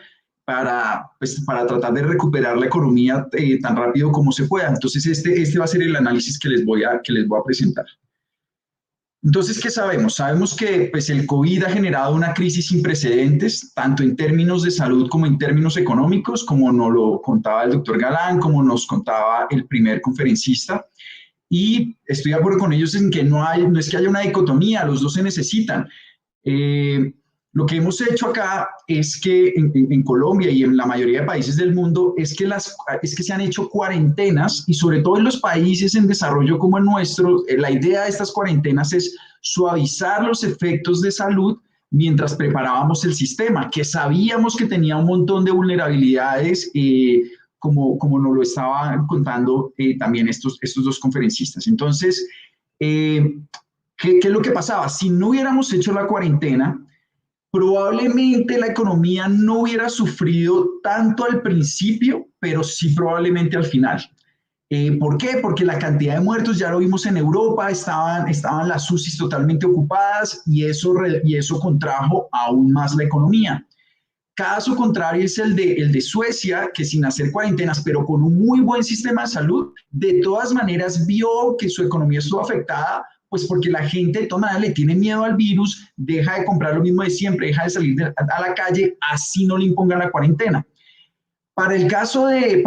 para tratar de recuperar la economía tan rápido como se pueda. Entonces, este va a ser el análisis que les voy a presentar. Entonces, ¿qué sabemos? Sabemos que pues, el COVID ha generado una crisis sin precedentes, tanto en términos de salud como en términos económicos, como nos lo contaba el doctor Galán, como nos contaba el primer conferencista. Y estoy de acuerdo con ellos en que no es que haya una dicotomía, los dos se necesitan. Lo que hemos hecho acá es que en Colombia y en la mayoría de países del mundo es que se han hecho cuarentenas, y sobre todo en los países en desarrollo como el nuestro, la idea de estas cuarentenas es suavizar los efectos de salud mientras preparábamos el sistema, que sabíamos que tenía un montón de vulnerabilidades, como nos lo estaban contando también estos dos conferencistas. Entonces, ¿qué es lo que pasaba? Si no hubiéramos hecho la cuarentena, probablemente la economía no hubiera sufrido tanto al principio, pero sí probablemente al final. ¿Por qué? Porque la cantidad de muertos, ya lo vimos en Europa, estaban las UCIs totalmente ocupadas y eso contrajo aún más la economía. Caso contrario es el de Suecia, que sin hacer cuarentenas, pero con un muy buen sistema de salud, de todas maneras vio que su economía estuvo afectada, pues porque la gente de todas maneras le tiene miedo al virus, deja de comprar lo mismo de siempre, deja de salir a la calle, así no le impongan la cuarentena. Para el caso de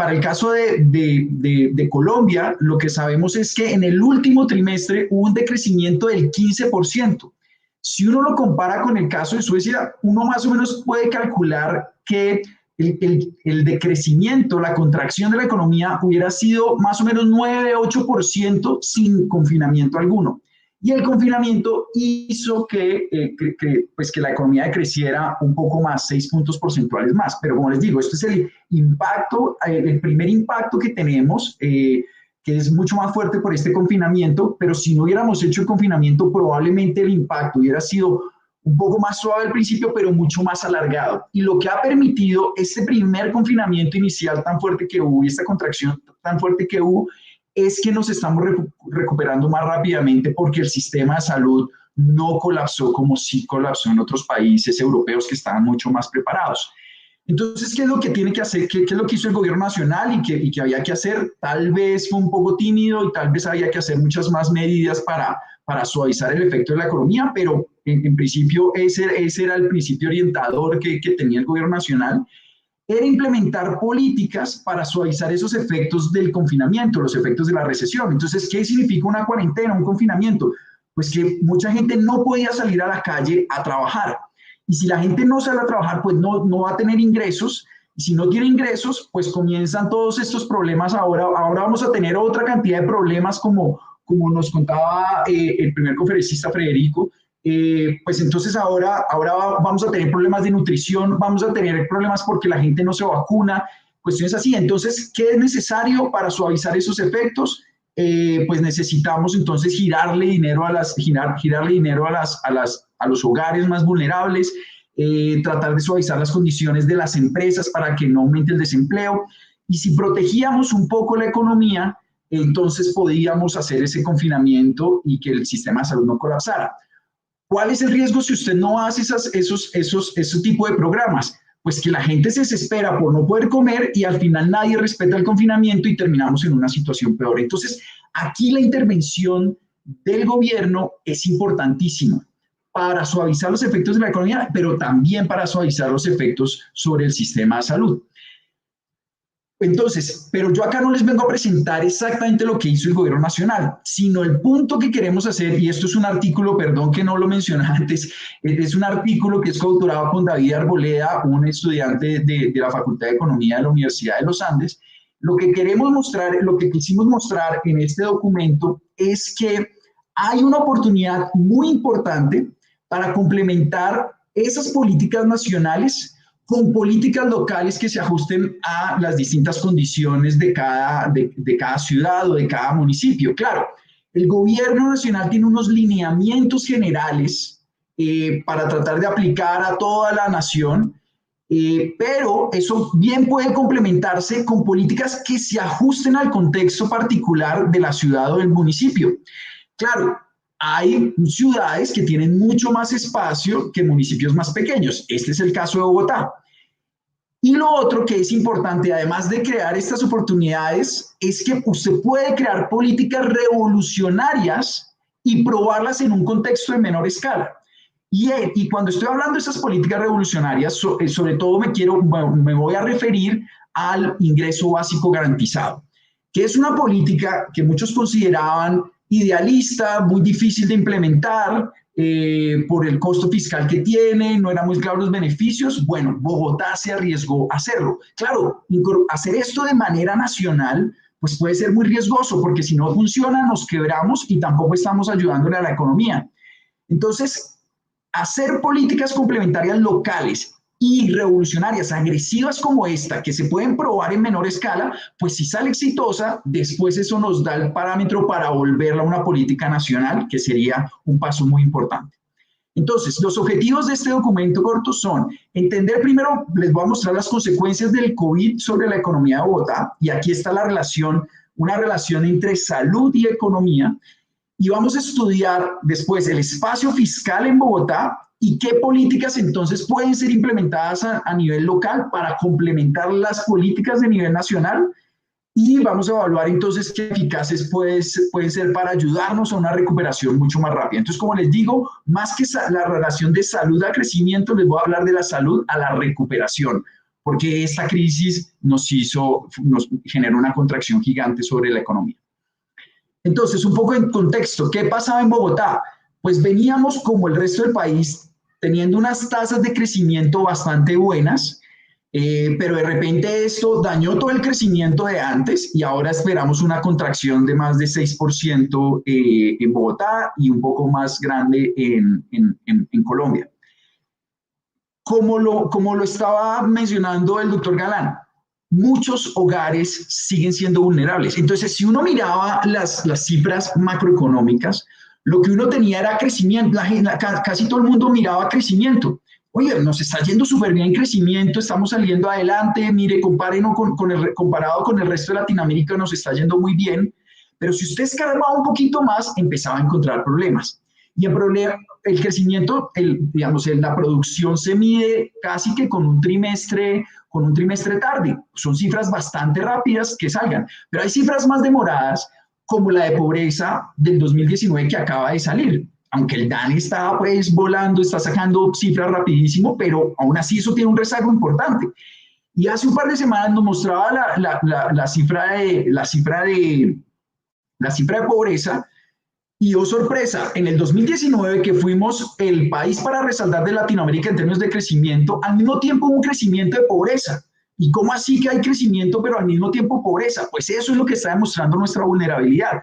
Colombia, lo que sabemos es que en el último trimestre hubo un decrecimiento del 15%. Si uno lo compara con el caso de Suecia, uno más o menos puede calcular que el decrecimiento, la contracción de la economía hubiera sido más o menos 9-8% sin confinamiento alguno. Y el confinamiento hizo que la economía decreciera un poco más, 6 puntos porcentuales más. Pero como les digo, este es el impacto, el primer impacto que tenemos, que es mucho más fuerte por este confinamiento, pero si no hubiéramos hecho el confinamiento, probablemente el impacto hubiera sido un poco más suave al principio, pero mucho más alargado. Y lo que ha permitido este primer confinamiento inicial tan fuerte que hubo y esta contracción tan fuerte que hubo, es que nos estamos recuperando más rápidamente porque el sistema de salud no colapsó como sí colapsó en otros países europeos que estaban mucho más preparados. Entonces, ¿qué es lo que tiene que hacer? ¿Qué es lo que hizo el gobierno nacional y que había que hacer? Tal vez fue un poco tímido y tal vez había que hacer muchas más medidas para suavizar el efecto de la economía, pero en principio ese era el principio orientador que tenía el gobierno nacional, era implementar políticas para suavizar esos efectos del confinamiento, los efectos de la recesión. Entonces, ¿qué significa una cuarentena, un confinamiento? Pues que mucha gente no podía salir a la calle a trabajar. Y si la gente no sale a trabajar, pues no va a tener ingresos. Y si no tiene ingresos, pues comienzan todos estos problemas. Ahora vamos a tener otra cantidad de problemas, como nos contaba el primer conferencista, Federico. Pues entonces ahora vamos a tener problemas de nutrición, vamos a tener problemas porque la gente no se vacuna, cuestiones así. Entonces, ¿qué es necesario para suavizar esos efectos? Pues necesitamos entonces girarle dinero a los hogares más vulnerables, tratar de suavizar las condiciones de las empresas para que no aumente el desempleo. Y si protegíamos un poco la economía, entonces podíamos hacer ese confinamiento y que el sistema de salud no colapsara. ¿Cuál es el riesgo si usted no hace ese tipo de programas? Pues que la gente se desespera por no poder comer y al final nadie respeta el confinamiento y terminamos en una situación peor. Entonces, aquí la intervención del gobierno es importantísima para suavizar los efectos de la economía, pero también para suavizar los efectos sobre el sistema de salud. Entonces, pero yo acá no les vengo a presentar exactamente lo que hizo el gobierno nacional, sino el punto que queremos hacer, y esto es un artículo, perdón que no lo mencioné antes, es un artículo que es coautorado con David Arboleda, un estudiante de la Facultad de Economía de la Universidad de los Andes. Lo que queremos mostrar, lo que quisimos mostrar en este documento es que hay una oportunidad muy importante para complementar esas políticas nacionales con políticas locales que se ajusten a las distintas condiciones de cada ciudad o de cada municipio. Claro, el gobierno nacional tiene unos lineamientos generales para tratar de aplicar a toda la nación, pero eso bien puede complementarse con políticas que se ajusten al contexto particular de la ciudad o del municipio. Claro, hay ciudades que tienen mucho más espacio que municipios más pequeños. Este es el caso de Bogotá. Y lo otro que es importante, además de crear estas oportunidades, es que usted puede crear políticas revolucionarias y probarlas en un contexto de menor escala. Y cuando estoy hablando de esas políticas revolucionarias, sobre todo me voy a referir al ingreso básico garantizado, que es una política que muchos consideraban idealista, muy difícil de implementar por el costo fiscal que tiene, no eran muy claros los beneficios. Bueno, Bogotá se arriesgó a hacerlo. Claro, hacer esto de manera nacional pues puede ser muy riesgoso porque si no funciona nos quebramos y tampoco estamos ayudándole a la economía. Entonces, hacer políticas complementarias locales y revolucionarias, agresivas como esta, que se pueden probar en menor escala, pues si sale exitosa, después eso nos da el parámetro para volverla a una política nacional, que sería un paso muy importante. Entonces, los objetivos de este documento corto son entender primero, les voy a mostrar las consecuencias del COVID sobre la economía de Bogotá, y aquí está la relación, una relación entre salud y economía, y vamos a estudiar después el espacio fiscal en Bogotá, y qué políticas entonces pueden ser implementadas a nivel local para complementar las políticas de nivel nacional, y vamos a evaluar entonces qué eficaces pueden ser para ayudarnos a una recuperación mucho más rápida. Entonces, como les digo, más que la relación de salud a crecimiento, les voy a hablar de la salud a la recuperación, porque esta crisis nos generó una contracción gigante sobre la economía. Entonces, un poco en contexto, ¿qué pasaba en Bogotá? Pues veníamos, como el resto del país, teniendo unas tasas de crecimiento bastante buenas, pero de repente esto dañó todo el crecimiento de antes y ahora esperamos una contracción de más de 6% en Bogotá y un poco más grande en Colombia. Como lo estaba mencionando el doctor Galán, muchos hogares siguen siendo vulnerables. Entonces, si uno miraba las cifras macroeconómicas, lo que uno tenía era crecimiento, casi todo el mundo miraba crecimiento. Oye, nos está yendo súper bien en crecimiento, estamos saliendo adelante, mire, comparado con el resto de Latinoamérica nos está yendo muy bien, pero si usted escarbaba un poquito más, empezaba a encontrar problemas. Y el crecimiento, la producción se mide casi que con un trimestre tarde. Son cifras bastante rápidas que salgan, pero hay cifras más demoradas, como la de pobreza del 2019 que acaba de salir. Aunque el DANE está pues volando, está sacando cifras rapidísimo, pero aún así eso tiene un rezago importante. Y hace un par de semanas nos mostraba la cifra de pobreza, y oh sorpresa, en el 2019, que fuimos el país para resaltar de Latinoamérica en términos de crecimiento, al mismo tiempo hubo un crecimiento de pobreza. ¿Y cómo así que hay crecimiento, pero al mismo tiempo pobreza? Pues eso es lo que está demostrando nuestra vulnerabilidad.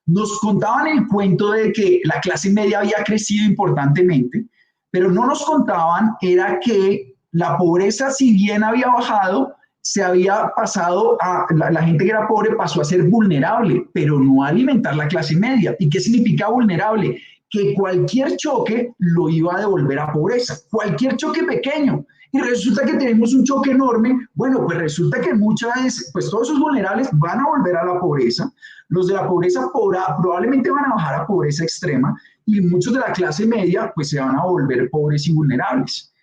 Nos contaban el cuento de que la clase media había crecido importantemente, pero no nos contaban era que la pobreza, si bien había bajado, se había pasado la gente que era pobre pasó a ser vulnerable, pero no a alimentar la clase media. ¿Y qué significa vulnerable? que cualquier choque lo iba a devolver a pobreza, cualquier choque pequeño. Y resulta que tenemos un choque enorme. Bueno, pues resulta que pues todos esos vulnerables van a volver a la pobreza. Los de la pobreza probablemente van a bajar a pobreza extrema y muchos de la clase media pues se van a volver pobres y vulnerables.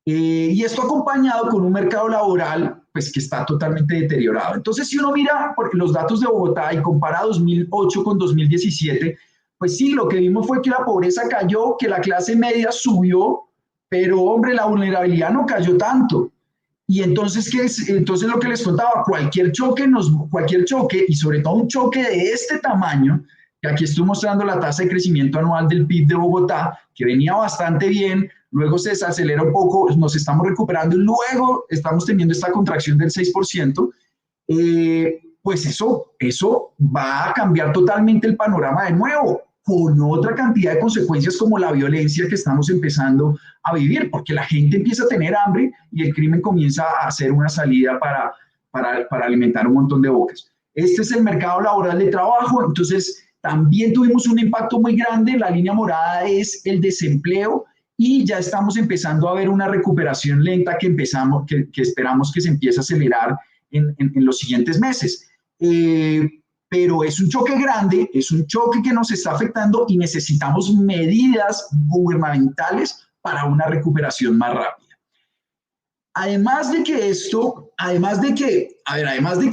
Y esto acompañado con un mercado laboral pues que está totalmente deteriorado. Entonces, si uno mira los datos de Bogotá y compara 2008 con 2017, pues sí, lo que vimos fue que la pobreza cayó, que la clase media subió, pero hombre, la vulnerabilidad no cayó tanto. Y entonces, entonces lo que les contaba, cualquier choque y sobre todo un choque de este tamaño, que aquí estoy mostrando la tasa de crecimiento anual del PIB de Bogotá, que venía bastante bien, luego se desacelera un poco, nos estamos recuperando y luego estamos teniendo esta contracción del 6%, pues eso va a cambiar totalmente el panorama de nuevo, con otra cantidad de consecuencias como la violencia que estamos empezando a vivir, porque la gente empieza a tener hambre y el crimen comienza a hacer una salida para alimentar un montón de bocas. Este es el mercado laboral de trabajo, entonces también tuvimos un impacto muy grande, la línea morada es el desempleo y ya estamos empezando a ver una recuperación lenta que esperamos que se empiece a acelerar en los siguientes meses. Pero es un choque grande, es un choque que nos está afectando y necesitamos medidas gubernamentales para una recuperación más rápida. Además de que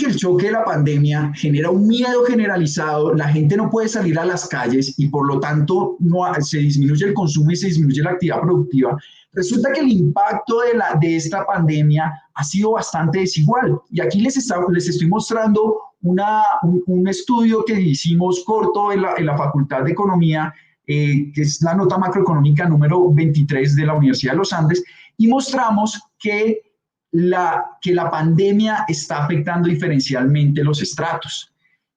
el choque de la pandemia genera un miedo generalizado, la gente no puede salir a las calles y por lo tanto se disminuye el consumo y se disminuye la actividad productiva. Resulta que el impacto de esta pandemia ha sido bastante desigual. Y aquí les estoy mostrando un estudio que hicimos corto en la Facultad de Economía, que es la nota macroeconómica número 23 de la Universidad de los Andes, y mostramos que la pandemia está afectando diferencialmente los estratos.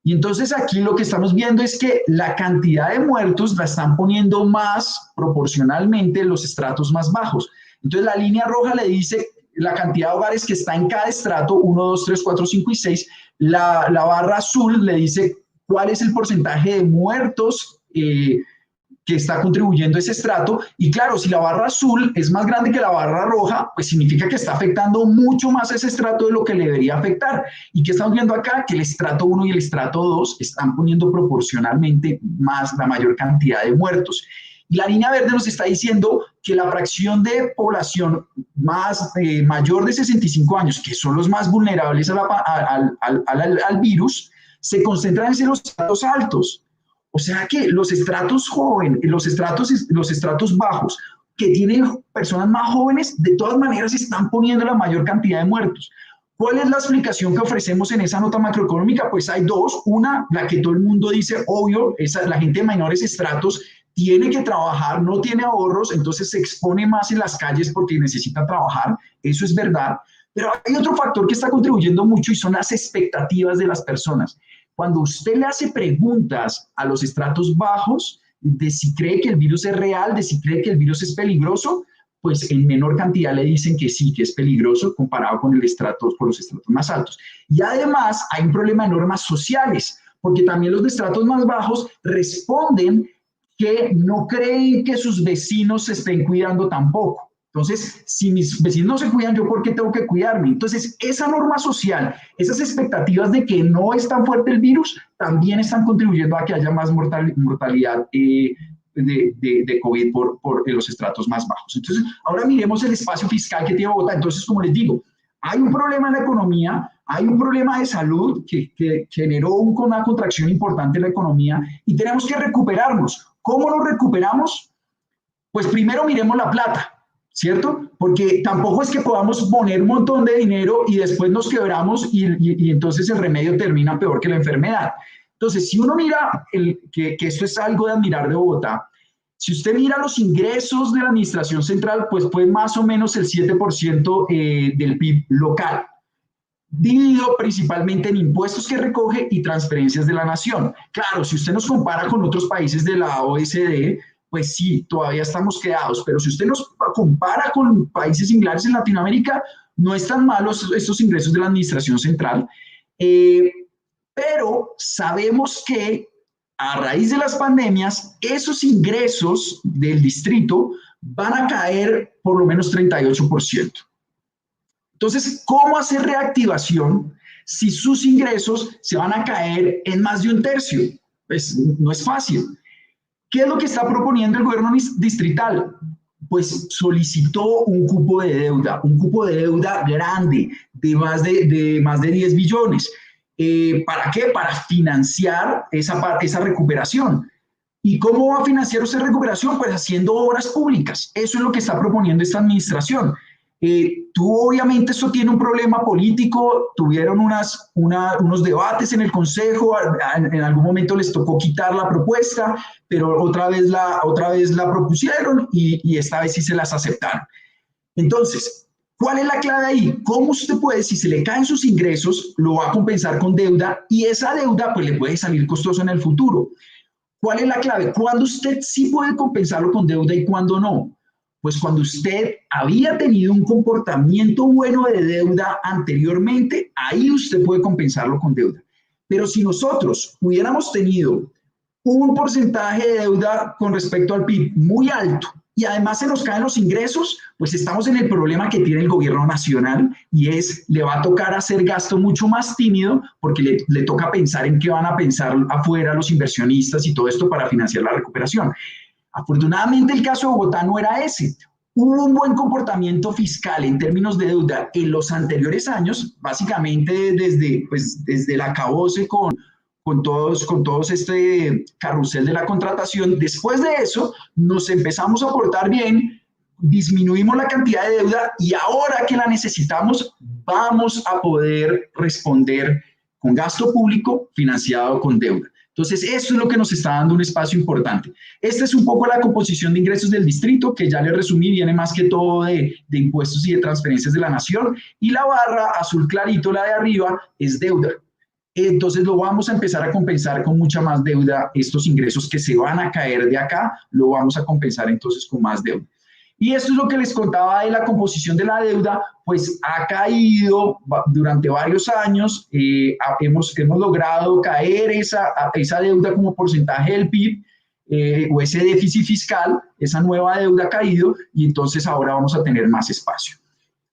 Y entonces aquí lo que estamos viendo es que la cantidad de muertos la están poniendo más proporcionalmente los estratos más bajos. Entonces la línea roja le dice la cantidad de hogares que está en cada estrato, 1, 2, 3, 4, 5 y 6. La barra azul le dice cuál es el porcentaje de muertos que está contribuyendo ese estrato. Y claro, si la barra azul es más grande que la barra roja, pues significa que está afectando mucho más ese estrato de lo que le debería afectar. ¿Y qué estamos viendo acá? Que el estrato 1 y el estrato 2 están poniendo proporcionalmente la mayor cantidad de muertos. Y la línea verde nos está diciendo que la fracción de población mayor de 65 años, que son los más vulnerables al virus, se concentran en los estratos altos. O sea que los estratos jóvenes, los estratos bajos, que tienen personas más jóvenes, de todas maneras están poniendo la mayor cantidad de muertos. ¿Cuál es la explicación que ofrecemos en esa nota macroeconómica? Pues hay dos. Una, la que todo el mundo dice, obvio, la gente de menores estratos tiene que trabajar, no tiene ahorros, entonces se expone más en las calles porque necesita trabajar. Eso es verdad. Pero hay otro factor que está contribuyendo mucho y son las expectativas de las personas. Cuando usted le hace preguntas a los estratos bajos de si cree que el virus es real, de si cree que el virus es peligroso, pues en menor cantidad le dicen que sí, que es peligroso comparado con los estratos más altos. Y además hay un problema de normas sociales, porque también los de estratos más bajos responden que no creen que sus vecinos se estén cuidando tampoco. Entonces, si mis vecinos no se cuidan, ¿yo por qué tengo que cuidarme? Entonces, esa norma social, esas expectativas de que no es tan fuerte el virus, también están contribuyendo a que haya más mortalidad de COVID por los estratos más bajos. Entonces, ahora miremos el espacio fiscal que tiene Bogotá. Entonces, como les digo, hay un problema en la economía, hay un problema de salud que generó una contracción importante en la economía y tenemos que recuperarnos. ¿Cómo nos recuperamos? Pues primero miremos la plata, ¿cierto? Porque tampoco es que podamos poner un montón de dinero y después nos quebramos y entonces el remedio termina peor que la enfermedad. Entonces, si uno mira que esto es algo de admirar de Bogotá, si usted mira los ingresos de la administración central, pues fue más o menos el 7% del PIB local, dividido principalmente en impuestos que recoge y transferencias de la nación. Claro, si usted nos compara con otros países de la OECD, pues sí, todavía estamos quedados, pero si usted nos compara con países similares en Latinoamérica, no están malos estos ingresos de la administración central, pero sabemos que a raíz de las pandemias, esos ingresos del distrito van a caer por lo menos 38%. Entonces, ¿cómo hacer reactivación si sus ingresos se van a caer en más de un tercio? Pues no es fácil. ¿Qué es lo que está proponiendo el gobierno distrital? Pues solicitó un cupo de deuda grande, de más de 10 billones. ¿Para qué? Para financiar esa recuperación. ¿Y cómo va a financiar esa recuperación? Pues haciendo obras públicas. Eso es lo que está proponiendo esta administración. Obviamente esto tiene un problema político, tuvieron unos debates en el Consejo, en algún momento les tocó quitar la propuesta, pero otra vez la propusieron y esta vez sí se las aceptaron. Entonces, ¿cuál es la clave ahí? ¿Cómo usted puede, si se le caen sus ingresos, lo va a compensar con deuda y esa deuda pues le puede salir costosa en el futuro? ¿Cuál es la clave? ¿Cuándo usted sí puede compensarlo con deuda y cuándo no? Pues cuando usted había tenido un comportamiento bueno de deuda anteriormente, ahí usted puede compensarlo con deuda. Pero si nosotros hubiéramos tenido un porcentaje de deuda con respecto al PIB muy alto y además se nos caen los ingresos, pues estamos en el problema que tiene el gobierno nacional y le va a tocar hacer gasto mucho más tímido porque le toca pensar en qué van a pensar afuera los inversionistas y todo esto para financiar la recuperación. Afortunadamente el caso de Bogotá no era ese. Hubo un buen comportamiento fiscal en términos de deuda en los anteriores años, básicamente desde el acabose con todos este carrusel de la contratación. Después de eso nos empezamos a portar bien, disminuimos la cantidad de deuda y ahora que la necesitamos vamos a poder responder con gasto público financiado con deuda. Entonces, eso es lo que nos está dando un espacio importante. Esta es un poco la composición de ingresos del distrito, que ya le resumí, viene más que todo de impuestos y de transferencias de la nación, y la barra azul clarito, la de arriba, es deuda. Entonces, lo vamos a empezar a compensar con mucha más deuda. Estos ingresos que se van a caer de acá, lo vamos a compensar entonces con más deuda. Y esto es lo que les contaba de la composición de la deuda, pues ha caído durante varios años, hemos logrado caer esa deuda como porcentaje del PIB, o ese déficit fiscal, esa nueva deuda ha caído y entonces ahora vamos a tener más espacio.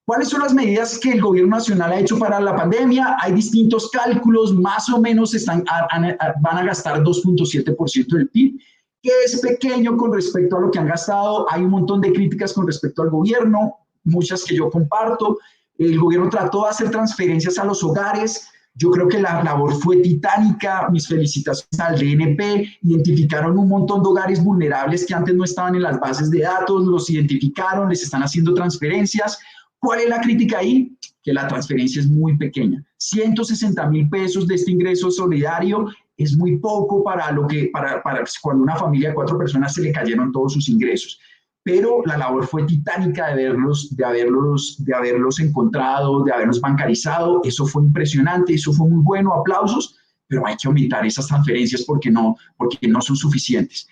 ¿Cuáles son las medidas que el gobierno nacional ha hecho para la pandemia? Hay distintos cálculos, más o menos van a gastar 2.7% del PIB, que es pequeño con respecto a lo que han gastado. Hay un montón de críticas con respecto al gobierno, muchas que yo comparto. El gobierno trató de hacer transferencias a los hogares. Yo creo que la labor fue titánica. Mis felicitaciones al DNP. Identificaron un montón de hogares vulnerables que antes no estaban en las bases de datos, los identificaron, les están haciendo transferencias. ¿Cuál es la crítica ahí? Que la transferencia es muy pequeña. 160.000 pesos de este ingreso solidario es muy poco para cuando una familia de 4 personas se le cayeron todos sus ingresos. Pero la labor fue titánica de haberlos encontrado, de haberlos bancarizado. Eso fue impresionante, eso fue muy bueno, aplausos, pero hay que aumentar esas transferencias porque no son suficientes.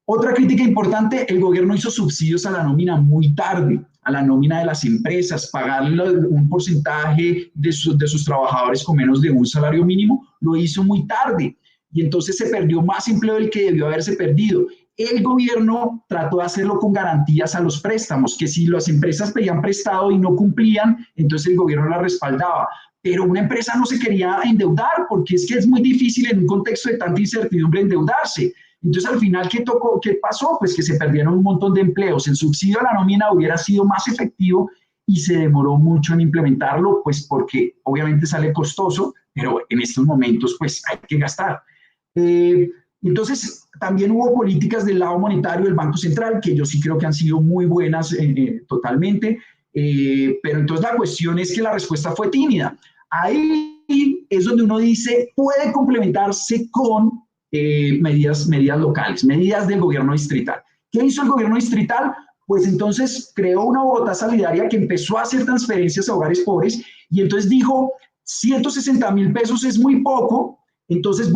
Otra crítica importante, el gobierno hizo subsidios a la nómina muy tarde, a la nómina de las empresas, pagarle un porcentaje de sus trabajadores con menos de un salario mínimo, lo hizo muy tarde. Y entonces se perdió más empleo del que debió haberse perdido. El gobierno trató de hacerlo con garantías a los préstamos, que si las empresas pedían prestado y no cumplían, entonces el gobierno la respaldaba. Pero una empresa no se quería endeudar, porque es que es muy difícil en un contexto de tanta incertidumbre endeudarse. Entonces, al final, ¿qué pasó? Pues que se perdieron un montón de empleos. El subsidio a la nómina hubiera sido más efectivo y se demoró mucho en implementarlo, pues porque obviamente sale costoso, pero en estos momentos pues hay que gastar. Entonces, también hubo políticas del lado monetario del Banco Central, que yo sí creo que han sido muy buenas totalmente, pero entonces la cuestión es que la respuesta fue tímida. Ahí es donde uno dice, puede complementarse con medidas locales, medidas del gobierno distrital. ¿Qué hizo el gobierno distrital? Pues entonces creó una Bogotá Solidaria que empezó a hacer transferencias a hogares pobres y entonces dijo, 160.000 pesos es muy poco, entonces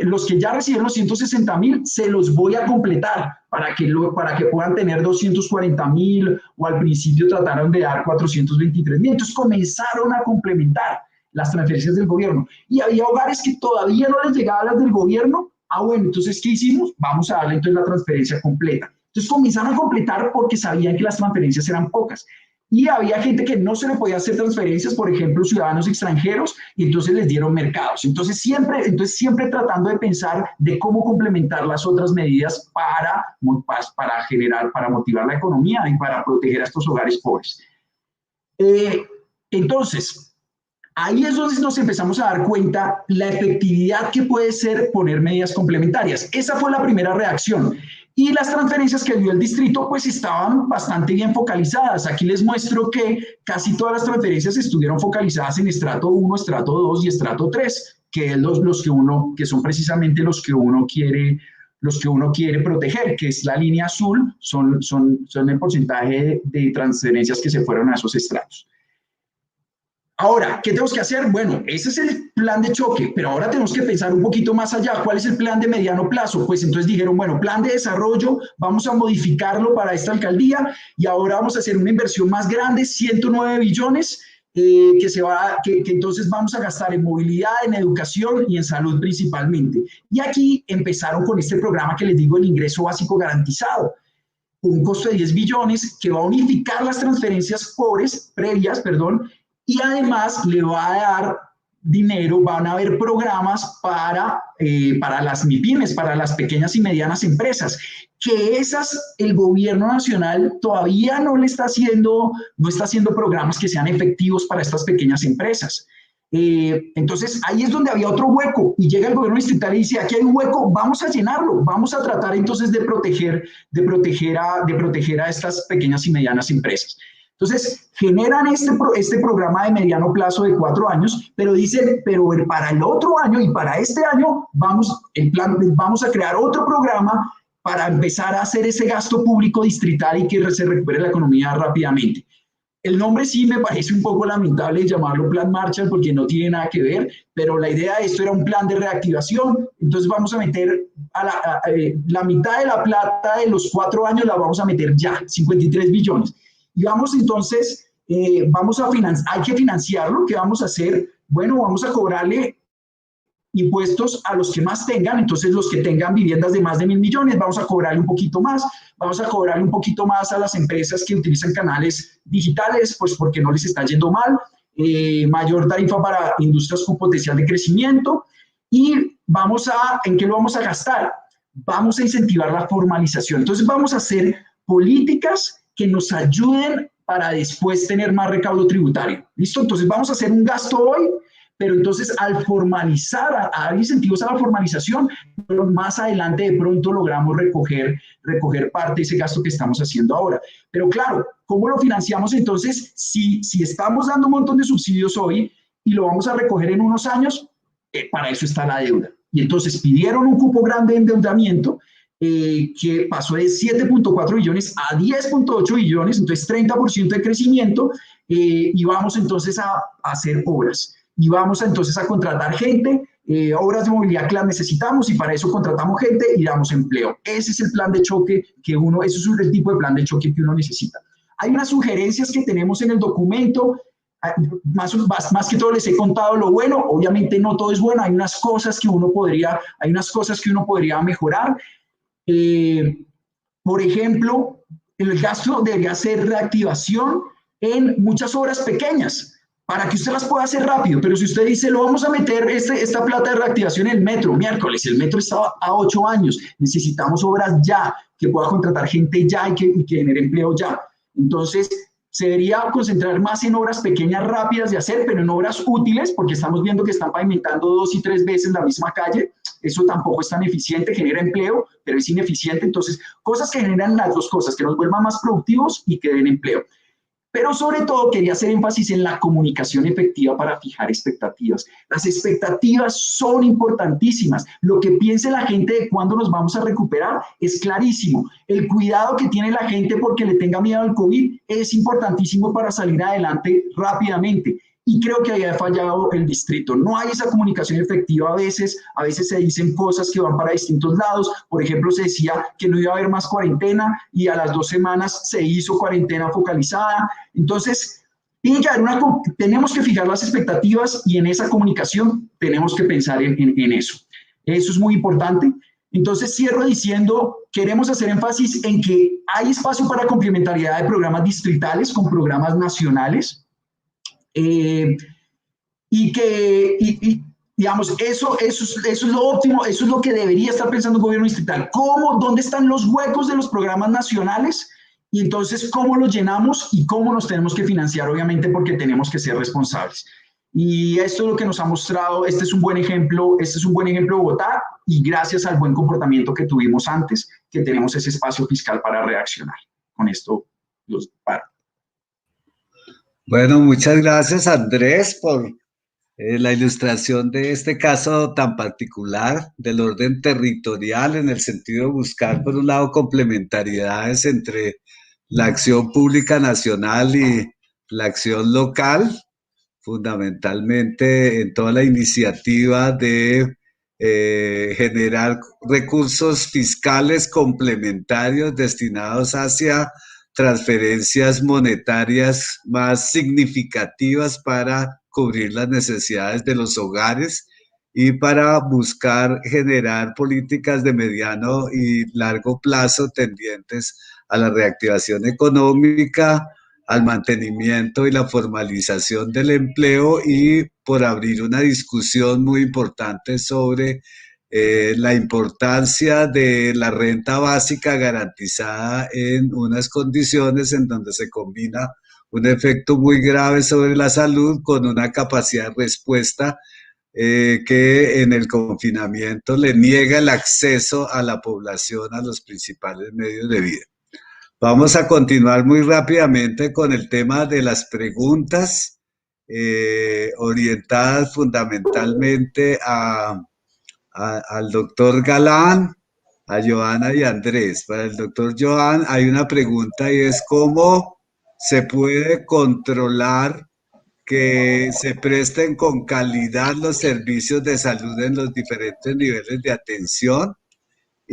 los que ya recibieron los 160.000 se los voy a completar para que puedan tener 240.000 o al principio trataron de dar 423.000. Entonces comenzaron a complementar las transferencias del gobierno y había hogares que todavía no les llegaban las del gobierno, Ah, bueno, entonces, ¿qué hicimos? Vamos a darle entonces la transferencia completa. Entonces comenzaron a completar porque sabían que las transferencias eran pocas. Y había gente que no se le podía hacer transferencias, por ejemplo, ciudadanos extranjeros, y entonces les dieron mercados. Entonces siempre tratando de pensar de cómo complementar las otras medidas para generar, para motivar la economía y para proteger a estos hogares pobres. Entonces, ahí es donde nos empezamos a dar cuenta la efectividad que puede ser poner medidas complementarias. Esa fue la primera reacción. Y las transferencias que dio el distrito pues estaban bastante bien focalizadas. Aquí les muestro que casi todas las transferencias estuvieron focalizadas en estrato 1, estrato 2 y estrato 3, que, que son precisamente los que uno quiere proteger, que es la línea azul, son el porcentaje de transferencias que se fueron a esos estratos. Ahora, ¿qué tenemos que hacer? Bueno, ese es el plan de choque, pero ahora tenemos que pensar un poquito más allá. ¿Cuál es el plan de mediano plazo? Pues entonces dijeron, bueno, plan de desarrollo, vamos a modificarlo para esta alcaldía y ahora vamos a hacer una inversión más grande, 109 billones, que entonces vamos a gastar en movilidad, en educación y en salud principalmente. Y aquí empezaron con este programa que les digo, el ingreso básico garantizado, un costo de 10 billones que va a unificar las transferencias previas, y además le va a dar dinero, van a haber programas para las MIPYMES, para las pequeñas y medianas empresas, que esas el gobierno nacional todavía no está haciendo programas que sean efectivos para estas pequeñas empresas. Entonces ahí es donde había otro hueco y llega el gobierno distrital y dice, aquí hay un hueco, vamos a llenarlo, vamos a tratar entonces de proteger a estas pequeñas y medianas empresas. Entonces, generan este programa de mediano plazo de 4 años, pero dicen, pero para el otro año y para este año vamos a crear otro programa para empezar a hacer ese gasto público distrital y que se recupere la economía rápidamente. El nombre sí me parece un poco lamentable llamarlo Plan Marshall porque no tiene nada que ver, pero la idea de esto era un plan de reactivación, entonces vamos a meter la mitad de la plata de los 4 años la vamos a meter ya, 53 billones. Y vamos entonces, hay que financiarlo. ¿Qué vamos a hacer? Bueno, vamos a cobrarle impuestos a los que más tengan, entonces los que tengan viviendas de más de 1.000 millones, vamos a cobrarle un poquito más, vamos a cobrarle un poquito más a las empresas que utilizan canales digitales, pues porque no les está yendo mal, mayor tarifa para industrias con potencial de crecimiento, y ¿en qué lo vamos a gastar? Vamos a incentivar la formalización, entonces vamos a hacer políticas que nos ayuden para después tener más recaudo tributario. ¿Listo? Entonces vamos a hacer un gasto hoy, pero entonces al formalizar, a dar incentivos a la formalización, pero más adelante de pronto logramos recoger parte de ese gasto que estamos haciendo ahora. Pero claro, ¿cómo lo financiamos entonces? Si estamos dando un montón de subsidios hoy y lo vamos a recoger en unos años, para eso está la deuda. Y entonces pidieron un cupo grande de endeudamiento, que pasó de 7.4 billones a 10.8 billones, entonces 30% de crecimiento, y vamos entonces a hacer obras. Y vamos entonces a contratar gente, obras de movilidad que las necesitamos, y para eso contratamos gente y damos empleo. Ese es el plan de choque ese es el tipo de plan de choque que uno necesita. Hay unas sugerencias que tenemos en el documento, más que todo les he contado lo bueno, obviamente no todo es bueno, hay unas cosas que uno podría mejorar. Por ejemplo, el gasto debería ser reactivación en muchas obras pequeñas para que usted las pueda hacer rápido, pero si usted dice, lo vamos a meter esta plata de reactivación en el metro, miércoles, el metro está a 8 años, necesitamos obras ya, que pueda contratar gente ya y que genere empleo ya. Entonces, se debería concentrar más en obras pequeñas, rápidas de hacer, pero en obras útiles, porque estamos viendo que están pavimentando 2 y 3 veces la misma calle. Eso tampoco es tan eficiente, genera empleo, pero es ineficiente. Entonces, cosas que generan las dos cosas, que nos vuelvan más productivos y que den empleo. Pero sobre todo quería hacer énfasis en la comunicación efectiva para fijar expectativas. Las expectativas son importantísimas. Lo que piense la gente de cuándo nos vamos a recuperar es clarísimo. El cuidado que tiene la gente porque le tenga miedo al COVID es importantísimo para salir adelante rápidamente. Y creo que ahí ha fallado el distrito. No hay esa comunicación efectiva a veces se dicen cosas que van para distintos lados. Por ejemplo, se decía que no iba a haber más cuarentena y a las 2 semanas se hizo cuarentena focalizada. Entonces, tenemos que fijar las expectativas y en esa comunicación tenemos que pensar en eso. Eso es muy importante. Entonces cierro diciendo, queremos hacer énfasis en que hay espacio para complementariedad de programas distritales con programas nacionales, y que, digamos, eso es lo óptimo, eso es lo que debería estar pensando el gobierno distrital. ¿Dónde están los huecos de los programas nacionales? Y entonces, ¿cómo los llenamos y cómo nos tenemos que financiar? Obviamente, porque tenemos que ser responsables. Y esto es lo que nos ha mostrado, este es un buen ejemplo de Bogotá, y gracias al buen comportamiento que tuvimos antes, que tenemos ese espacio fiscal para reaccionar. Con esto los paro. Bueno, muchas gracias, Andrés, por la ilustración de este caso tan particular del orden territorial, en el sentido de buscar, por un lado, complementariedades entre la acción pública nacional y la acción local, fundamentalmente en toda la iniciativa de generar recursos fiscales complementarios destinados hacia transferencias monetarias más significativas para cubrir las necesidades de los hogares y para buscar generar políticas de mediano y largo plazo tendientes a la reactivación económica, al mantenimiento y la formalización del empleo, y por abrir una discusión muy importante sobre la importancia de la renta básica garantizada en unas condiciones en donde se combina un efecto muy grave sobre la salud con una capacidad de respuesta que en el confinamiento le niega el acceso a la población a los principales medios de vida. Vamos a continuar muy rápidamente con el tema de las preguntas orientadas fundamentalmente al doctor Galán, a Johanna y a Andrés. Para el doctor Johan hay una pregunta, y es: ¿cómo se puede controlar que se presten con calidad los servicios de salud en los diferentes niveles de atención?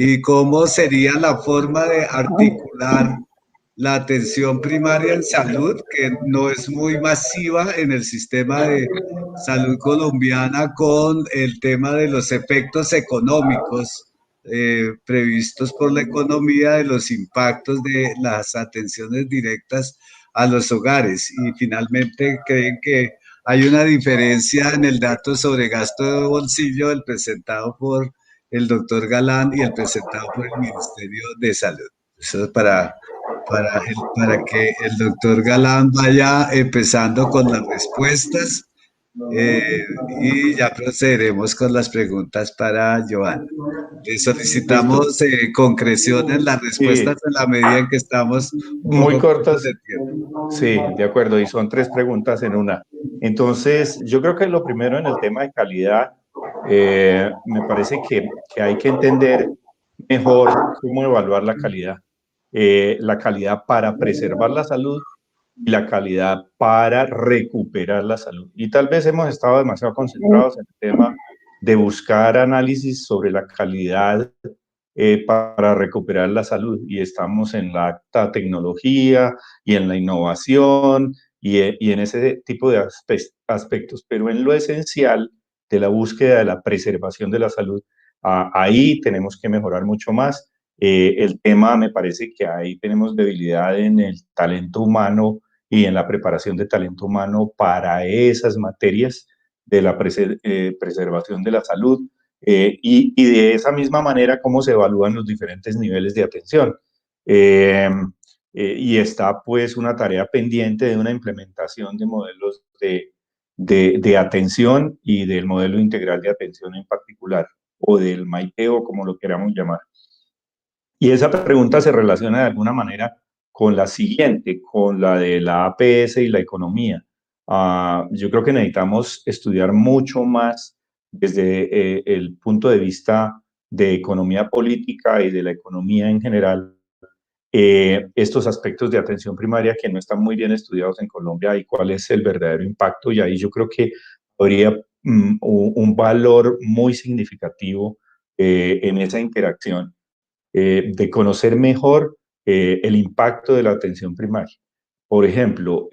¿Y cómo sería la forma de articular la atención primaria en salud, que no es muy masiva en el sistema de salud colombiana, con el tema de los efectos económicos previstos por la economía, de los impactos de las atenciones directas a los hogares? Y finalmente, ¿creen que hay una diferencia en el dato sobre gasto de bolsillo, el presentado por el doctor Galán y el presentado por el Ministerio de Salud? Eso es para que el doctor Galán vaya empezando con las respuestas, y ya procederemos con las preguntas para Joan. Le solicitamos concreción en las respuestas en la medida en que estamos muy cortas. de tiempo. Sí, de acuerdo, y son 3 preguntas en una. Entonces, yo creo que lo primero en el tema de calidad, me parece que hay que entender mejor cómo evaluar la calidad para preservar la salud y la calidad para recuperar la salud. Y tal vez hemos estado demasiado concentrados en el tema de buscar análisis sobre la calidad para recuperar la salud, y estamos en la alta tecnología y en la innovación y en ese tipo de aspectos, pero en lo esencial de la búsqueda de la preservación de la salud, ahí tenemos que mejorar mucho más. El tema, me parece que ahí tenemos debilidad en el talento humano y en la preparación de talento humano para esas materias de la preservación de la salud, y de esa misma manera cómo se evalúan los diferentes niveles de atención. Y está pues una tarea pendiente de una implementación de modelos de atención y del modelo integral de atención en particular, o del MAITEO, como lo queramos llamar. Y esa pregunta se relaciona de alguna manera con la siguiente, con la de la APS y la economía. Yo creo que necesitamos estudiar mucho más desde el punto de vista de economía política y de la economía en general, estos aspectos de atención primaria que no están muy bien estudiados en Colombia, y cuál es el verdadero impacto. Y ahí yo creo que habría un valor muy significativo en esa interacción, de conocer mejor el impacto de la atención primaria. Por ejemplo,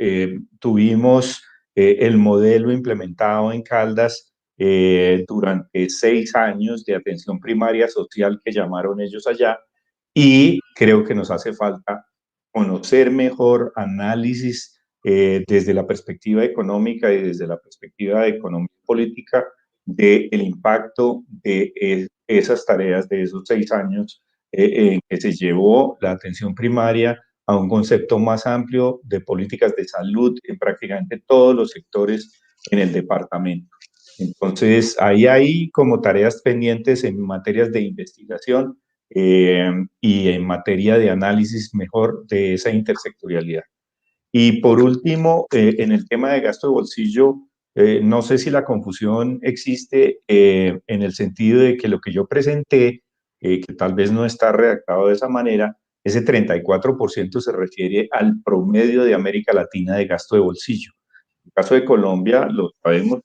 tuvimos el modelo implementado en Caldas durante 6 años de atención primaria social que llamaron ellos allá, y creo que nos hace falta conocer mejor análisis desde la perspectiva económica y desde la perspectiva de economía política del impacto de esas tareas de esos 6 años en que se llevó la atención primaria a un concepto más amplio de políticas de salud en prácticamente todos los sectores en el departamento. Entonces, ahí hay como tareas pendientes en materias de investigación y en materia de análisis mejor de esa intersectorialidad. Y por último, en el tema de gasto de bolsillo, no sé si la confusión existe en el sentido de que lo que yo presenté, que tal vez no está redactado de esa manera, ese 34% se refiere al promedio de América Latina de gasto de bolsillo. En el caso de Colombia, lo sabemos,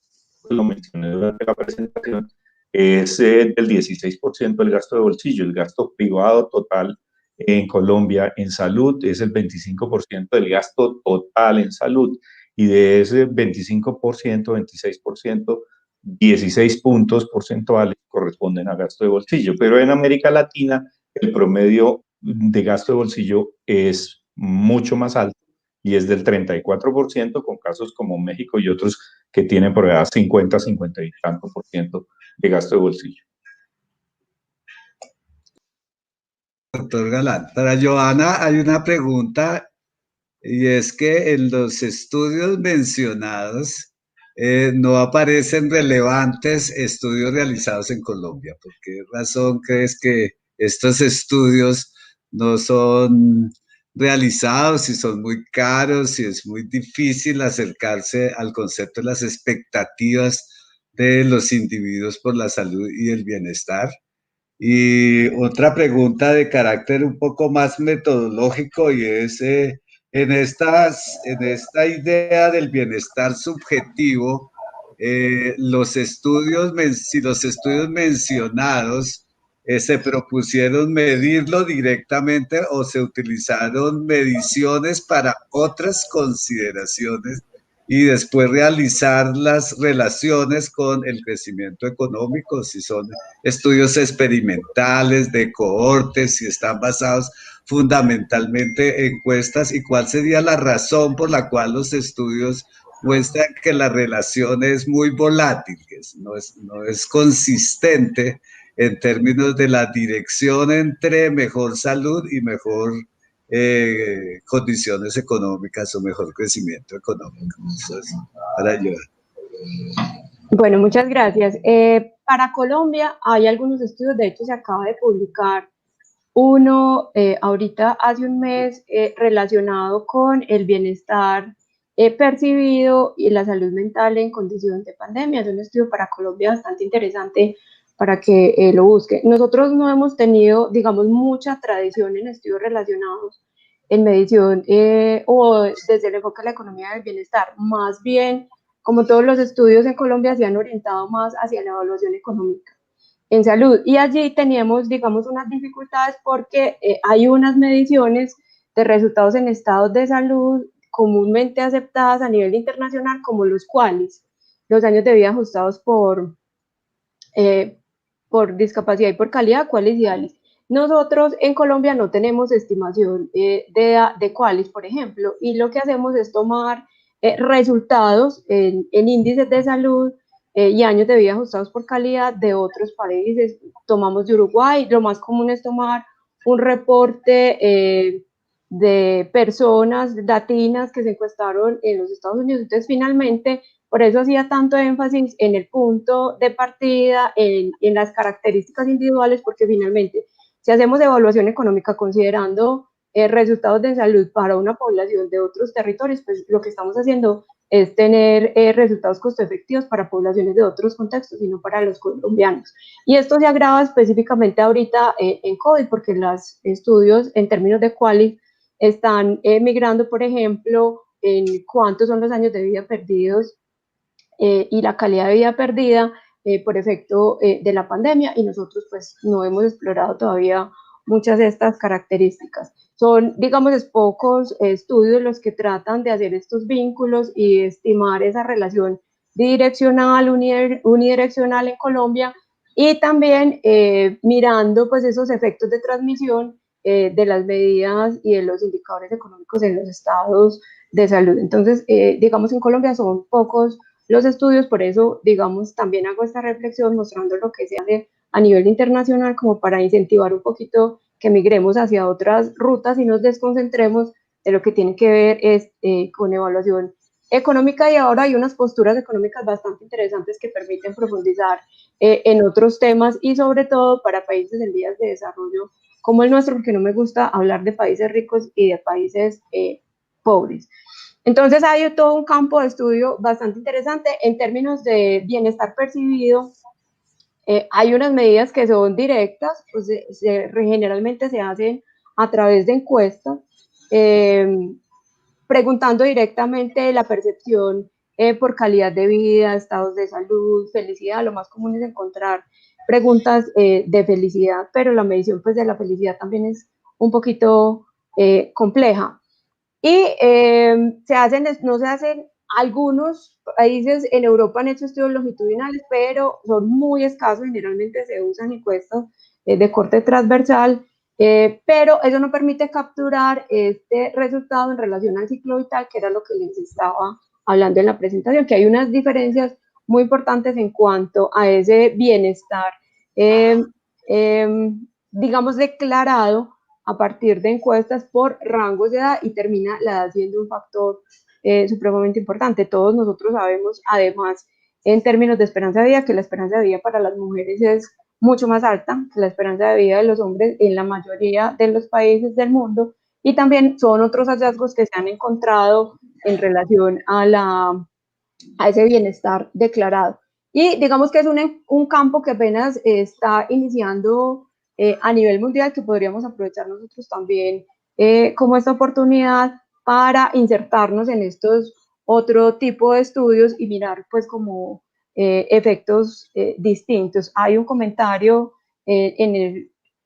lo mencioné durante la presentación, es del 16% del gasto de bolsillo. El gasto privado total en Colombia en salud es el 25% del gasto total en salud, y de ese 25%, 26%, 16 puntos porcentuales corresponden a gasto de bolsillo. Pero en América Latina el promedio de gasto de bolsillo es mucho más alto y es del 34%, con casos como México y otros que tienen por edad 50, 50 y tanto por ciento de gasto de bolsillo. Doctor Galán, para Joana hay una pregunta, y es que en los estudios mencionados no aparecen relevantes estudios realizados en Colombia. ¿Por qué razón crees que estos estudios no son realizados, si son muy caros, si es muy difícil acercarse al concepto de las expectativas de los individuos por la salud y el bienestar? Y otra pregunta de carácter un poco más metodológico, y es en esta idea del bienestar subjetivo, si los estudios mencionados se propusieron medirlo directamente o se utilizaron mediciones para otras consideraciones y después realizar las relaciones con el crecimiento económico, si son estudios experimentales de cohortes, si están basados fundamentalmente en encuestas, y cuál sería la razón por la cual los estudios muestran que la relación es muy volátil, que no es consistente en términos de la dirección entre mejor salud y mejor condiciones económicas o mejor crecimiento económico. Eso es para ayudar. Bueno, muchas gracias. Para Colombia hay algunos estudios, de hecho se acaba de publicar uno ahorita hace un mes relacionado con el bienestar percibido y la salud mental en condición de pandemia. Es un estudio para Colombia bastante interesante para que lo busque. Nosotros no hemos tenido, digamos, mucha tradición en estudios relacionados en medición o desde el enfoque de la economía del bienestar. Más bien, como todos los estudios en Colombia, se han orientado más hacia la evaluación económica en salud. Y allí teníamos, digamos, unas dificultades porque hay unas mediciones de resultados en estados de salud comúnmente aceptadas a nivel internacional como los QALYs, los años de vida ajustados por discapacidad y por calidad, QALYs y ALYs. Nosotros en Colombia no tenemos estimación de QALYs, por ejemplo, y lo que hacemos es tomar resultados en índices de salud y años de vida ajustados por calidad de otros países. Tomamos de Uruguay, lo más común es tomar un reporte de personas latinas que se encuestaron en los Estados Unidos. Entonces, finalmente, por eso hacía tanto énfasis en el punto de partida, en las características individuales, porque finalmente, si hacemos evaluación económica considerando resultados de salud para una población de otros territorios, pues lo que estamos haciendo es tener resultados costo efectivos para poblaciones de otros contextos y no para los colombianos. Y esto se agrava específicamente ahorita en COVID, porque los estudios en términos de QALY están migrando, por ejemplo, en cuántos son los años de vida perdidos y la calidad de vida perdida por efecto de la pandemia, y nosotros pues no hemos explorado todavía muchas de estas características. Son, digamos, pocos estudios los que tratan de hacer estos vínculos y estimar esa relación bidireccional, unidireccional en Colombia, y también mirando pues esos efectos de transmisión de las medidas y de los indicadores económicos en los estados de salud. Entonces, digamos, en Colombia son pocos los estudios, por eso, digamos, también hago esta reflexión mostrando lo que se hace a nivel internacional como para incentivar un poquito que migremos hacia otras rutas y nos desconcentremos de lo que tiene que ver con evaluación económica, y ahora hay unas posturas económicas bastante interesantes que permiten profundizar en otros temas, y sobre todo para países en vías de desarrollo como el nuestro, porque no me gusta hablar de países ricos y de países pobres. Entonces hay todo un campo de estudio bastante interesante en términos de bienestar percibido. Hay unas medidas que son directas, pues generalmente se hacen a través de encuestas, preguntando directamente la percepción por calidad de vida, estados de salud, felicidad. Lo más común es encontrar preguntas de felicidad, pero la medición pues, de la felicidad también es un poquito compleja. Y no se hacen, algunos países en Europa han hecho estudios longitudinales, pero son muy escasos, generalmente se usan encuestas de corte transversal, pero eso no permite capturar este resultado en relación al ciclo vital, que era lo que les estaba hablando en la presentación, que hay unas diferencias muy importantes en cuanto a ese bienestar, digamos, declarado a partir de encuestas por rangos de edad, y termina la edad siendo un factor supremamente importante. Todos nosotros sabemos, además, en términos de esperanza de vida, que la esperanza de vida para las mujeres es mucho más alta que la esperanza de vida de los hombres en la mayoría de los países del mundo, y también son otros hallazgos que se han encontrado en relación a ese bienestar declarado. Y digamos que es un campo que apenas está iniciando a nivel mundial, que podríamos aprovechar nosotros también como esta oportunidad para insertarnos en estos otro tipo de estudios y mirar pues como efectos distintos. Hay un comentario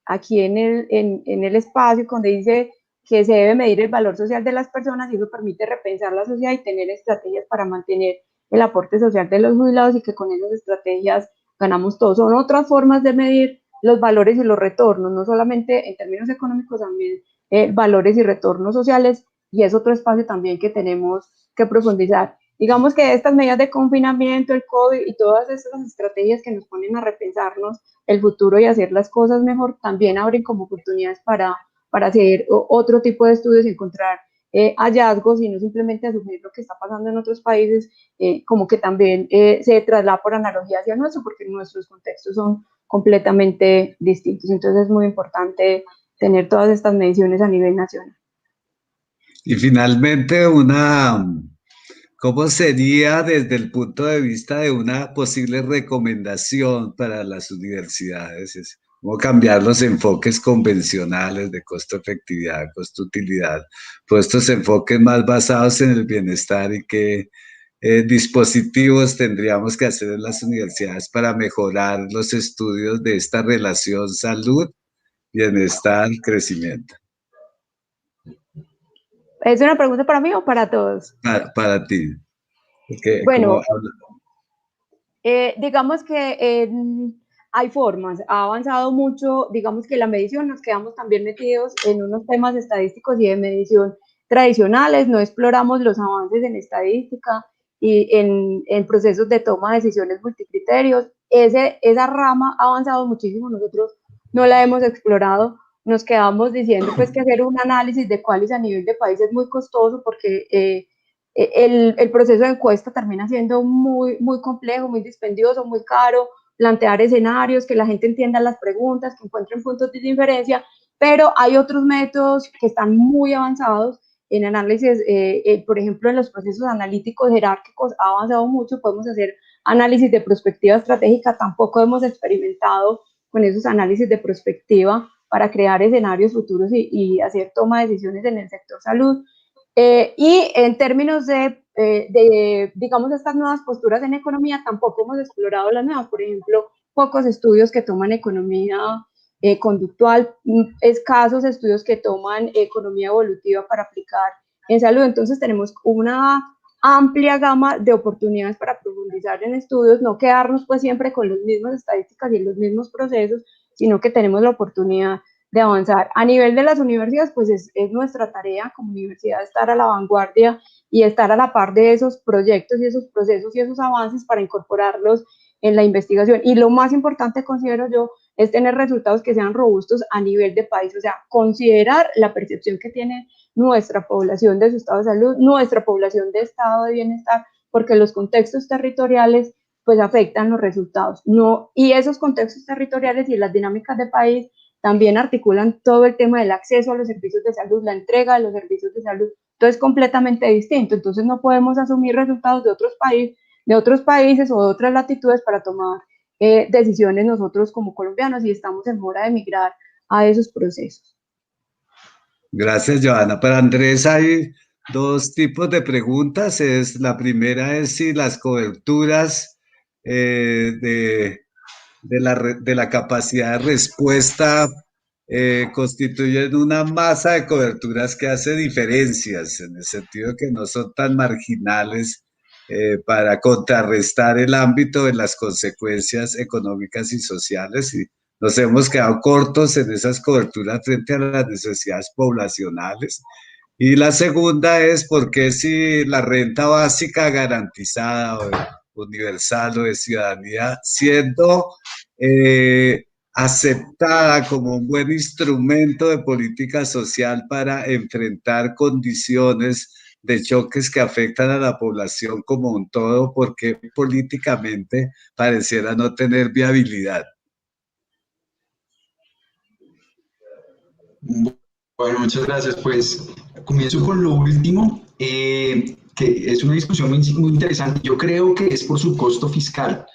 aquí en el espacio donde dice que se debe medir el valor social de las personas, y eso permite repensar la sociedad y tener estrategias para mantener el aporte social de los jubilados, y que con esas estrategias ganamos todos. Son otras formas de medir los valores y los retornos, no solamente en términos económicos, también valores y retornos sociales, y es otro espacio también que tenemos que profundizar. Digamos que estas medidas de confinamiento, el COVID y todas esas estrategias que nos ponen a repensarnos el futuro y hacer las cosas mejor, también abren como oportunidades para hacer otro tipo de estudios y encontrar hallazgos, y no simplemente asumir lo que está pasando en otros países, como que también se traslada por analogía hacia nuestro, porque nuestros contextos son completamente distintos. Entonces es muy importante tener todas estas mediciones a nivel nacional. Y finalmente, ¿cómo sería desde el punto de vista de una posible recomendación para las universidades? ¿Cómo cambiar los enfoques convencionales de costo-efectividad, costo-utilidad, por estos enfoques más basados en el bienestar, y qué dispositivos tendríamos que hacer en las universidades para mejorar los estudios de esta relación salud, bienestar, crecimiento? ¿Es una pregunta para mí o para todos? Para ti. Porque bueno, digamos que hay formas, ha avanzado mucho, digamos que la medición, nos quedamos también metidos en unos temas estadísticos y de medición tradicionales, no exploramos los avances en estadística y en procesos de toma de decisiones multicriterios. Esa rama ha avanzado muchísimo, nosotros no la hemos explorado, nos quedamos diciendo pues que hacer un análisis de cuáles a nivel de país es muy costoso, porque el proceso de encuesta termina siendo muy, muy complejo, muy dispendioso, muy caro, plantear escenarios, que la gente entienda las preguntas, que encuentren puntos de diferencia, pero hay otros métodos que están muy avanzados en análisis, por ejemplo, en los procesos analíticos jerárquicos ha avanzado mucho, podemos hacer análisis de prospectiva estratégica, tampoco hemos experimentado con esos análisis de prospectiva para crear escenarios futuros y hacer toma de decisiones en el sector salud. Y en términos digamos, estas nuevas posturas en economía, tampoco hemos explorado las nuevas. Por ejemplo, pocos estudios que toman economía conductual, escasos estudios que toman economía evolutiva para aplicar en salud. Entonces tenemos una amplia gama de oportunidades para profundizar en estudios, no quedarnos pues siempre con las mismas estadísticas y los mismos procesos, sino que tenemos la oportunidad de avanzar. A nivel de las universidades, pues es nuestra tarea como universidad estar a la vanguardia y estar a la par de esos proyectos y esos procesos y esos avances para incorporarlos en la investigación. Y lo más importante, considero yo, es tener resultados que sean robustos a nivel de país, o sea, considerar la percepción que tiene nuestra población de su estado de salud, nuestra población de estado de bienestar, porque los contextos territoriales pues afectan los resultados, ¿no? Y esos contextos territoriales y las dinámicas de país también articulan todo el tema del acceso a los servicios de salud, la entrega de los servicios de salud, todo es completamente distinto, entonces no podemos asumir resultados de otros países o de otras latitudes para tomar decisiones nosotros como colombianos y estamos en hora de migrar a esos procesos. Gracias, Johanna. Para Andrés hay dos tipos de preguntas. La primera es si las coberturas de la capacidad de respuesta constituyen una masa de coberturas que hace diferencias, en el sentido de que no son tan marginales para contrarrestar el ámbito de las consecuencias económicas y sociales, y nos hemos quedado cortos en esas coberturas frente a las necesidades poblacionales. Y la segunda es por qué si la renta básica garantizada o universal o de ciudadanía, siendo aceptada como un buen instrumento de política social para enfrentar condiciones de choques que afectan a la población como un todo, porque políticamente pareciera no tener viabilidad. Bueno, muchas gracias. Pues comienzo con lo último, que es una discusión muy interesante. Yo creo que es por su costo fiscal.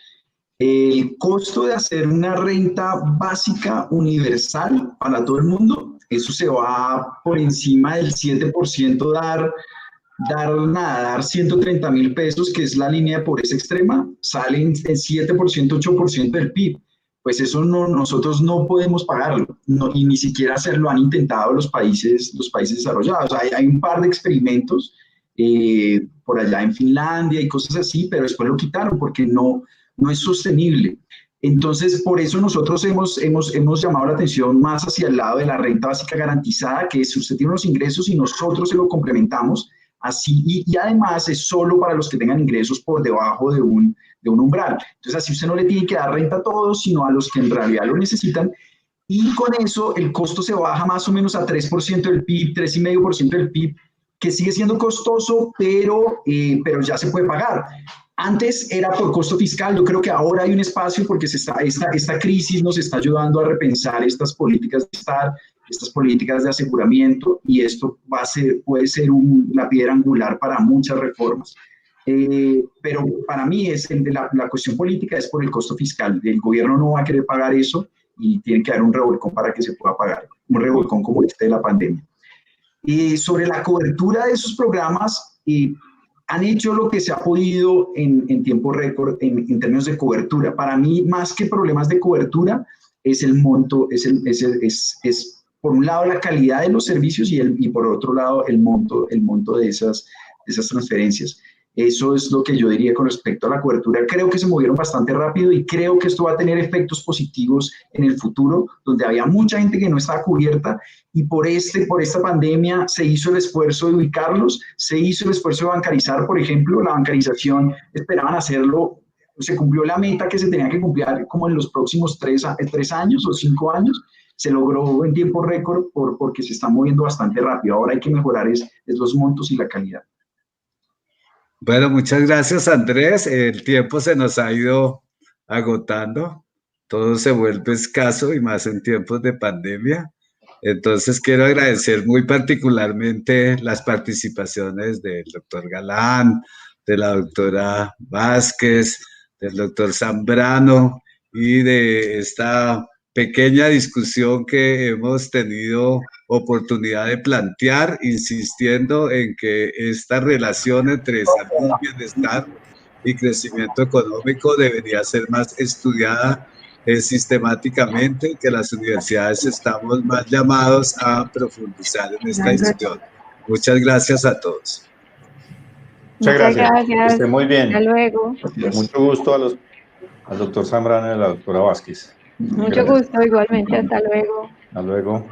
El costo de hacer una renta básica universal para todo el mundo, eso se va por encima del 7%, dar 130.000 pesos, que es la línea de pobreza extrema, salen el 7%, 8% del PIB. Pues eso nosotros no podemos pagarlo, y ni siquiera lo han intentado los países desarrollados. Hay un par de experimentos por allá en Finlandia y cosas así, pero después lo quitaron porque no es sostenible. Entonces, por eso nosotros hemos llamado la atención más hacia el lado de la renta básica garantizada, que si usted tiene unos ingresos y nosotros se lo complementamos, así, y además es solo para los que tengan ingresos por debajo de un umbral. Entonces, así usted no le tiene que dar renta a todos, sino a los que en realidad lo necesitan, y con eso el costo se baja más o menos a 3% del PIB, 3,5% del PIB, que sigue siendo costoso, pero ya se puede pagar. Antes era por costo fiscal, yo creo que ahora hay un espacio porque esta crisis nos está ayudando a repensar estas políticas de Estado, estas políticas de aseguramiento, y esto puede ser la piedra angular para muchas reformas. Pero para mí la cuestión política es por el costo fiscal. El gobierno no va a querer pagar eso y tiene que dar un revolcón para que se pueda pagar, un revolcón como este de la pandemia. Sobre la cobertura de esos programas, han hecho lo que se ha podido en tiempo récord en términos de cobertura. Para mí, más que problemas de cobertura, es el monto, es por un lado la calidad de los servicios y por otro lado el monto de esas transferencias. Eso es lo que yo diría con respecto a la cobertura. Creo que se movieron bastante rápido y creo que esto va a tener efectos positivos en el futuro, donde había mucha gente que no estaba cubierta, y por esta pandemia se hizo el esfuerzo de ubicarlos, se hizo el esfuerzo de bancarizar, por ejemplo. La bancarización esperaban hacerlo, se cumplió la meta que se tenía que cumplir como en los próximos 3 años o 5 años, se logró en tiempo récord porque se está moviendo bastante rápido. Ahora hay que mejorar los montos y la calidad. Bueno, muchas gracias, Andrés. El tiempo se nos ha ido agotando, todo se vuelve escaso y más en tiempos de pandemia. Entonces quiero agradecer muy particularmente las participaciones del doctor Galán, de la doctora Vázquez, del doctor Zambrano y de esta pequeña discusión que hemos tenido oportunidad de plantear, insistiendo en que esta relación entre salud, bienestar y crecimiento económico debería ser más estudiada sistemáticamente, que las universidades estamos más llamados a profundizar en esta discusión. Muchas gracias a todos. Muchas gracias. Que esté muy bien. Hasta luego. Mucho gusto al doctor Zambrano y a la doctora Vázquez. Mucho gusto, igualmente. Hasta luego. Hasta luego.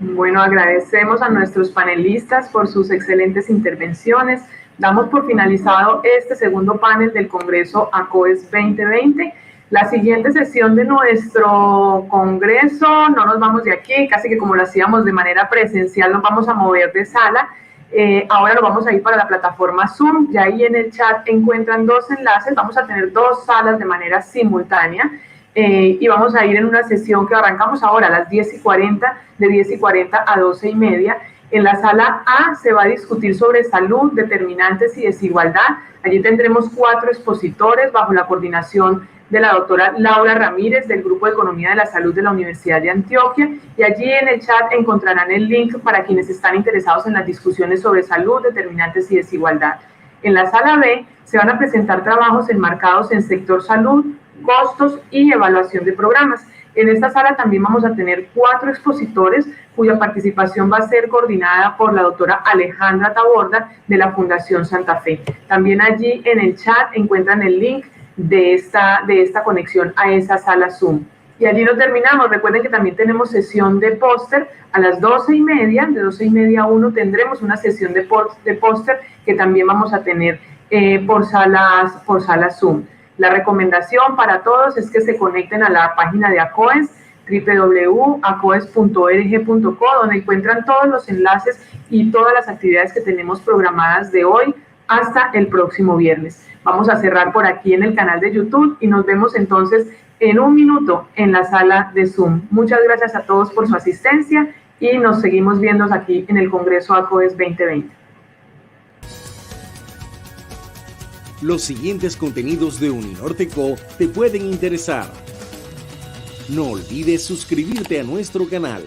Bueno, agradecemos a nuestros panelistas por sus excelentes intervenciones. Damos por finalizado este segundo panel del Congreso ACOES 2020. La siguiente sesión de nuestro Congreso, no nos vamos de aquí, casi que como lo hacíamos de manera presencial, nos vamos a mover de sala. Ahora nos vamos a ir para la plataforma Zoom. Ya ahí en el chat encuentran dos enlaces. Vamos a tener dos salas de manera simultánea. Y vamos a ir en una sesión que arrancamos ahora a las 10:40, de 10:40 a 12:30. En la sala A se va a discutir sobre salud, determinantes y desigualdad. Allí tendremos 4 expositores bajo la coordinación de la doctora Laura Ramírez del Grupo de Economía de la Salud de la Universidad de Antioquia, y allí en el chat encontrarán el link para quienes están interesados en las discusiones sobre salud, determinantes y desigualdad. En la sala B se van a presentar trabajos enmarcados en sector salud, costos y evaluación de programas. En esta sala también vamos a tener 4 expositores cuya participación va a ser coordinada por la doctora Alejandra Taborda de la Fundación Santa Fe. También allí en el chat encuentran el link de esta conexión a esa sala Zoom. Y allí nos terminamos. Recuerden que también tenemos sesión de póster a las 12:30, de 12:30 a 1 tendremos una sesión de póster que también vamos a tener por salas Zoom. La recomendación para todos es que se conecten a la página de ACOES, www.acoes.org.co, donde encuentran todos los enlaces y todas las actividades que tenemos programadas de hoy hasta el próximo viernes. Vamos a cerrar por aquí en el canal de YouTube y nos vemos entonces en un minuto en la sala de Zoom. Muchas gracias a todos por su asistencia y nos seguimos viendo aquí en el Congreso ACOES 2020. Los siguientes contenidos de Uninorteco te pueden interesar. No olvides suscribirte a nuestro canal.